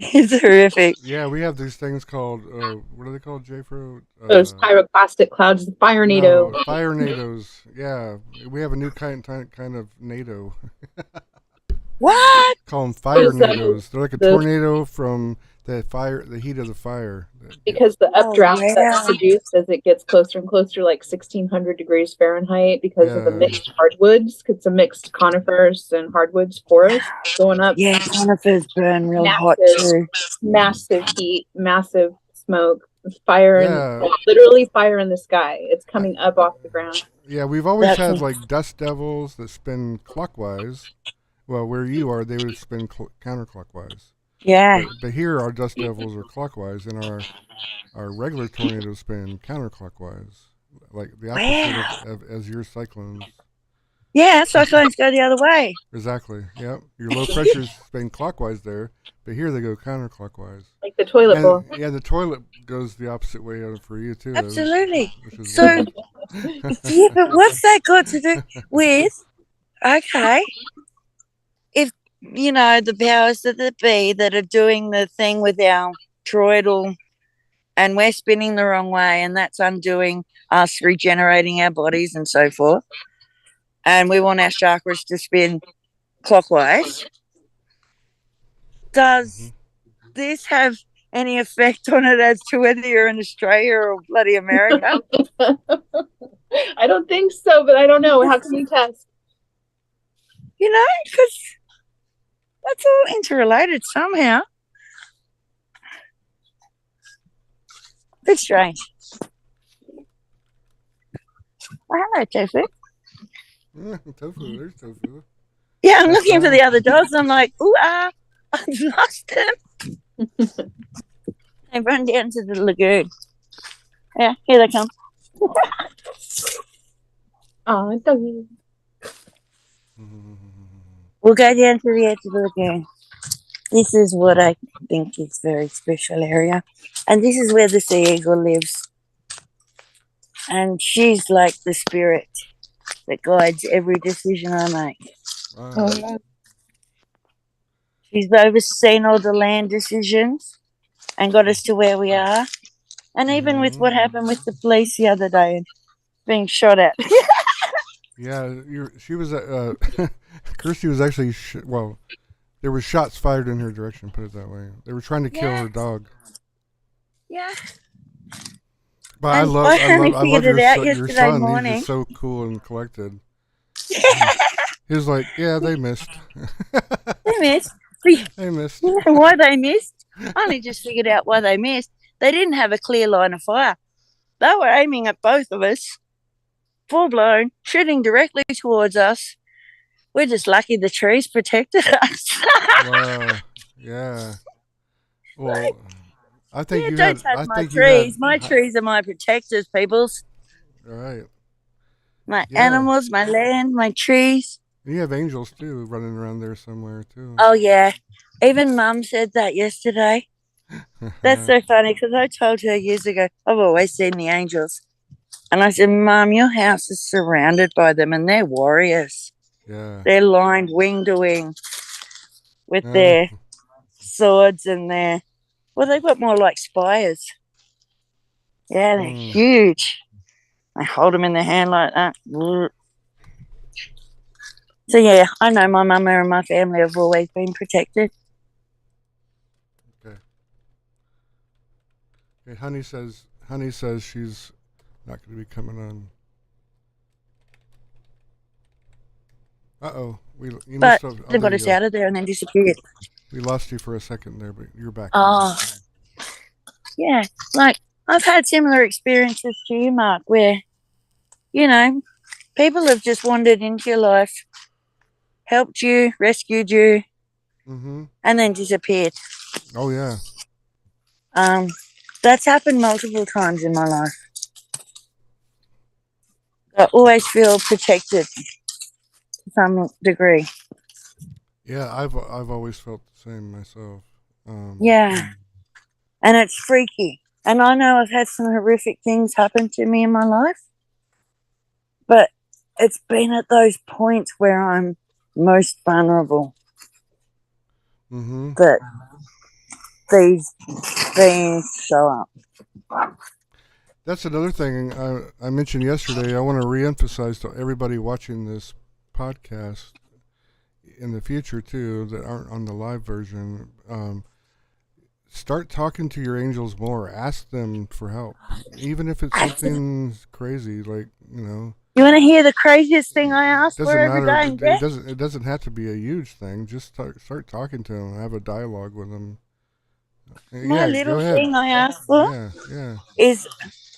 It's horrific. Yeah, we have these things called, what are they called, J-Fro? Those pyroclastic clouds, fire NATO. No, fire NATOs. Yeah, we have a new kind of NATO. What? Call them fire NATOs. They're like a tornado from the heat of the fire. Because the updraft that's produced as it gets closer and closer, like 1600 degrees Fahrenheit, because of the mixed hardwoods, it's a mixed conifers and hardwoods forest going up. Yeah, conifers burn real hot too. Massive heat, massive smoke, fire, literally fire in the sky. It's coming up off the ground. Yeah, we've always had like dust devils that spin clockwise. Well, where you are, they would spin counterclockwise. Yeah. But here, our dust devils are clockwise, and our regular tornadoes spin counterclockwise. like the opposite of as your cyclones. Yeah, cyclones go the other way. Exactly. Yep. Your low pressure's spin clockwise there, but here they go counterclockwise. Like the toilet bowl. Yeah, the toilet goes the opposite way for you too. Absolutely. Which is So, yeah, but what's that got to do with? Okay, if you know the powers that be that are doing the thing with our toroidal, and we're spinning the wrong way, and that's undoing us regenerating our bodies and so forth. And we want our chakras to spin clockwise. Does this have any effect on it as to whether you're in Australia or bloody America? I don't think so, but I don't know. How can we test? You know, because that's all interrelated somehow. It's strange. Oh, hello, Tofu. Tofu, there's Tofu. Yeah, I'm looking for the other dogs. I'm like, ooh, I've lost them. They run down to the lagoon. Yeah, here they come. Oh, doggy. We'll go down to the edge of the lagoon. This is what I think is a very special area. And this is where the sea eagle lives. And she's like the spirit that guides every decision I make. Wow. She's overseen all the land decisions and got us to where we are. And even with what happened with the police the other day and being shot at. Yeah, she was Kirsty was actually there were shots fired in her direction, put it that way. They were trying to kill her dog. Yeah. But I love your son. Morning. He's just so cool and collected. He was like, yeah, they missed. They missed. They missed. You know why they missed? I only just figured out why they missed. They didn't have a clear line of fire. They were aiming at both of us, full blown, shooting directly towards us. We're just lucky the trees protected us. Wow. Yeah. Well, I think don't touch my trees. My trees are my protectors, peoples. All right. My animals, my land, my trees. You have angels too running around there somewhere too. Oh yeah, even Mum said that yesterday. That's so funny because I told her years ago I've always seen the angels, and I said, Mum, your house is surrounded by them, and they're warriors. Yeah, they're lined wing to wing with their swords and their they've got more like spires. Yeah, they're huge. I hold them in the hand like that. So yeah, I know my mama and my family have always been protected. Okay. Honey says she's not going to be coming on. But they got us out of there and then disappeared. We lost you for a second there, but you're back. Oh, yeah. Like I've had similar experiences to you, Mark, where people have just wandered into your life, helped you, rescued you, and then disappeared. Oh, yeah. That's happened multiple times in my life. I always feel protected to some degree. Yeah, I've always felt the same myself. Yeah. And it's freaky. And I know I've had some horrific things happen to me in my life, but it's been at those points where I'm most vulnerable that these things show up. That's another thing I mentioned yesterday. I want to reemphasize to everybody watching this podcast in the future too that aren't on the live version. Start talking to your angels more. Ask them for help, even if it's something crazy, like You want to hear the craziest thing I ask for every day? It doesn't have to be a huge thing. Just start talking to them. Have a dialogue with them. My little thing I ask for is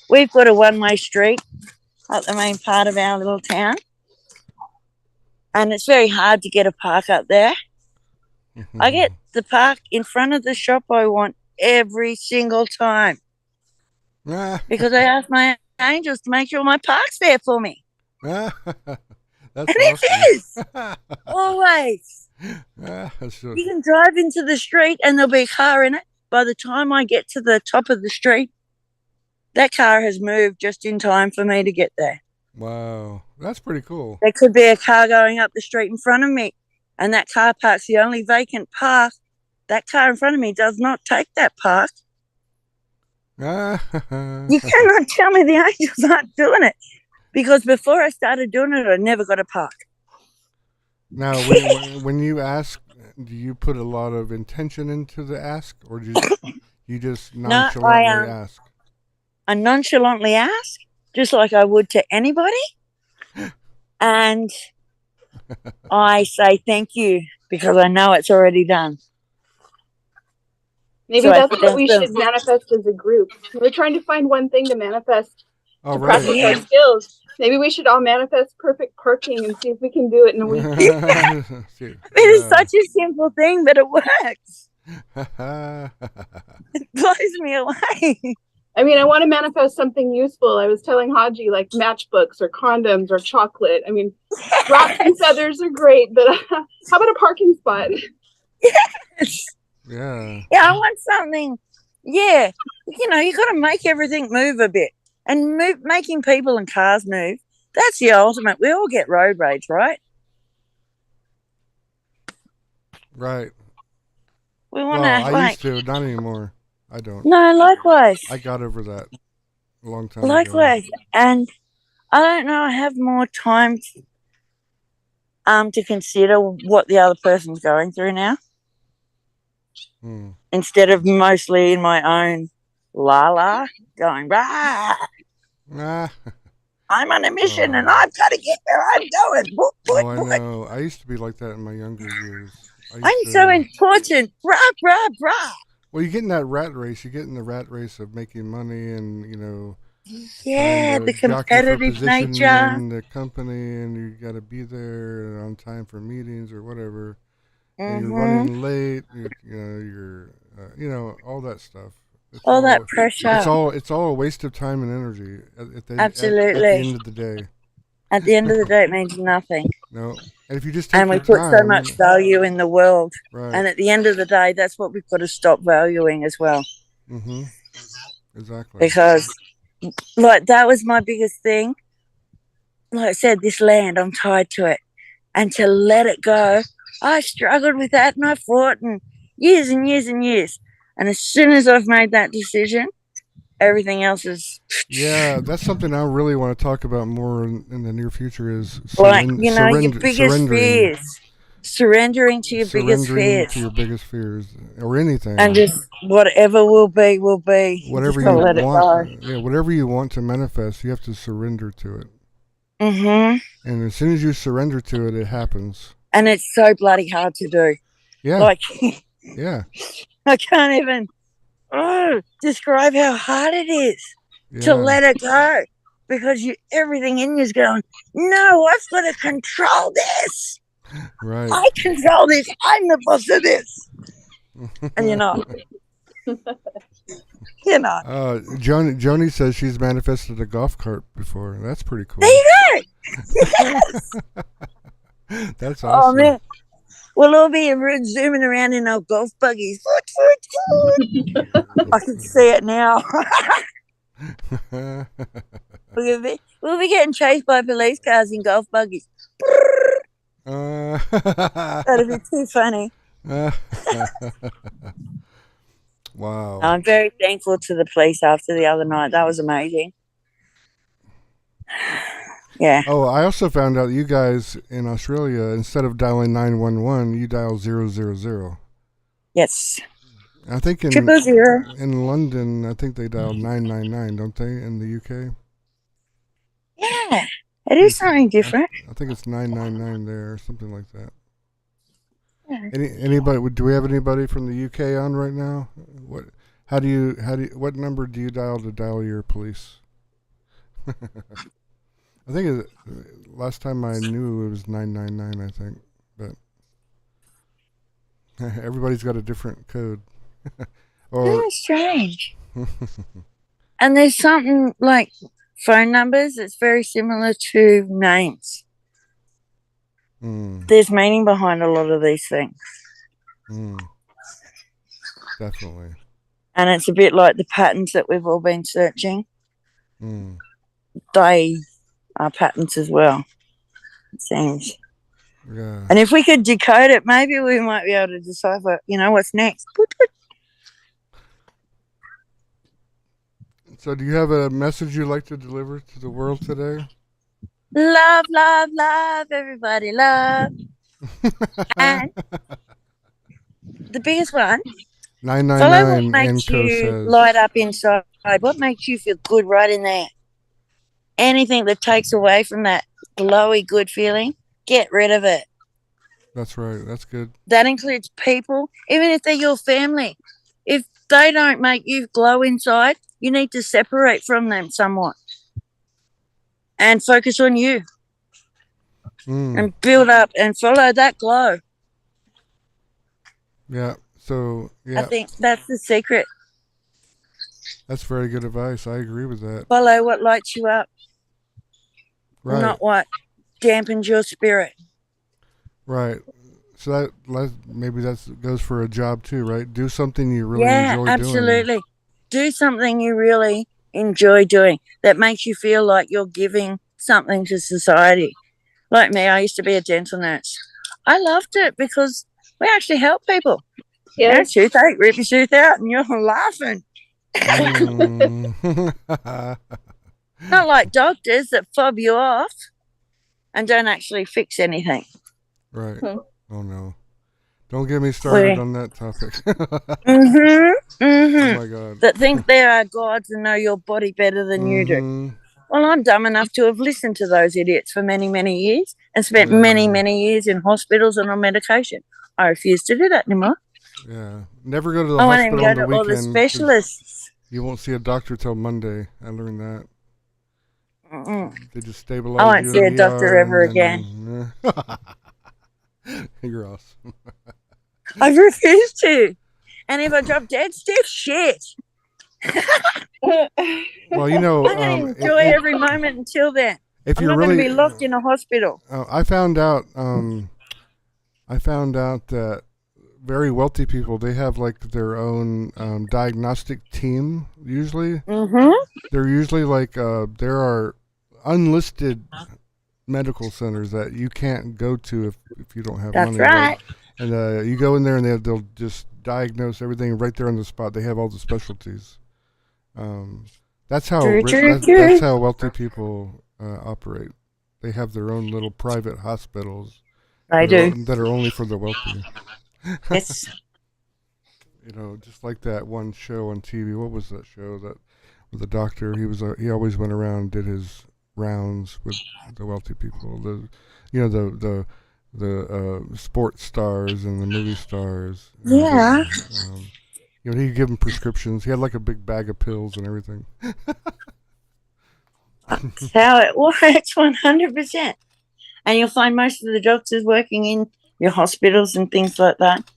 we've got a one-way street at the main part of our little town, and it's very hard to get a park up there. I get the park in front of the shop I want every single time because I ask my angels to make sure my park's there for me. That's And awesome. it is. Always. So, You can drive into the street and there'll be a car in it. By the time I get to the top of the street, that car has moved just in time for me to get there. wow, that's pretty cool. There could be a car going up the street in front of me, and that car park's the only vacant park. That car in front of me does not take that park. You cannot tell me the angels aren't doing it, because before I started doing it, I never got a park. Now, when you ask, do you put a lot of intention into the ask, or do you just nonchalantly ask? I nonchalantly ask, just like I would to anybody, and I say thank you because I know it's already done. Maybe So that's what we should manifest as a group. We're trying to find one thing to manifest to practice our skills. Maybe we should all manifest perfect parking and see if we can do it in a week. It is such a simple thing, but it works. It blows me away. I mean, I want to manifest something useful. I was telling Hodgie, like matchbooks or condoms or chocolate. I mean, rocks and feathers are great, but how about a parking spot? Yes. Yeah. Yeah, I want something. Yeah. You know, you got to make everything move a bit. And making people and cars move, that's the ultimate. We all get road rage, right? Right. We want to I used to, not anymore. I don't. No, likewise. I got over that a long time ago. Likewise. And I don't know, I have more time to consider what the other person's going through now. Instead of mostly in my own la going, rah. I'm on a mission and I've got to get where I'm going. I know. I used to be like that in my younger years. I'm so important. Rah, rah, rah. Well, you get in that rat race. You get in the rat race of making money and, you know. Yeah, the competitive nature. In the company, and you got to be there on time for meetings or whatever. And you're running late. You're all that stuff. All that pressure. It's all a waste of time and energy. Absolutely. At the end of the day. At the end of the day, it means nothing. No. And if you just take we put so much value in the world. Right. And at the end of the day, that's what we've got to stop valuing as well. Mm-hmm. Exactly. Because, like, that was my biggest thing. Like I said, this land, I'm tied to it. And to let it go, I struggled with that and I fought and years and years and years. And as soon as I've made that decision, everything else is... Yeah, that's something I really want to talk about more in the near future is... your biggest fears. Surrendering to your biggest fears. To your biggest fears. Or anything. And just whatever will be, will be. Whatever you let want. It go. Yeah, whatever you want to manifest, you have to surrender to it. Mm-hmm. And as soon as you surrender to it, it happens. And it's so bloody hard to do. Yeah. Like... yeah. I can't even describe how hard it is to let it go, because everything in you is going, no, I've got to control this. Right. I control this. I'm the boss of this. And you're not. You're not. Joni says she's manifested a golf cart before. That's pretty cool. There you go. Yes. That's awesome. Oh, man. We'll all be zooming around in our golf buggies. I can see it now. We'll be getting chased by police cars in golf buggies. That'd be too funny. Wow. I'm very thankful to the police after the other night. That was amazing. Yeah. Oh, I also found out you guys in Australia, instead of dialing 911, you dial 000. Yes. I think in 000. In London, I think they dial 999, don't they? In the UK. Yeah, it is something different. I think it's 999 there, or something like that. Yeah. Anybody? Do we have anybody from the UK on right now? What number do you dial to dial your police? I think last time I knew it was 999, I think, but everybody's got a different code. That's strange. And there's something like phone numbers, it's very similar to names. Mm. There's meaning behind a lot of these things. Definitely. And it's a bit like the patterns that we've all been searching. They are patterns as well, it seems. Yeah. And if we could decode it, maybe we might be able to decipher, what's next. So do you have a message you'd like to deliver to the world today? Love, love, love, everybody love. And the biggest one, follow what 999 makes Enco you says. light up inside. What makes you feel good right in there? Anything that takes away from that glowy good feeling, get rid of it. That's right. That's good. That includes people, even if they're your family. If they don't make you glow inside, you need to separate from them somewhat and focus on you and build up and follow that glow. Yeah. So, yeah. I think that's the secret. That's very good advice. I agree with that. Follow what lights you up, not what dampens your spirit. Right. So that maybe that goes for a job too, right? Do something you really enjoy doing. Yeah, absolutely. Do something you really enjoy doing that makes you feel like you're giving something to society. Like me, I used to be a dental nurse. I loved it because we actually help people. Yeah. Toothache, rip your tooth out, and you're laughing. Not like doctors that fob you off and don't actually fix anything. Right. Oh no. Don't get me started on that topic. Oh my God. That think they are gods and know your body better than you do. Well, I'm dumb enough to have listened to those idiots for many, many years and spent many, many years in hospitals and on medication. I refuse to do that anymore. Yeah. Never go to the hospital on the weekend. All the specialists. You won't see a doctor till Monday. I learned that. They just stabilize I won't you see a doctor ever again. You're awesome. I refuse to. And if I drop dead stiff, shit. Well, I'm going to enjoy every moment until then. If I'm you're not really going to be locked in a hospital. I found out that very wealthy people, they have like their own diagnostic team usually. They're usually like there are unlisted medical centers that you can't go to if you don't have money. That's right. And you go in there and they'll just diagnose everything right there on the spot. They have all the specialties. That's how that's how wealthy people operate. They have their own little private hospitals. That are only for the wealthy. Yes. Just like that one show on TV. What was that show that with the doctor? He always went around and did his rounds with the wealthy people. The sports stars and the movie stars. Yeah. He'd give them prescriptions. He had like a big bag of pills and everything. That's how it works, 100%. And you'll find most of the doctors working in your hospitals and things like that,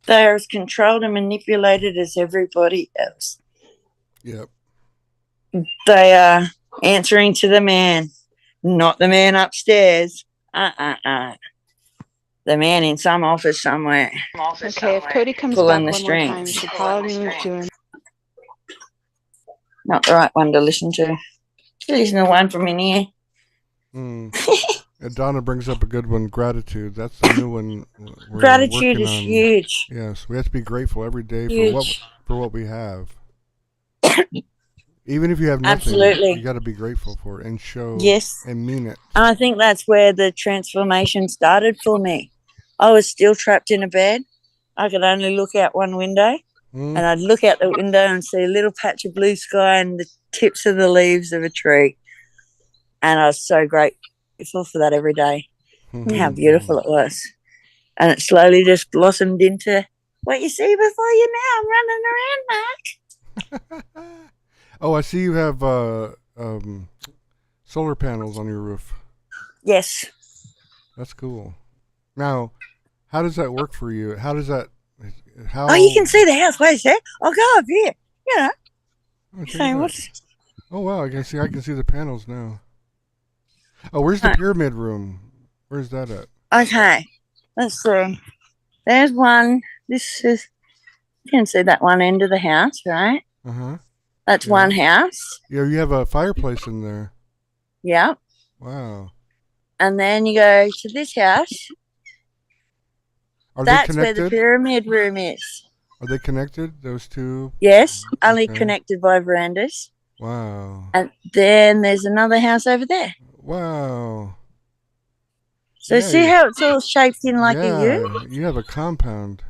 they are as controlled and manipulated as everybody else. Yep. They are answering to the man, not the man upstairs. The man in some office somewhere. Okay, if Cody comes back one more time, we should probably move to him. Not the right one to listen to. Listen to one from in here. Donna brings up a good one, gratitude. That's a new one. Gratitude is huge. Yes, we have to be grateful every day for what we have. Even if you have nothing, absolutely, you got to be grateful for it and show and mean it. And I think that's where the transformation started for me. I was still trapped in a bed. I could only look out one window, and I'd look out the window and see a little patch of blue sky and the tips of the leaves of a tree. And I was so grateful for that every day. How beautiful it was. And it slowly just blossomed into what you see before you now. I'm running around, Mark. Oh, I see you have solar panels on your roof. Yes. That's cool. Now, how does that work for you? How does that... Oh, you can see the house. Wait a sec. I'll go up here. Okay, Oh wow, I can see the panels now. Oh, where's the pyramid room? Where's that at? Okay, let's see. There's one. This is, you can see that one end of the house, right? Uh-huh. That's one house. Yeah, you have a fireplace in there. Yeah. Wow. And then you go to this house. That's where the pyramid room is. Are they connected, those two? Yes, only connected by verandas. Wow. And then there's another house over there. Wow. So see how it's all shaped in like a U? You have a compound.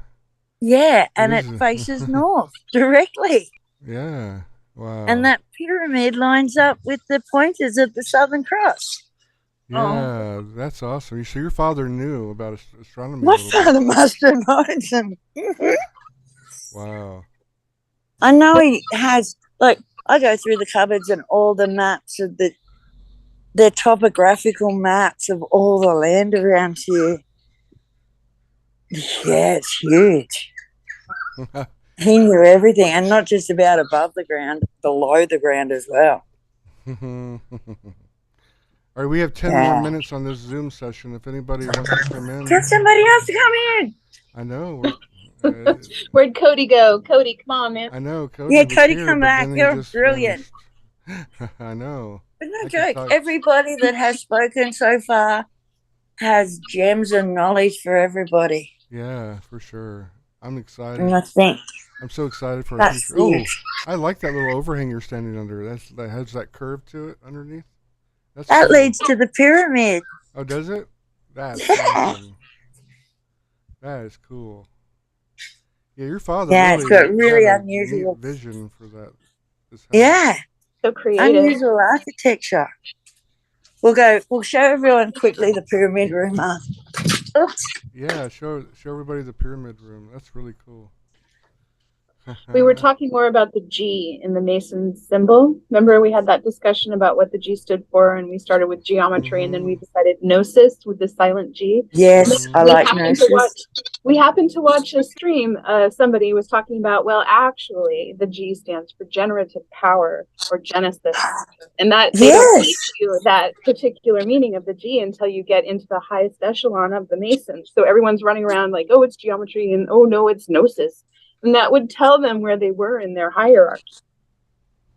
Yeah, and it faces north directly. Yeah. Wow. And that pyramid lines up with the pointers of the Southern Cross. Yeah, that's awesome. So your father knew about astronomy. My father must have known some. Wow. I know he has, like, I go through the cupboards and all the maps of the topographical maps of all the land around here. Yeah, it's huge. He knew everything, and not just about above the ground, below the ground as well. All right, we have 10 more minutes on this Zoom session. If anybody wants to come in. Get somebody else to come in. I know. Where'd Cody go? Cody, come on, man. I know. Cody yeah, Cody, come back. You're brilliant. I know. But no joke, everybody that has spoken so far has gems and knowledge for everybody. Yeah, for sure. I'm excited. And I think I'm so excited for our future. Oh, I like that little overhang you're standing under. That has that curve to it underneath. That cool. Leads to the pyramid. Oh, does it? That's awesome. That is cool. Yeah, your father. Yeah, really it's got really unusual vision for that. Yeah, so creative. Unusual architecture. We'll show everyone quickly the pyramid room. Oops. Yeah, show everybody the pyramid room. That's really cool. We were talking more about the G in the Mason symbol. Remember, we had that discussion about what the G stood for, and we started with geometry, and then we decided gnosis with the silent G. Yes, I like gnosis. We happened to watch a stream. Somebody was talking about, well, actually, the G stands for generative power or genesis, and that they don't teach you that particular meaning of the G until you get into the highest echelon of the Masons. So everyone's running around like, oh, it's geometry, and oh no, it's gnosis. And that would tell them where they were in their hierarchy.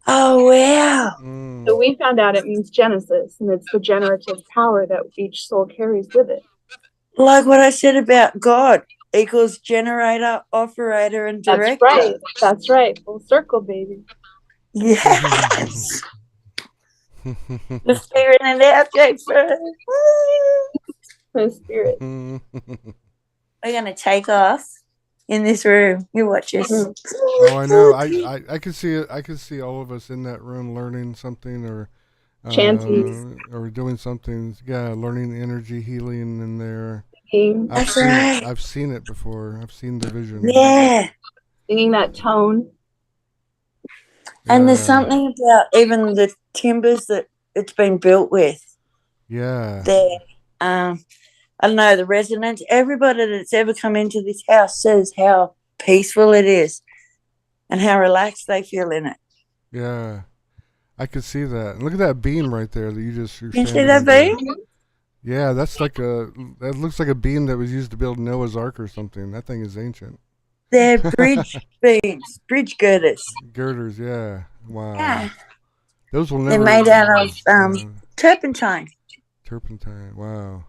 Oh, wow. So we found out it means Genesis, and it's the generative power that each soul carries with it. Like what I said about God equals generator, operator, and director. That's right. That's right. Full circle, baby. Yes. The spirit and the object first. The spirit. We're going to take off. In this room, you watch us. Oh, I know. I could see it. I could see all of us in that room learning something or chanting or doing something. Yeah, learning energy healing in there. That's right. I've seen it before. I've seen the vision. Yeah, singing that tone. And there's something about even the timbers that it's been built with. Yeah. There. I don't know, the residents, everybody that's ever come into this house says how peaceful it is and how relaxed they feel in it. Yeah, I could see that. Look at that beam right there that you see that beam? Yeah, that looks like a beam that was used to build Noah's Ark or something. That thing is ancient. They're bridge beams, bridge girders. Girders, yeah. Wow. Yeah. Those will never. They're made out of turpentine. Turpentine, wow.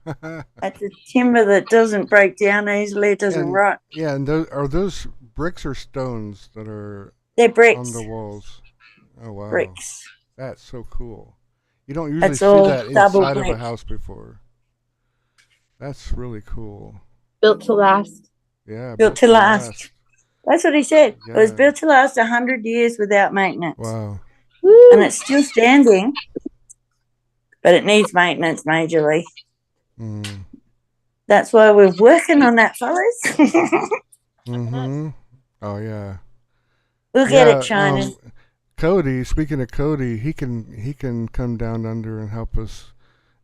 That's a timber that doesn't break down easily. It doesn't rot. Yeah, and are those bricks or stones that are? They're bricks on the walls. Oh wow, bricks. That's so cool. You don't usually see that inside of a house before. That's really cool. Built to last. Yeah, built to last. That's what he said. Yeah. It was built to last 100 years without maintenance. Wow. Woo. And it's still standing, but it needs maintenance majorly. That's why we're working on that, fellas. Oh yeah. We'll get it, China. Cody. Speaking of Cody, he can come down under and help us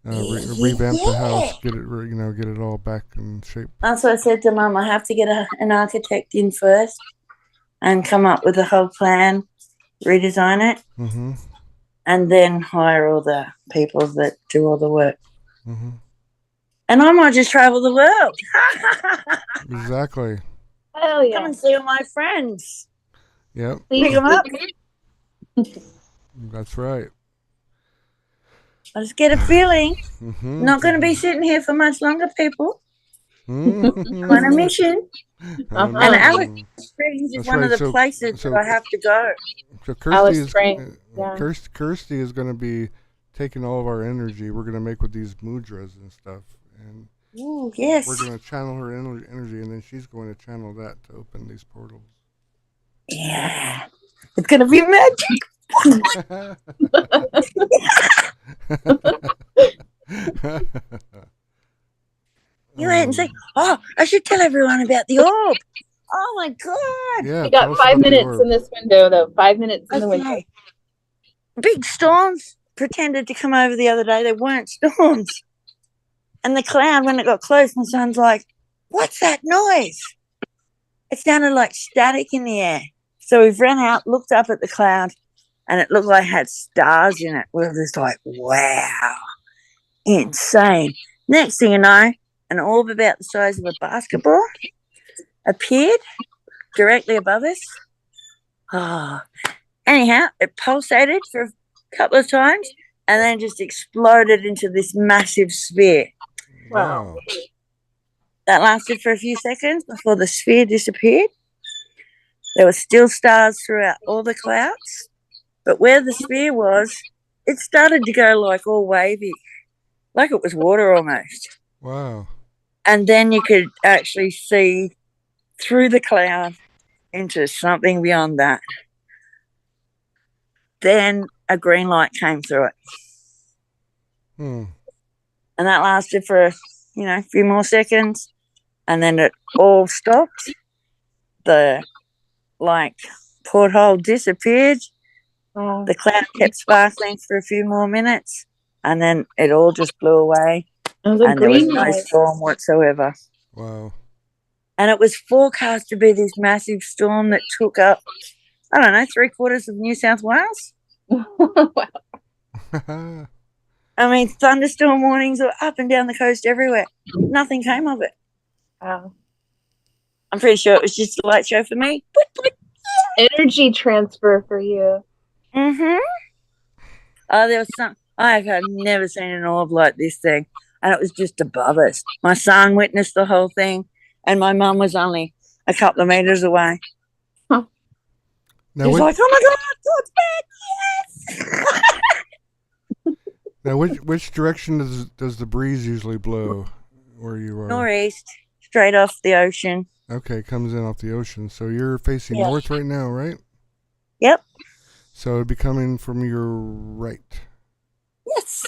revamp the house, get it get it all back in shape. That's what I said to Mum. I have to get an architect in first and come up with a whole plan, redesign it. and then hire all the people that do all the work. Mm-hmm. And I might just travel the world. Exactly. Hell yeah. Come and see all my friends. Yep. Pick them up. That's right. I just get a feeling. Mm-hmm. Not going to be sitting here for much longer, people. Mm-hmm. On a mission. And Alice Springs is one of the places that I have to go. So Kirsty is going to be taking all of our energy. We're going to make with these mudras and stuff, and ooh, yes, we're going to channel her energy, and then she's going to channel that to open these portals. Yeah, it's going to be magic. You wait and see. Oh, I should tell everyone about the orb. Oh my god! Yeah, we got 5 minutes in this window, though. 5 minutes in the window. Big storms pretended to come over the other day. They weren't storms. And the cloud, when it got close, my son's like, "What's that noise?" It sounded like static in the air. So we ran out, looked up at the cloud, and it looked like it had stars in it. We were just like, wow, insane. Next thing you know, an orb about the size of a basketball appeared directly above us. Oh. Anyhow, it pulsated for a couple of times and then just exploded into this massive sphere. Wow. That lasted for a few seconds before the sphere disappeared. There were still stars throughout all the clouds, but where the sphere was, it started to go like all wavy, like it was water almost. Wow. And then you could actually see through the cloud into something beyond that. Then a green light came through it. And that lasted for, a few more seconds. And then it all stopped. The, porthole disappeared. The cloud kept sparkling for a few more minutes. And then it all just blew away. And there was no storm whatsoever. Wow. And it was forecast to be this massive storm that took up, 3/4 of New South Wales. Wow. I mean, thunderstorm warnings were up and down the coast everywhere. Nothing came of it. Wow. I'm pretty sure it was just a light show for me. Energy transfer for you. Mm-hmm. Oh, there was some. I have never seen an orb like this thing. And it was just above us. My son witnessed the whole thing. And my mum was only a couple of meters away. Huh. Now, like, oh my God, God's back, yes! Now, which direction does the breeze usually blow where you are? Northeast, straight off the ocean. Okay, comes in off the ocean. So you're facing north right now, right? Yep. So it'd be coming from your right. Yes.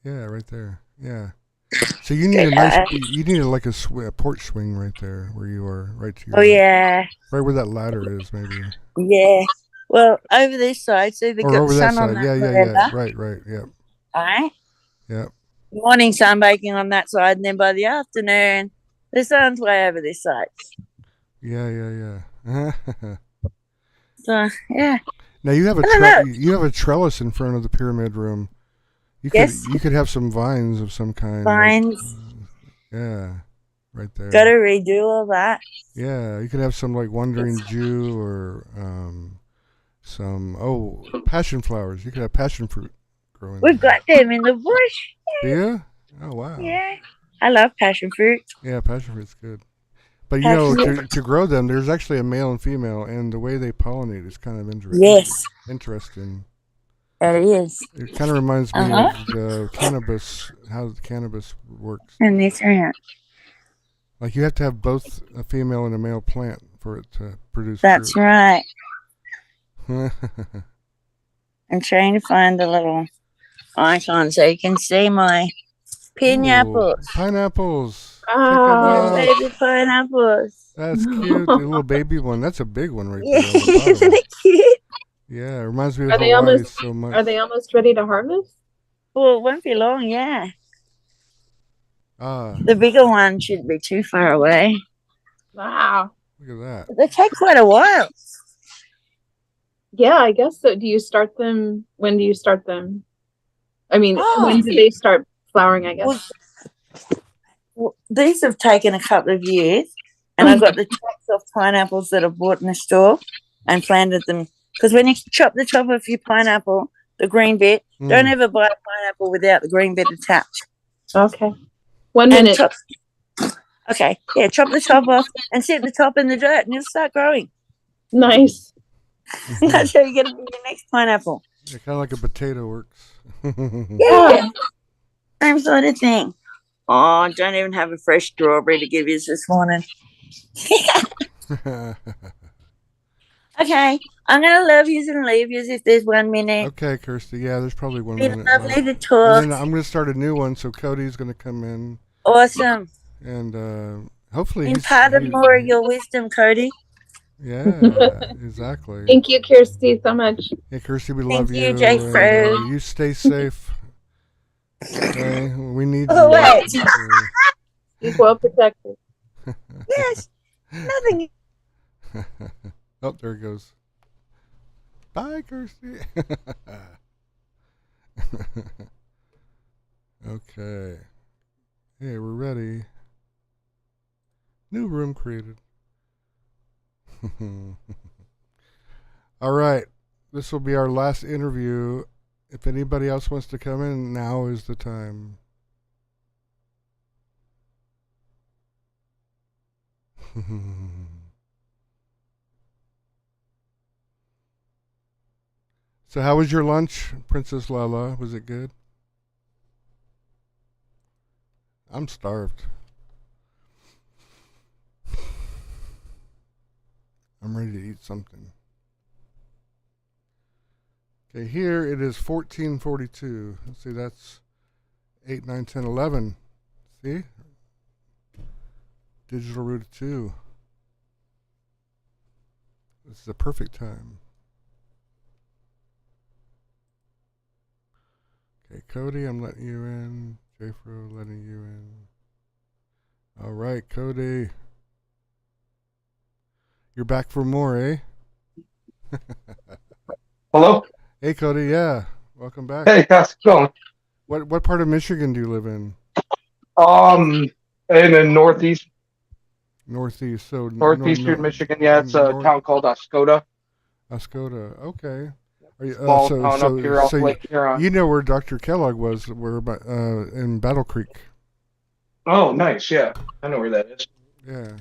Yeah, right there. Yeah. So you need a porch swing right there where you are, right to your right. Yeah. Right where that ladder is, maybe. Yeah. Well, over this side, so they've got the sun on that Yeah. Right, yep. All right. Yep. Morning sunbaking on that side, and then by the afternoon, the sun's way over this side. Yeah. So, yeah. Now you have a trellis in front of the pyramid room. You could have some vines of some kind. Vines. Yeah, right there. Got to redo all that. Yeah, you could have some wandering Jew or some passion flowers. You could have passion fruit growing. We've got them in the bush. Yeah. Oh wow. Yeah, I love passion fruit. Yeah, passion fruit's good. But to grow them, there's actually a male and female, and the way they pollinate is kind of interesting. Yes. Interesting. It is. It kind of reminds me of the cannabis, how the cannabis works. And this around. Like you have to have both a female and a male plant for it to produce That's fruit. right. I'm trying to find the little icon so you can see my pineapples. Pineapples. Oh, baby pineapples. That's cute. The little baby one. That's a big one right there. Isn't it cute? Yeah, it reminds me of Hawaii so much. Are they almost ready to harvest? Well, it won't be long, yeah. Ah. The bigger one shouldn't be too far away. Wow. Look at that. They take quite a while. Yeah, I guess so. Do you start them? When do you start them? I mean, when do they start flowering, I guess? Well, these have taken a couple of years, and I've got the tops off pineapples that I bought in the store and planted them. Because when you chop the top off your pineapple, the green bit, don't ever buy a pineapple without the green bit attached. Okay. 1 minute. Chop the top off and set the top in the dirt, and it'll start growing. Nice. That's how you get your next pineapple. Yeah, kind of like a potato works. Yeah. Same sort of thing. Oh, I don't even have a fresh strawberry to give you this morning. Okay, I'm going to love you and leave you if there's 1 minute. Okay, Kirsty. Yeah, there's probably 1 It's minute. lovely to talk. And then I'm going to start a new one, so Cody's going to come in. Awesome. And hopefully imparted more of your wisdom, Cody. Yeah, exactly. Thank you, Kirsty, so much. Yeah, Kirsty, we love you. Thank you, Jay Fro. You stay safe. Okay, we need you. Oh, wait. He's well protected. Yes. Nothing. Oh, there it goes. Bye, Kirsty. Okay. Hey, we're ready. New room created. All right. This will be our last interview. If anybody else wants to come in, now is the time. So how was your lunch, Princess Lala? Was it good? I'm starved. I'm ready to eat something. Okay, here it is 14:42. Let's see, that's 8, 9, 10, 11. See? Digital root of 2. This is the perfect time. Okay, Cody, I'm letting you in. Jayfro, letting you in. All right, Cody. You're back for more, eh? Hello? Hey, Cody, yeah. Welcome back. Hey, how's it going? What part of Michigan do you live in? In the northeast. Northeast, so Northeastern Michigan, yeah, it's a town called Oscoda. Oscoda, okay. Are you, Small town up here off Lake Huron. You know where Dr. Kellogg was? We're in Battle Creek. Oh, nice, yeah. I know where that is. Yeah.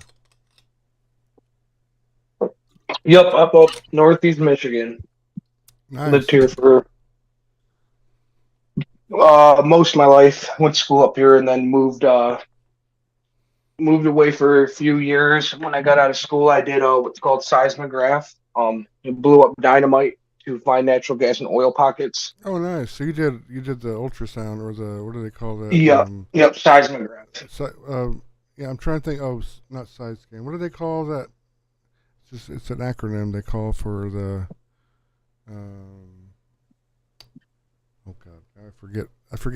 Yep, up northeast Michigan. Nice. Lived here for most of my life. Went to school up here and then moved away for a few years. When I got out of school, I did what's called seismograph. It blew up dynamite to find natural gas and oil pockets. Oh, nice. So you did the ultrasound, or the, what do they call that? Yep, seismograph. Yeah, I'm trying to think. Oh, not side scan. What do they call that? It's an acronym they call for the. Oh God, I forget.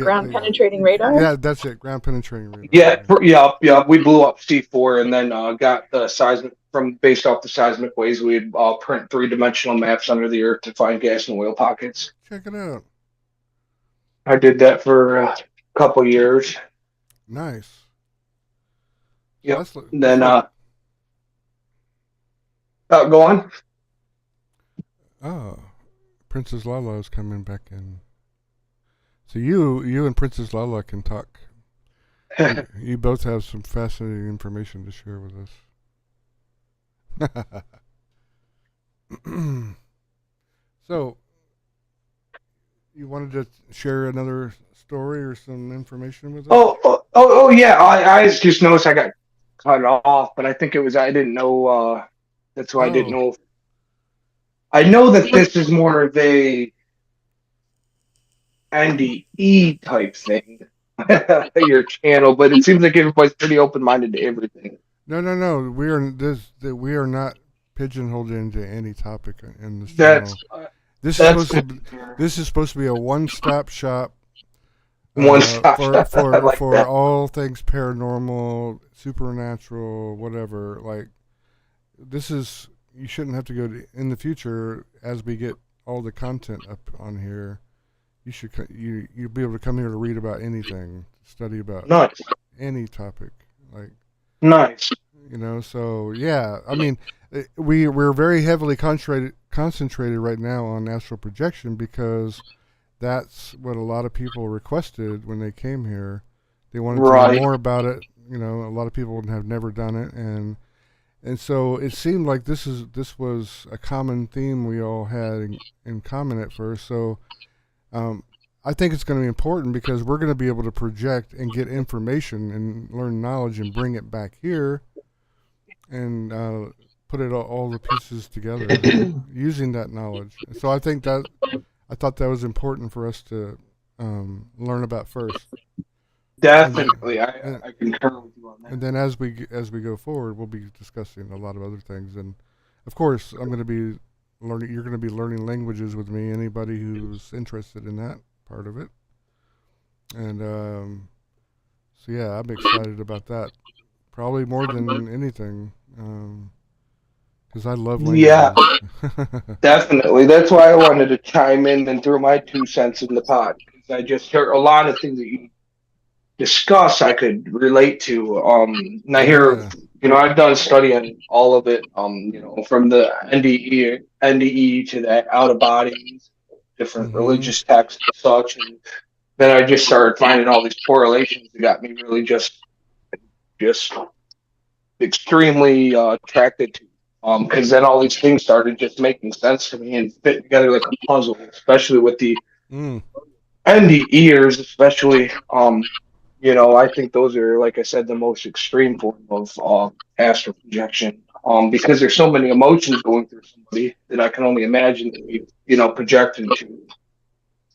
Ground penetrating radar. Yeah, that's it. Ground penetrating radar. Yeah. We blew up C4 and then got the seismic based off the seismic waves. We'd print 3-dimensional maps under the earth to find gas and oil pockets. Check it out. I did that for a couple years. Nice. Yep. Then go on. Oh, Princess Lala is coming back in. So you and Princess Lala can talk. You both have some fascinating information to share with us. So, you wanted to share another story or some information with us? Oh yeah. I just noticed I got cut off, but I think it was I didn't know. That's why I didn't know. I know that this is more of a NDE type thing, your channel, but it seems like everybody's pretty open-minded to everything. No. We are not pigeonholed into any topic in this channel. This is supposed to be a one-stop shop. For all things paranormal, supernatural, whatever. Like, this is you shouldn't have to go to, in the future, as we get all the content up on here, you'll be able to come here to read about anything, study about any topic, like nice. So yeah, I mean, we're very heavily concentrated right now on astral projection because that's what a lot of people requested when they came here. They wanted to know more about it. A lot of people have never done it, and so it seemed like this was a common theme we all had in common at first. So I think it's going to be important because we're going to be able to project and get information and learn knowledge and bring it back here and put it all the pieces together using that knowledge. So I thought that was important for us to learn about first. Definitely, I concur with you on that. And then as we go forward, we'll be discussing a lot of other things. And of course, I'm going to be learning. You're going to be learning languages with me. Anybody who's interested in that part of it. And so yeah, I'm excited about that. Probably more than anything, because I love languages. Yeah, definitely. That's why I wanted to chime in and throw my 2 cents in the pot. Because I just heard a lot of things that you discuss I could relate to. And I hear, I've done study on all of it. From the NDE to the out of bodies, different religious texts and such, and then I just started finding all these correlations that got me really just extremely attracted to. Because then all these things started just making sense to me and fit together like a puzzle, especially with the NDEers, especially. I think those are, like I said, the most extreme form of astral projection. Because there's so many emotions going through somebody that I can only imagine that we, project into.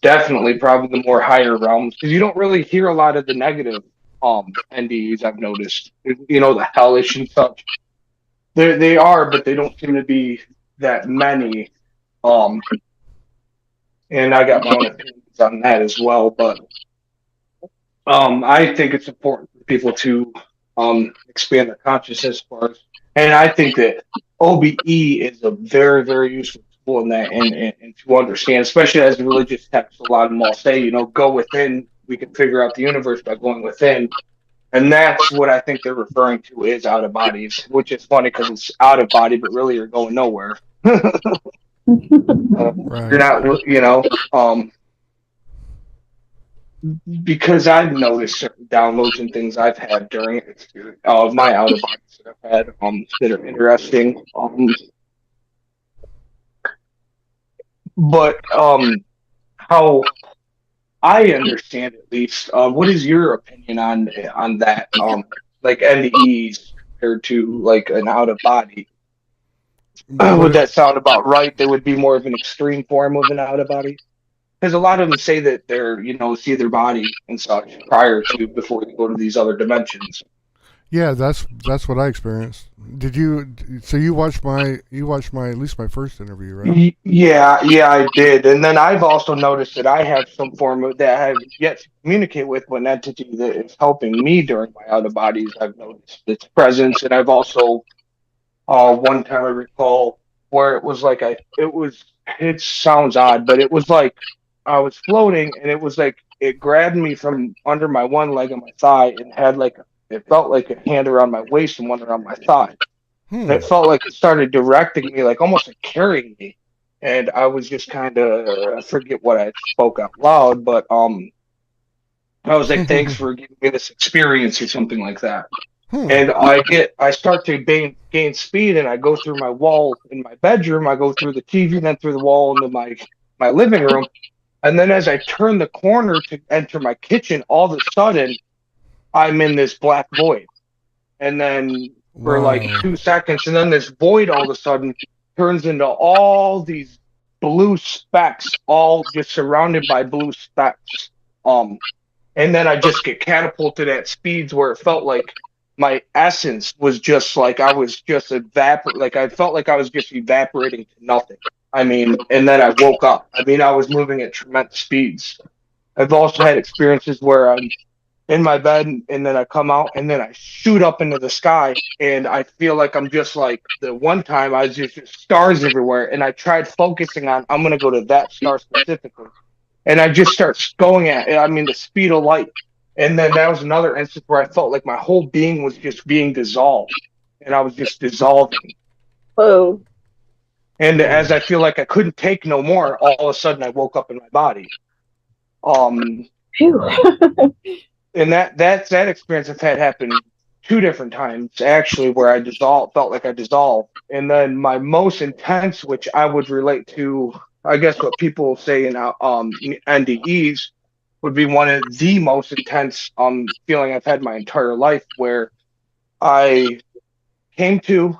Definitely, probably the more higher realms, because you don't really hear a lot of the negative NDEs. I've noticed, the hellish and such. They are, but they don't seem to be that many. And I got my own opinions on that as well, but. I think it's important for people to expand their consciousness and I think that OBE is a very, very useful tool in that and to understand, especially as religious texts, a lot of them all say, go within, we can figure out the universe by going within. And that's what I think they're referring to is out of bodies, which is funny because it's out of body, but really you're going nowhere. You're not, because I've noticed certain downloads and things I've had during my out of bodies that I've had that are interesting. But how I understand, at least, what is your opinion on that? Like NDEs compared to like an out of body. Would that sound about right? They would be more of an extreme form of an out of body. Because a lot of them say that they're, see their body and such before they go to these other dimensions. Yeah, that's what I experienced. Did you? So you watched at least my first interview, right? Yeah, I did. And then I've also noticed that I have some form of that I have yet to communicate with an entity that is helping me during my out of bodies. I've noticed its presence, and I've also one time I recall where it was like it sounds odd, but it was like. I was floating and it was like it grabbed me from under my one leg on my thigh and had it felt like a hand around my waist and one around my thigh. And it felt like it started directing me, like almost like carrying me. And I was just kind of, I forget what I spoke out loud, but I was like, thanks for giving me this experience or something like that. And I start to gain speed and I go through my wall in my bedroom. I go through the TV, then through the wall into my living room. And then as I turn the corner to enter my kitchen, all of a sudden, I'm in this black void. And then for like 2 seconds, and then this void all of a sudden turns into all these blue specks, all just surrounded by blue specks. And then I just get catapulted at speeds where it felt like my essence was just like I was just I felt like I was just evaporating to nothing. I mean, and then I woke up. I mean, I was moving at tremendous speeds. I've also had experiences where I'm in my bed, and then I come out, and then I shoot up into the sky, and I feel like I'm just like the one time I was just stars everywhere, and I tried focusing on I'm gonna go to that star specifically, and I just start going at it. I mean, the speed of light, and then that was another instance where I felt like my whole being was just being dissolved, and I was just dissolving. Whoa. And as I feel like I couldn't take no more, all of a sudden I woke up in my body. And that experience I've had happen 2 different times actually, where I felt like I dissolved. And then my most intense, which I would relate to, I guess what people say in NDEs, would be one of the most intense feeling I've had my entire life, where I came to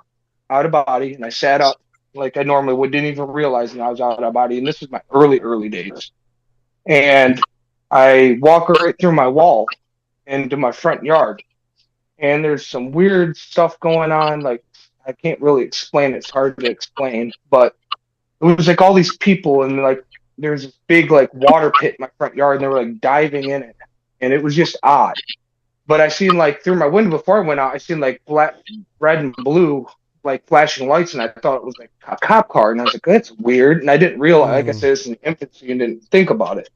out of body and I sat up like I normally would, didn't even realize that I was out of body. And this is my early days. And I walk right through my wall into my front yard, and there's some weird stuff going on. Like, I can't really explain it. It's hard to explain, but it was like all these people, and like there's this big like water pit in my front yard, and they were like diving in it, and it was just odd. But I seen like through my window before I went out, I seen like black, red, and blue like flashing lights, and I thought it was like a cop car, and I was like, that's weird, and I didn't realize. Like I said, it's in infancy and didn't think about it.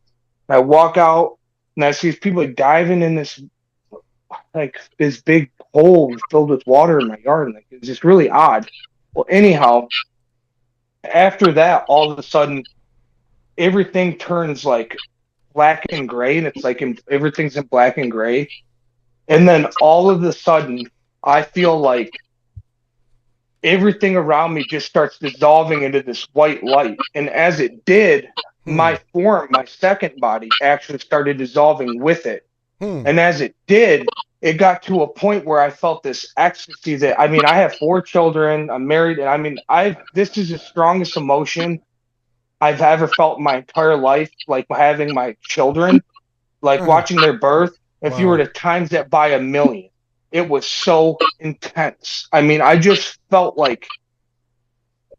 And I walk out, and I see these people like diving in this big hole filled with water in my yard. And like, it's just really odd. Well, anyhow, after that, all of a sudden, everything turns like black and gray, and it's like everything's in black and gray. And then all of a sudden, I feel like everything around me just starts dissolving into this white light. And as it did, my second body actually started dissolving with it. And as it did, it got to a point where I felt this ecstasy that, I mean, I have 4 children, I'm married, and I mean, this is the strongest emotion I've ever felt in my entire life, like having my children, like watching their birth. If you were to times that by 1,000,000, it was so intense. I mean, I just felt like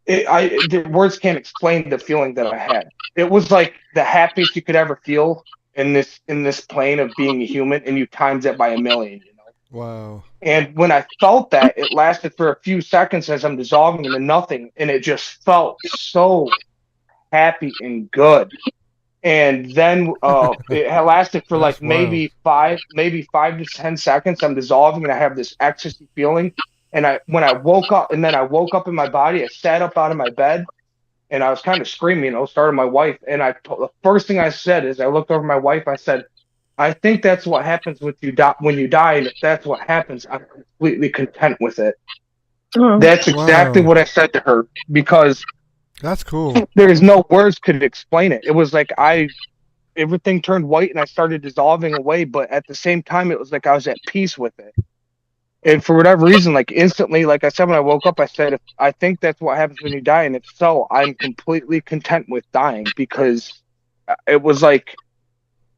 the words can't explain the feeling that I had. It was like the happiest you could ever feel in this plane of being a human, and you times that by 1,000,000. Wow. And when I felt that, it lasted for a few seconds as I'm dissolving into nothing, and it just felt so happy and good. And then it had lasted for like maybe 5 to 10 seconds. I'm dissolving, and I have this ecstasy feeling. And when I woke up, and then I woke up in my body, I sat up out of my bed, and I was kind of screaming, started my wife. And the first thing I said is, I looked over my wife, I said, I think that's what happens when you die. And if that's what happens, I'm completely content with it. That's exactly what I said to her, because that's cool. There's no words could explain it. It was like everything turned white, and I started dissolving away. But at the same time, it was like I was at peace with it. And for whatever reason, like instantly, like I said, when I woke up, I said, I think that's what happens when you die. And if so, I'm completely content with dying, because it was like,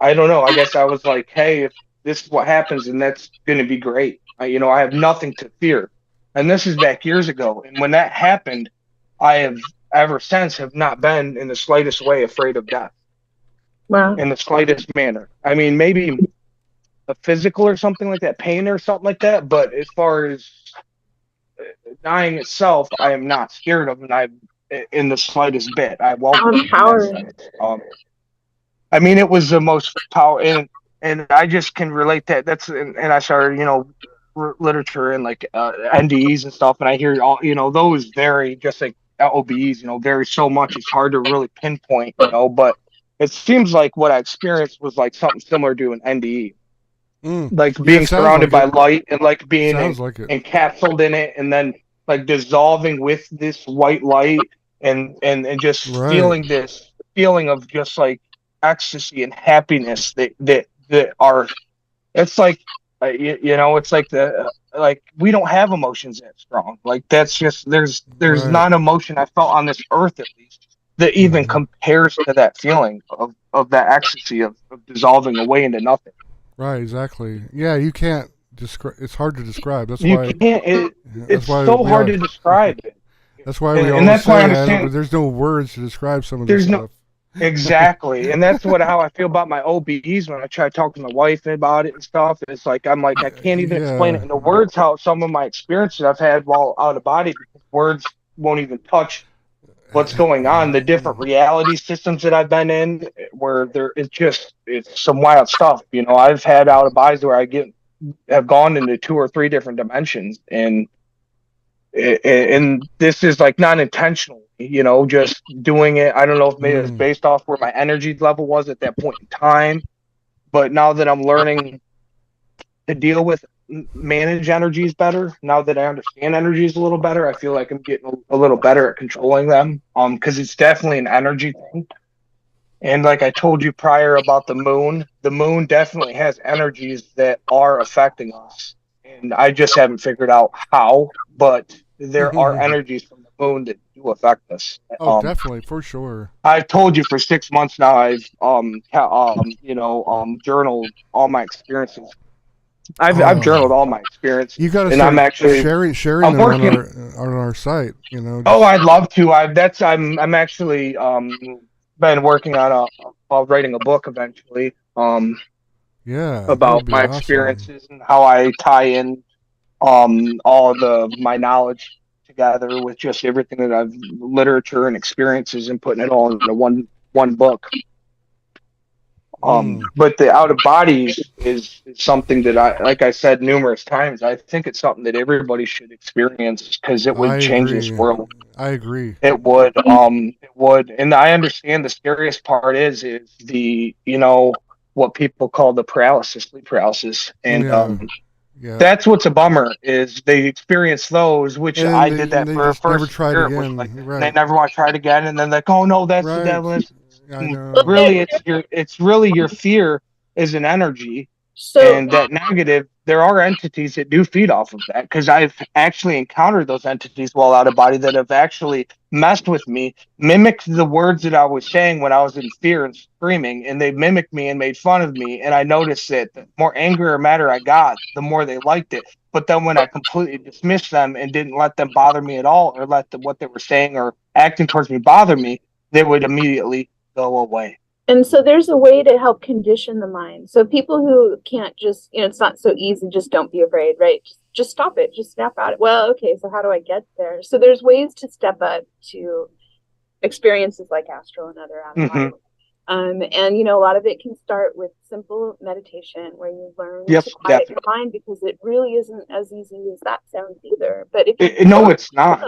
I don't know. I guess I was like, hey, if this is what happens, then that's going to be great. I have nothing to fear. And this is back years ago. And when that happened, I have ever since have not been in the slightest way afraid of death. Wow. In the slightest manner. I mean, maybe a physical or something like that, pain or something like that. But as far as dying itself, I am not scared of it. In the slightest bit. I welcome it. I mean, it was the most power, and I just can relate that. And I started, literature and like NDEs and stuff, and I hear all, those vary, just like OBEs, vary so much. It's hard to really pinpoint, but it seems like what I experienced was like something similar to an NDE. Like being surrounded by light, and like being encapsulated in it, and then like dissolving with this white light, and just feeling this feeling of just like ecstasy and happiness that are, it's like it's like we don't have emotions that strong. Like that's just there's not an emotion I felt on this earth, at least, that even compares to that feeling of that ecstasy of dissolving away into nothing. Right, exactly. Yeah, you can't describe. It's hard to describe. That's you why can't. It's so hard to describe it. That's why we always say there's no words to describe some of this stuff. Exactly. And that's how I feel about my OBs when I try to talk to my wife about it and stuff. It's like I can't even explain it in the words how some of my experiences I've had while out of body, because words won't even touch what's going on, the different reality systems that I've been in, where it's some wild stuff. I've had out of bodies where have gone into 2 or 3 different dimensions, and this is like not intentional, just doing it. I don't know if maybe it's based off where my energy level was at that point in time, but now that I'm learning to manage energies better, now that I understand energies a little better, I feel like I'm getting a little better at controlling them, because it's definitely an energy thing. And like I told you prior about the moon definitely has energies that are affecting us, and I just haven't figured out how, but there are energies from the moon that do affect us. Definitely, for sure. I've told you for 6 months now, I've journaled all my experiences. I've journaled all my experiences. You got to and I'm actually sharing I'm them working, on our site. I'd love to. I'm actually been working on writing a book eventually. About my experiences and how I tie in all my knowledge together with just everything that I've literature and experiences, and putting it all into one book. But the out of bodies is something that like I said numerous times, I think it's something that everybody should experience, because it would change this world. I agree. It would. And I understand the scariest part is the, what people call the sleep paralysis. And that's what's a bummer, is they experience those, which I did that for first year. They never want to try it again. And then like, oh no, that's the devil. Really, it's really your fear is an energy. And that negative, there are entities that do feed off of that, because I've actually encountered those entities while out of body that have actually messed with me, mimicked the words that I was saying when I was in fear and screaming, and they mimicked me and made fun of me. And I noticed that the more angry or madder I got, the more they liked it. But then when I completely dismissed them and didn't let them bother me at all, or let what they were saying or acting towards me bother me, they would immediately go away. And so there's a way to help condition the mind. So people who can't just, it's not so easy, just don't be afraid, right? Just stop it, just snap out it. Well, okay, so how do I get there? So there's ways to step up to experiences like astral and other out of body. And a lot of it can start with simple meditation, where you learn to quiet your mind, because it really isn't as easy as that sounds either. But if it's not.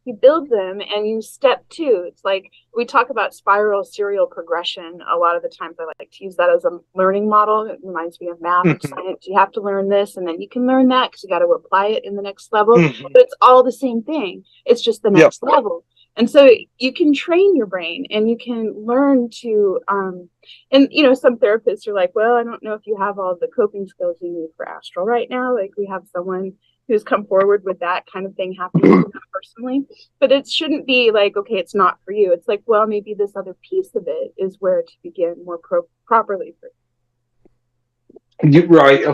You build them and you step 2. It's like we talk about spiral serial progression. A lot of the times I like to use that as a learning model. It reminds me of math and science. You have to learn this, and then you can learn that, because you got to apply it in the next level. But it's all the same thing. It's just the next level. And so you can train your brain, and you can learn to, and some therapists are like, well, I don't know if you have all the coping skills you need for astral right now. Like, we have someone who's come forward with that kind of thing happening personally, but it shouldn't be like, okay, it's not for you. It's like, well, maybe this other piece of it is where to begin more properly for you. You're right.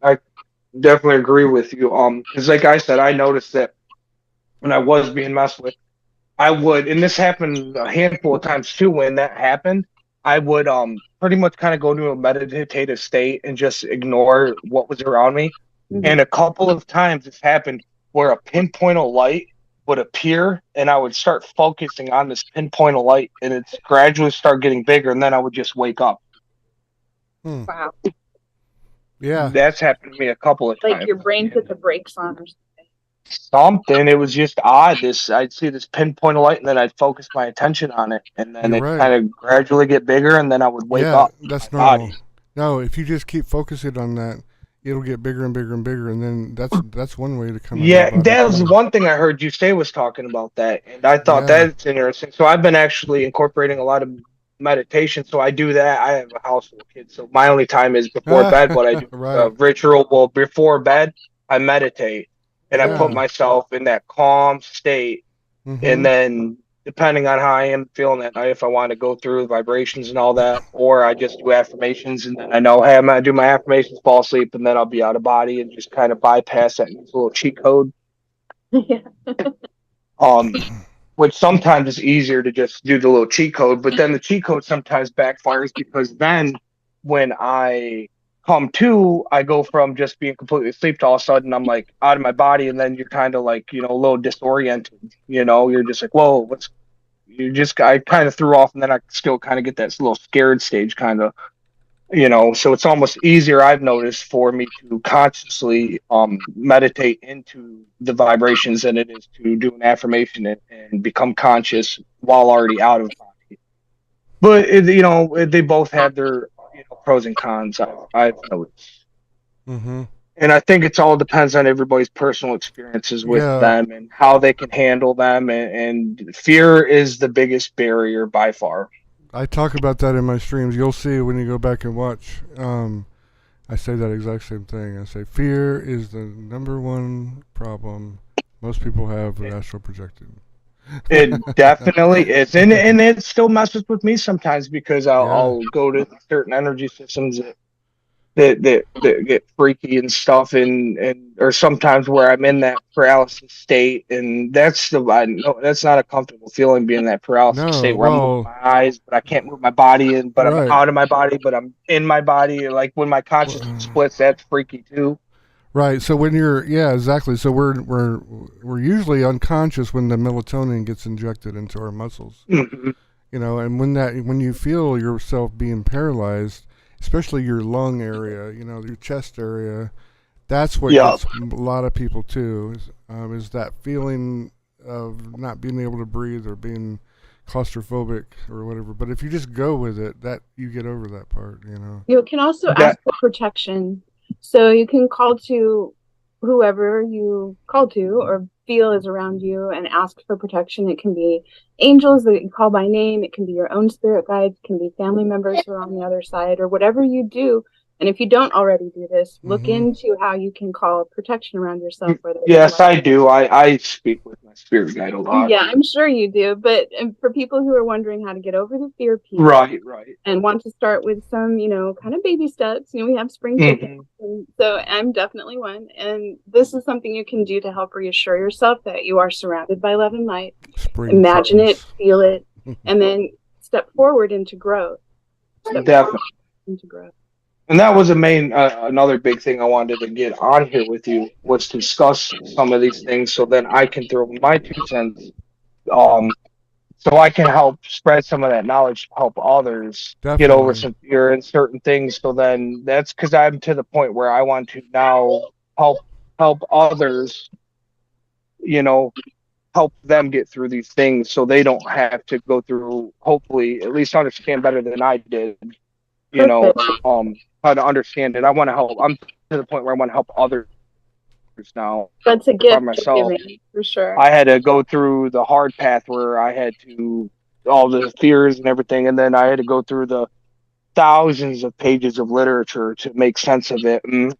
I definitely agree with you. Because like I said, I noticed that when I was being messed with, I would, and this happened a handful of times too. When that happened, I would pretty much kind of go into a meditative state and just ignore what was around me. And a couple of times it's happened where a pinpoint of light would appear, and I would start focusing on this pinpoint of light, and it's gradually start getting bigger, and then I would just wake up. Wow. Yeah. That's happened to me a couple of times. Like your brain put the brakes on or something. It was just odd. I'd see this pinpoint of light, and then I'd focus my attention on it, and then kind of gradually get bigger, and then I would wake up. That's normal. No, if you just keep focusing on that, it'll get bigger and bigger and bigger, and then that's one way to come. Yeah, that was one thing I heard you say, was talking about that, and I thought that's interesting. So I've been actually incorporating a lot of meditation. So I do that. I have a house full of kids, so my only time is before bed. What I do, ritual. Well, before bed, I meditate, and I put myself in that calm state, and then, depending on how I am feeling that night, if I want to go through vibrations and all that, or I just do affirmations, and then I know, hey, I'm going to do my affirmations, fall asleep, and then I'll be out of body and just kind of bypass that little cheat code. which sometimes is easier to just do the little cheat code, but then the cheat code sometimes backfires because then when I come to, I go from just being completely asleep to all of a sudden I'm like out of my body, and then you're kind of like, a little disoriented, you're just like, whoa, I kind of threw off, and then I still kind of get that little scared stage kind of. So it's almost easier, I've noticed, for me to consciously meditate into the vibrations than it is to do an affirmation and become conscious while already out of body. But they both have their pros and cons. I've noticed, and I think it's all depends on everybody's personal experiences with them and how they can handle them. And fear is the biggest barrier by far. I talk about that in my streams. You'll see when you go back and watch. I say that exact same thing. I say fear is the number one problem most people have with astral projecting. It definitely is, and it still messes with me sometimes because I'll go to certain energy systems that get freaky and stuff, and or sometimes where I'm in that paralysis state, and that's not a comfortable feeling, being in that paralysis state where I'm moving my eyes but I can't move my body, but I'm out of my body but I'm in my body. Like when my consciousness splits, that's freaky too. Right. So when you're exactly. So we're usually unconscious when the melatonin gets injected into our muscles. Mm-hmm. And when you feel yourself being paralyzed, especially your lung area, your chest area, that's what gets a lot of people too, is that feeling of not being able to breathe or being claustrophobic or whatever. But if you just go with it, that you get over that part, You can also ask for protection. So you can call to whoever you call to or feel is around you and ask for protection. It can be angels that you call by name. It can be your own spirit guides. It can be family members who are on the other side, or whatever you do. And if you don't already do this, look into how you can call protection around yourself. Yes, I do. I speak with my spirit guide a lot. Yeah, I'm sure you do. But for people who are wondering how to get over the fear piece, right, and want to start with some, kind of baby steps, we have spring chicken. So I'm definitely one. And this is something you can do to help reassure yourself that you are surrounded by love and light. Imagine it, feel it, and then step forward into growth. Definitely. Into growth. And that was another big thing I wanted to get on here with you, was to discuss some of these things so then I can throw my 2 cents, so I can help spread some of that knowledge to help others get over some fear and certain things. So then that's because I'm to the point where I want to now help others, help them get through these things so they don't have to go through, hopefully, at least understand better than I did, how to understand it. I want to help. I'm to the point where I want to help others now. That's a gift myself. For sure. I had to go through the hard path where I had to, all the fears and everything, and then I had to go through the thousands of pages of literature to make sense of it. And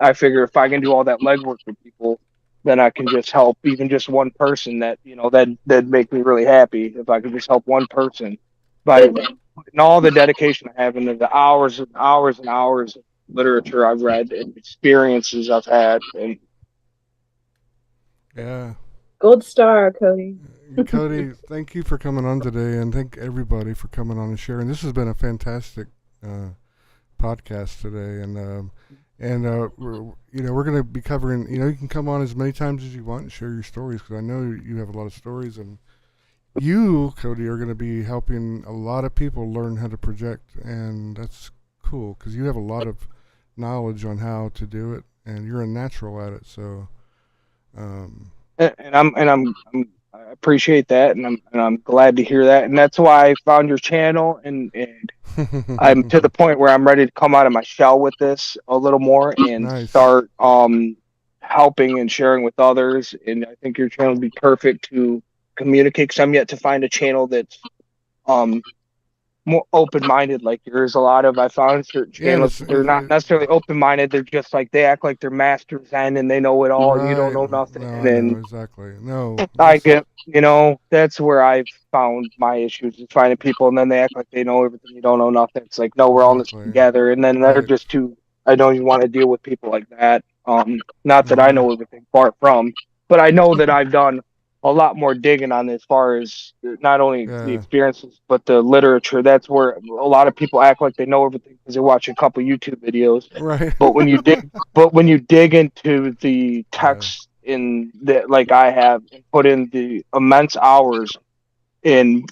I figure if I can do all that legwork for people, then I can just help even just one person. That'd make me really happy if I could just help one person by putting all the dedication I have into the hours and hours and hours of literature I've read and experiences I've had. And gold star, Cody. Cody, thank you for coming on today, and thank everybody for coming on and sharing. This has been a fantastic podcast today, and we're going to be covering. You can come on as many times as you want and share your stories, because I know you have a lot of stories, and you, Cody, are going to be helping a lot of people learn how to project, and that's cool because you have a lot of knowledge on how to do it, and you're a natural at it. So, I appreciate that, and I'm glad to hear that, and that's why I found your channel, and I'm to the point where I'm ready to come out of my shell with this a little more and start helping and sharing with others. And I think your channel would be perfect to communicate, because I'm yet to find a channel that's more open-minded like yours. I found certain channels, they're not necessarily open-minded, they're just like, they act like they're masters and they know it all, and you don't know nothing. I get, that's where I've found my issues, is finding people and then they act like they know everything, you don't know nothing. It's like, no, we're all in this together, and then they're just I don't even want to deal with people like that. Not that I know everything, far from, but I know that I've done a lot more digging on as far as not only the experiences but the literature. That's where a lot of people act like they know everything because they watch a couple YouTube videos. Right. But when you dig into the text in that, like I have, and put in the immense hours in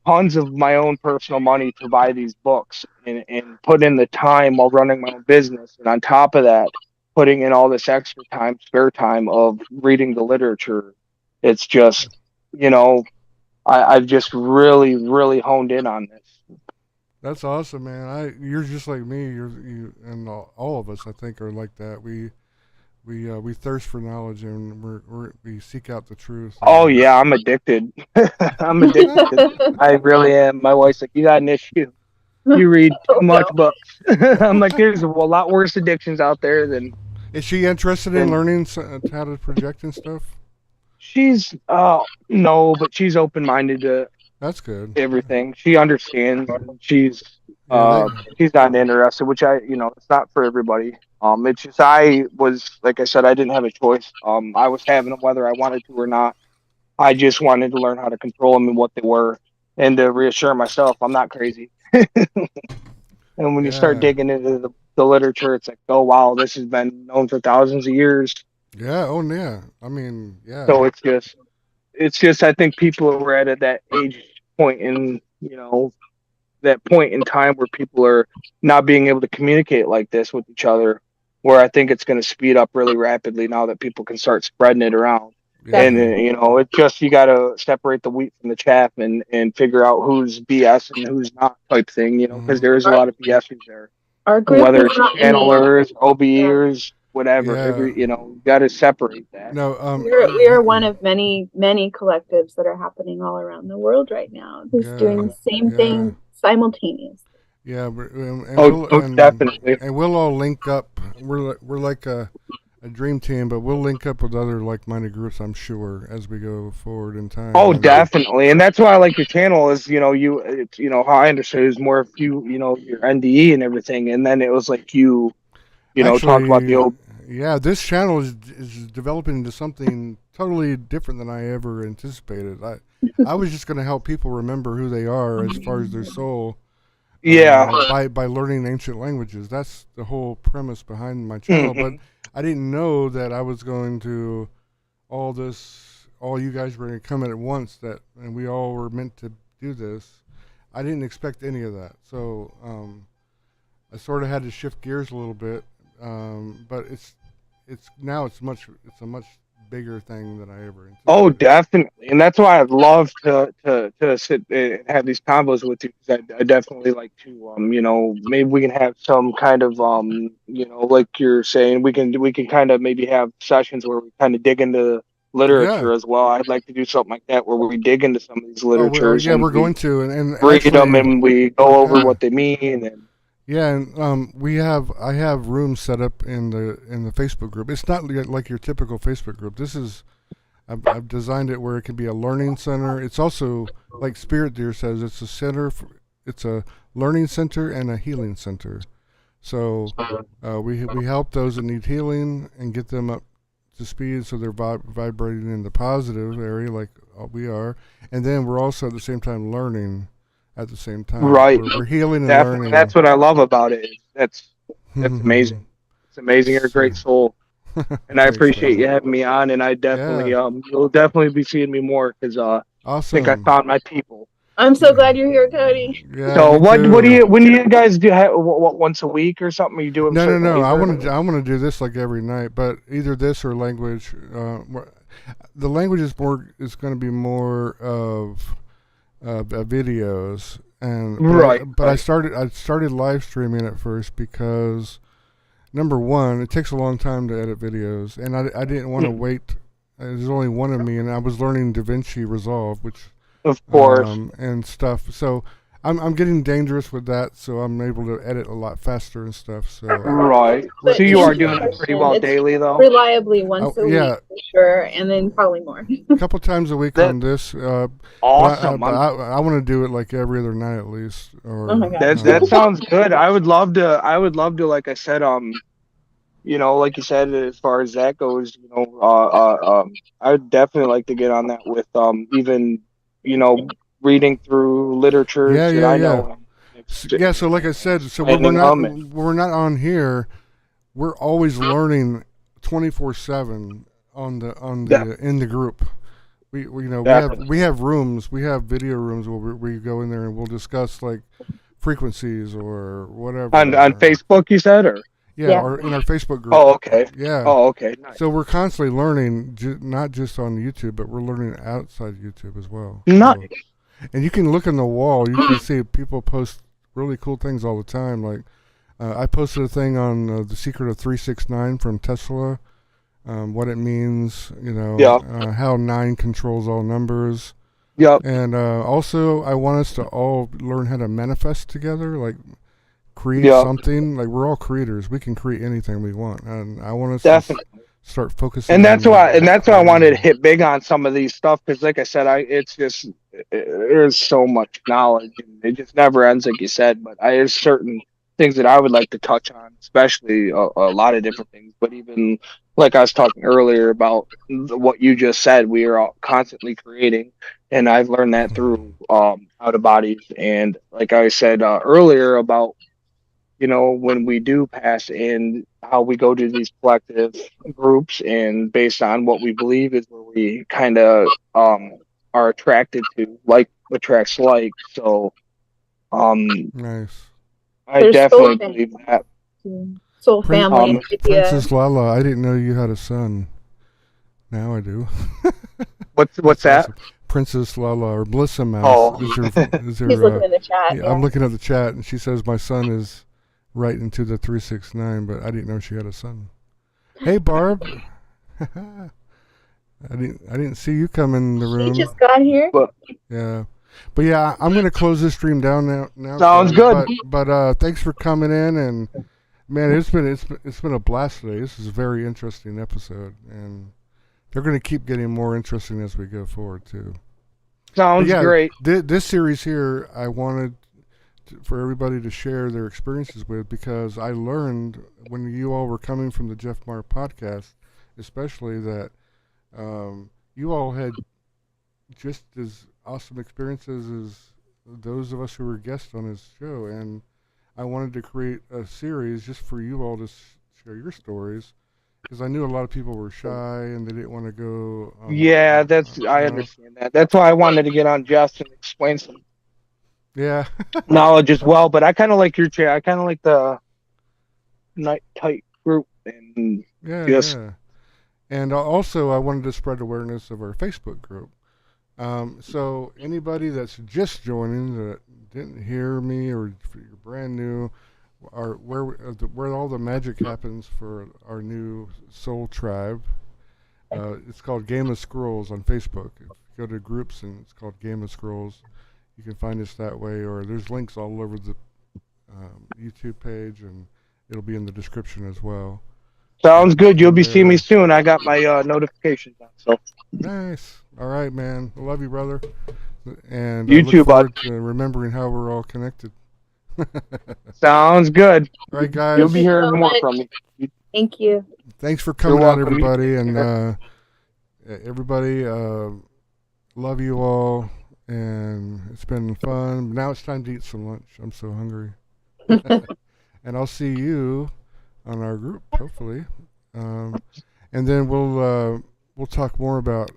tons of my own personal money to buy these books, and put in the time while running my own business, and on top of that, putting in all this extra time, spare time of reading the literature, it's just, I've just really, really honed in on this. That's awesome, man. You're just like me. You and all of us, I think, are like that. We thirst for knowledge, and we seek out the truth. Oh yeah, I'm addicted. I'm addicted. I really am. My wife's like, you got an issue. You read too much books. I'm like, there's a lot worse addictions out there than. Is she interested in learning how to project and stuff? She's no, but she's open-minded to. That's good. Everything. She understands. She's not interested, which it's not for everybody. It's just I was, like I said, I didn't have a choice. I was having them whether I wanted to or not. I just wanted to learn how to control them and what they were, and to reassure myself I'm not crazy. And when you start digging into the literature, it's like, oh wow, this has been known for thousands of years. Yeah. Oh yeah. I mean, yeah. So it's just I think people are at that age point in that point in time where people are not being able to communicate like this with each other, where I think it's going to speed up really rapidly now that people can start spreading it around. And it's just, you got to separate the wheat from the chaff and figure out who's BS and who's not, type thing, because there is a lot of BSers there. Our group, whether it's channelers, OBEers, whatever, you got to separate that. No, we are one of many collectives that are happening all around the world right now, who's doing the same thing simultaneously. Yeah, definitely. And we'll all link up. We're like a dream team, but we'll link up with other like-minded groups, I'm sure, as we go forward in time. Oh, definitely. And that's why I like your channel is, how I understood it is more of your NDE and everything. And then it was like actually, talk about the old. Yeah, this channel is developing into something totally different than I ever anticipated. I was just going to help people remember who they are as far as their soul. Yeah. By learning ancient languages. That's the whole premise behind my channel. But I didn't know that I was going to all you guys were going to come at once, and we all were meant to do this. I didn't expect any of that. So I sort of had to shift gears a little bit. But it's a much bigger thing than I ever anticipated. Oh, definitely. And that's why I'd love to sit and have these combos with you, because I definitely like to maybe we can have some kind of like you're saying, we can kind of maybe have sessions where we kind of dig into literature as well. I'd like to do something like that where we dig into some of these literatures. We're going to and read them, and we go over what they mean. And yeah, and I have rooms set up in the Facebook group. It's not like your typical Facebook group. This is I've designed it where it can be a learning center. It's also, like Spirit Deer says, it's a center. It's a learning center and a healing center. So we help those that need healing and get them up to speed, so they're vibrating in the positive area like we are, and then we're also at the same time learning. At the same time, right? We're healing and learning. That's what I love about it. That's amazing. It's amazing. You're a great soul, and I appreciate you having me on. And I definitely, you'll definitely be seeing me more, because awesome. I think I found my people. I'm so glad you're here, Cody. Yeah, so when do you guys do? What, once a week or something? Are you doing? No. I want to do this like every night, but either this or language. The language is going to be more of. Videos, and but I started live streaming at first because, number one, it takes a long time to edit videos, and I didn't want to wait. There's only one of me, and I was learning DaVinci Resolve, which of course and stuff. So I'm getting dangerous with that, so I'm able to edit a lot faster and stuff. So so you are doing it pretty well daily, though. Reliably once a week, for sure, and then probably more. A couple times a week on this. Awesome. I want to do it like every other night at least. Or, oh my God. That sounds good. I would love to. Like I said, like you said, as far as that goes, I would definitely like to get on that with even, reading through literatures that I know. Yeah, so like I said, so we're not on here. We're always learning 24/7 in the group. We have rooms, we have video rooms where we go in there and we'll discuss like frequencies or whatever. On Facebook, you said, or or in our Facebook group. Oh, okay. Yeah. Oh, okay. Nice. So we're constantly learning, not just on YouTube, but we're learning outside YouTube as well. Nice. So, and you can look in the wall. You can see people post really cool things all the time. Like I posted a thing on the secret of 369 from Tesla, what it means, how 9 controls all numbers. Yep. And also, I want us to all learn how to manifest together, like create something. Like we're all creators. We can create anything we want, and I want us to start focusing. And that's why I wanted to hit big on some of these stuff, because, like I said, there's so much knowledge, and it just never ends, like you said. But there's certain things that I would like to touch on, especially a lot of different things. But even like I was talking earlier about what you just said, we are all constantly creating, and I've learned that through out of bodies. And like I said earlier about, when we do pass, and how we go to these collective groups, and based on what we believe is where we kind of are attracted to, like attracts like. So nice. I definitely believe that. Soul family. Princess Lala, I didn't know you had a son. Now I do. What's that? Awesome. Princess Lala, or Blissa Mouse. Oh. He's looking in the chat. Yeah, I'm looking at the chat, and she says my son is right into the 369, but I didn't know she had a son. Hey, Barb. I didn't see you come in the room. She just got here. Yeah. But yeah, I'm gonna close this stream down now. Sounds good. But thanks for coming in, and man, it's been a blast today. This is a very interesting episode, and they're gonna keep getting more interesting as we go forward too. Sounds great. This series here, I wanted for everybody to share their experiences with, because I learned when you all were coming from the Jeff Marr podcast, especially that you all had just as awesome experiences as those of us who were guests on his show, and I wanted to create a series just for you all to share your stories, because I knew a lot of people were shy and they didn't want to go. I understand that. That's why I wanted to get on Jeff and explain some knowledge as well. But I kind of like your chair. I kind of like the night tight group, and And also, I wanted to spread awareness of our Facebook group. So anybody that's just joining that didn't hear me, or you're brand new, where all the magic happens for our new soul tribe, it's called Game of Scrolls on Facebook. If you go to groups and it's called Game of Scrolls, you can find us that way, or there's links all over the YouTube page, and it'll be in the description as well. Sounds good. You'll be seeing me soon. I got my notifications on. So nice. All right, man. I love you, brother. And you I look too, forward bud. to remembering how we're all connected. Sounds good. All right, guys. You'll be hearing more from me. Thank you. Thanks for coming out, everybody, and everybody. Love you all, and it's been fun. Now it's time to eat some lunch. I'm so hungry. And I'll see you on our group, hopefully, and then we'll talk more about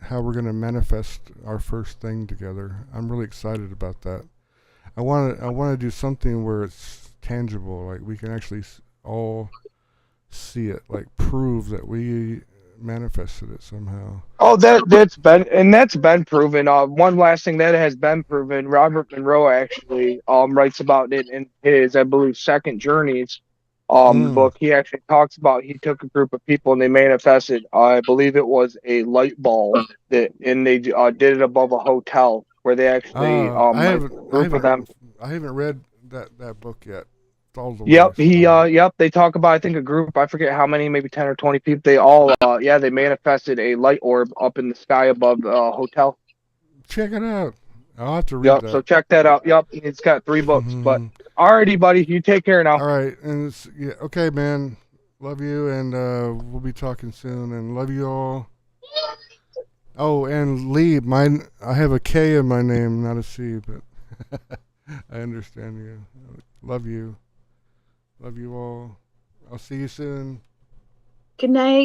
how we're going to manifest our first thing together. I'm really excited about that. I want to do something where it's tangible, like we can actually all see it, like prove that we manifested it somehow. Oh, that's been proven. One last thing that has been proven. Robert Monroe actually writes about it in his, I believe, Second Journeys book. He actually talks about, he took a group of people and they manifested, I believe it was a light bulb, and they did it above a hotel where they actually I haven't read that book yet. They talk about, I think, a group, I forget how many, maybe 10 or 20 people. They all they manifested a light orb up in the sky above the hotel. Check it out. I'll have to read that. So check that out. It's got 3 books. But alrighty, buddy, you take care now. All right, and okay, man. Love you, and we'll be talking soon. And love you all. Oh, and Lee, I have a K in my name, not a C, but I understand you. Love you. Love you all. I'll see you soon. Good night.